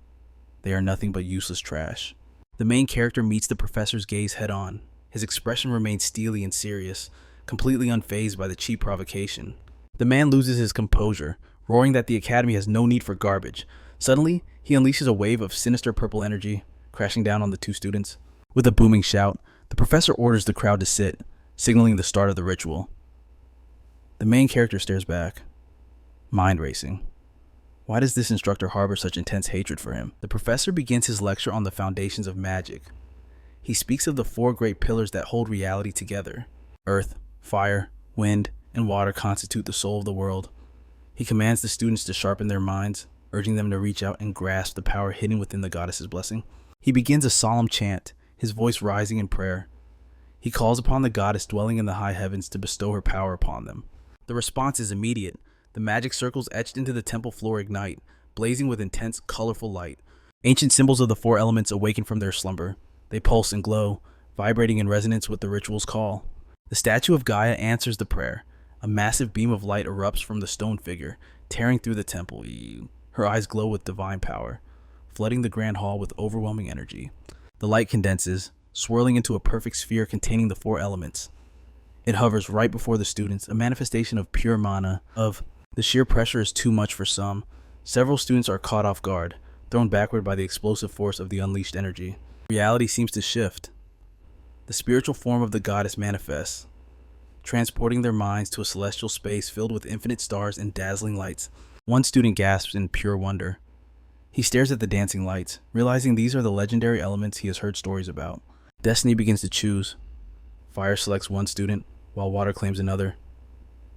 they are nothing but useless trash. The main character meets the professor's gaze head-on. His expression remains steely and serious, completely unfazed by the cheap provocation. The man loses his composure, roaring that the academy has no need for garbage. Suddenly, he unleashes a wave of sinister purple energy, crashing down on the two students. With a booming shout, the professor orders the crowd to sit, signaling the start of the ritual. The main character stares back, mind racing. Why does this instructor harbor such intense hatred for him? The professor begins his lecture on the foundations of magic. He speaks of the four great pillars that hold reality together. Earth, fire, wind, and water constitute the soul of the world. He commands the students to sharpen their minds, urging them to reach out and grasp the power hidden within the goddess's blessing. He begins a solemn chant, his voice rising in prayer. He calls upon the goddess dwelling in the high heavens to bestow her power upon them. The response is immediate. The magic circles etched into the temple floor ignite, blazing with intense, colorful light. Ancient symbols of the four elements awaken from their slumber. They pulse and glow, vibrating in resonance with the ritual's call. The statue of Gaia answers the prayer. A massive beam of light erupts from the stone figure, tearing through the temple. Her eyes glow with divine power, flooding the grand hall with overwhelming energy. The light condenses, swirling into a perfect sphere containing the four elements. It hovers right before the students, a manifestation of pure mana. The sheer pressure is too much for some. Several students are caught off guard, thrown backward by the explosive force of the unleashed energy. Reality seems to shift. The spiritual form of the goddess manifests, transporting their minds to a celestial space filled with infinite stars and dazzling lights. One student gasps in pure wonder. He stares at the dancing lights, realizing these are the legendary elements he has heard stories about. Destiny begins to choose. Fire selects one student, while water claims another.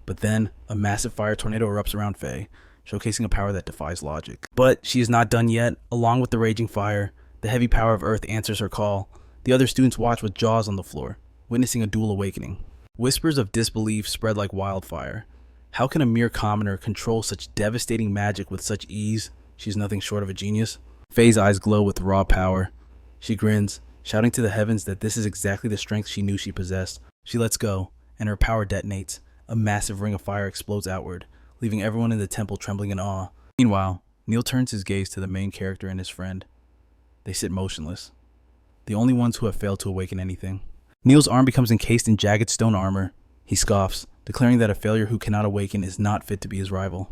But then, a massive fire tornado erupts around Faye, showcasing a power that defies logic. But she is not done yet. Along with the raging fire, the heavy power of Earth answers her call. The other students watch with jaws on the floor, witnessing a dual awakening. Whispers of disbelief spread like wildfire. How can a mere commoner control such devastating magic with such ease? She's nothing short of a genius. Faye's eyes glow with raw power. She grins, shouting to the heavens that this is exactly the strength she knew she possessed. She lets go, and her power detonates. A massive ring of fire explodes outward, leaving everyone in the temple trembling in awe. Meanwhile, Neil turns his gaze to the main character and his friend. They sit motionless, the only ones who have failed to awaken anything. Neil's arm becomes encased in jagged stone armor. He scoffs, declaring that a failure who cannot awaken is not fit to be his rival.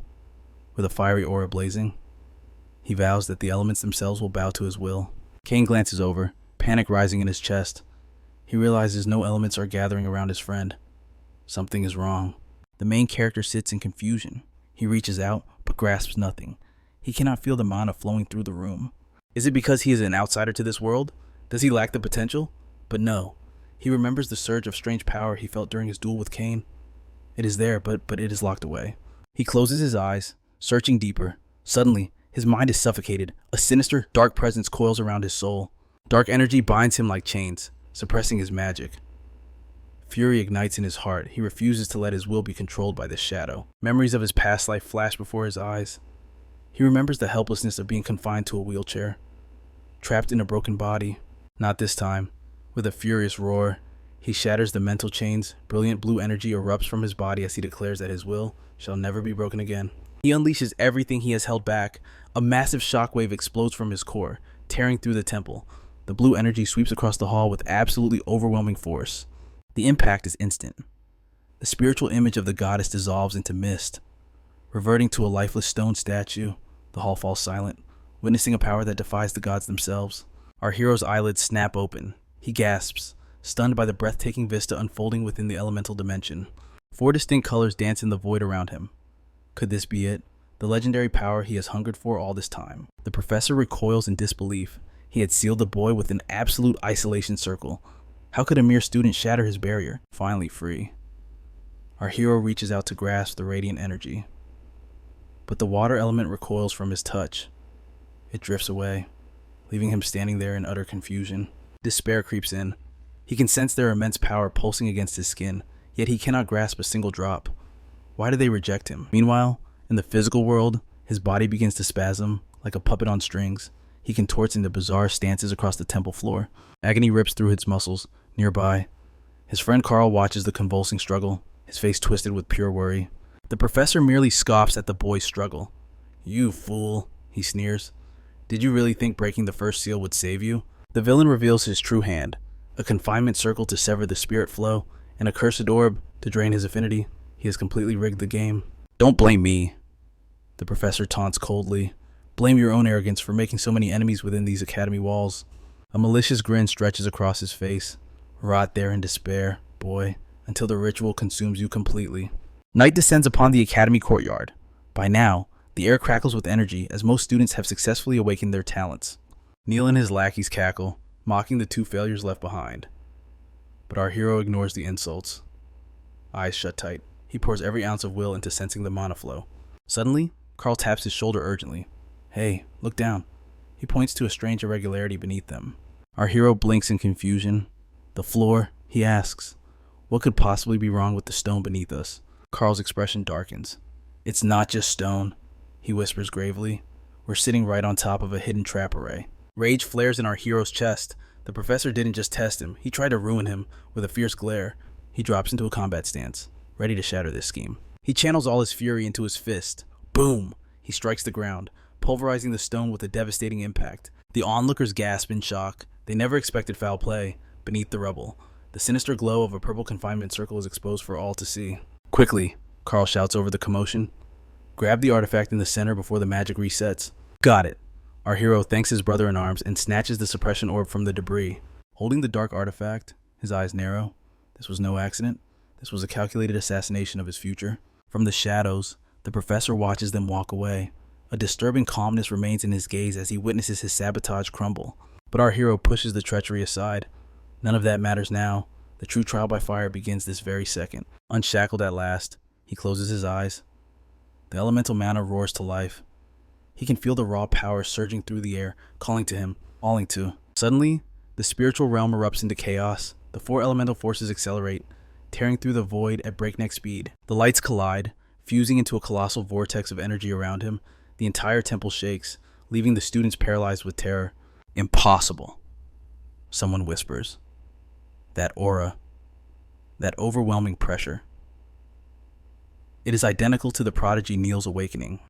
With a fiery aura blazing, he vows that the elements themselves will bow to his will. Kane glances over, panic rising in his chest. He realizes no elements are gathering around his friend. Something is wrong. The main character sits in confusion. He reaches out, but grasps nothing. He cannot feel the mana flowing through the room. Is it because he is an outsider to this world? Does he lack the potential? But no. He remembers the surge of strange power he felt during his duel with Kane. It is there, but it is locked away. He closes his eyes, searching deeper. Suddenly, his mind is suffocated. A sinister, dark presence coils around his soul. Dark energy binds him like chains, suppressing his magic. Fury ignites in his heart. He refuses to let his will be controlled by this shadow. Memories of his past life flash before his eyes. He remembers the helplessness of being confined to a wheelchair, trapped in a broken body. Not this time. With a furious roar, he shatters the mental chains. Brilliant blue energy erupts from his body as he declares that his will shall never be broken again. He unleashes everything he has held back. A massive shockwave explodes from his core, tearing through the temple. The blue energy sweeps across the hall with absolutely overwhelming force. The impact is instant. The spiritual image of the goddess dissolves into mist. Reverting to a lifeless stone statue, the hall falls silent, witnessing a power that defies the gods themselves. Our hero's eyelids snap open. He gasps, stunned by the breathtaking vista unfolding within the elemental dimension. 4 distinct colors dance in the void around him. Could this be it? The legendary power he has hungered for all this time. The professor recoils in disbelief. He had sealed the boy with an absolute isolation circle. How could a mere student shatter his barrier? Finally free. Our hero reaches out to grasp the radiant energy. But the water element recoils from his touch. It drifts away, leaving him standing there in utter confusion. Despair creeps in. He can sense their immense power pulsing against his skin, yet he cannot grasp a single drop. Why do they reject him? Meanwhile, in the physical world, his body begins to spasm like a puppet on strings. He contorts into bizarre stances across the temple floor. Agony rips through his muscles. Nearby, his friend Carl watches the convulsing struggle, his face twisted with pure worry. The professor merely scoffs at the boy's struggle. "You fool," he sneers. "Did you really think breaking the first seal would save you?" The villain reveals his true hand, a confinement circle to sever the spirit flow, and a cursed orb to drain his affinity. He has completely rigged the game. "Don't blame me," the professor taunts coldly. "Blame your own arrogance for making so many enemies within these academy walls." A malicious grin stretches across his face. "Rot there in despair, boy, until the ritual consumes you completely." Night descends upon the academy courtyard. By now, the air crackles with energy as most students have successfully awakened their talents. Neil and his lackeys cackle, mocking the two failures left behind. But our hero ignores the insults. Eyes shut tight, he pours every ounce of will into sensing the mana flow. Suddenly, Carl taps his shoulder urgently. "Hey, look down." He points to a strange irregularity beneath them. Our hero blinks in confusion. "The floor?" he asks. "What could possibly be wrong with the stone beneath us?" Carl's expression darkens. "It's not just stone," he whispers gravely. "We're sitting right on top of a hidden trap array." Rage flares in our hero's chest. The professor didn't just test him, he tried to ruin him. With a fierce glare, he drops into a combat stance, ready to shatter this scheme. He channels all his fury into his fist. Boom! He strikes the ground, pulverizing the stone with a devastating impact. The onlookers gasp in shock. They never expected foul play. Beneath the rubble, the sinister glow of a purple confinement circle is exposed for all to see. "Quickly," Carl shouts over the commotion. "Grab the artifact in the center before the magic resets." "Got it." Our hero thanks his brother-in-arms and snatches the suppression orb from the debris. Holding the dark artifact, his eyes narrow. This was no accident. This was a calculated assassination of his future. From the shadows, the professor watches them walk away. A disturbing calmness remains in his gaze as he witnesses his sabotage crumble. But our hero pushes the treachery aside. None of that matters now. The true trial by fire begins this very second. Unshackled at last, he closes his eyes. The elemental mana roars to life. He can feel the raw power surging through the air, calling to him, calling to. Suddenly, the spiritual realm erupts into chaos. The four elemental forces accelerate, tearing through the void at breakneck speed. The lights collide, fusing into a colossal vortex of energy around him. The entire temple shakes, leaving the students paralyzed with terror. "Impossible," someone whispers. That aura, that overwhelming pressure. It is identical to the prodigy Neil's awakening.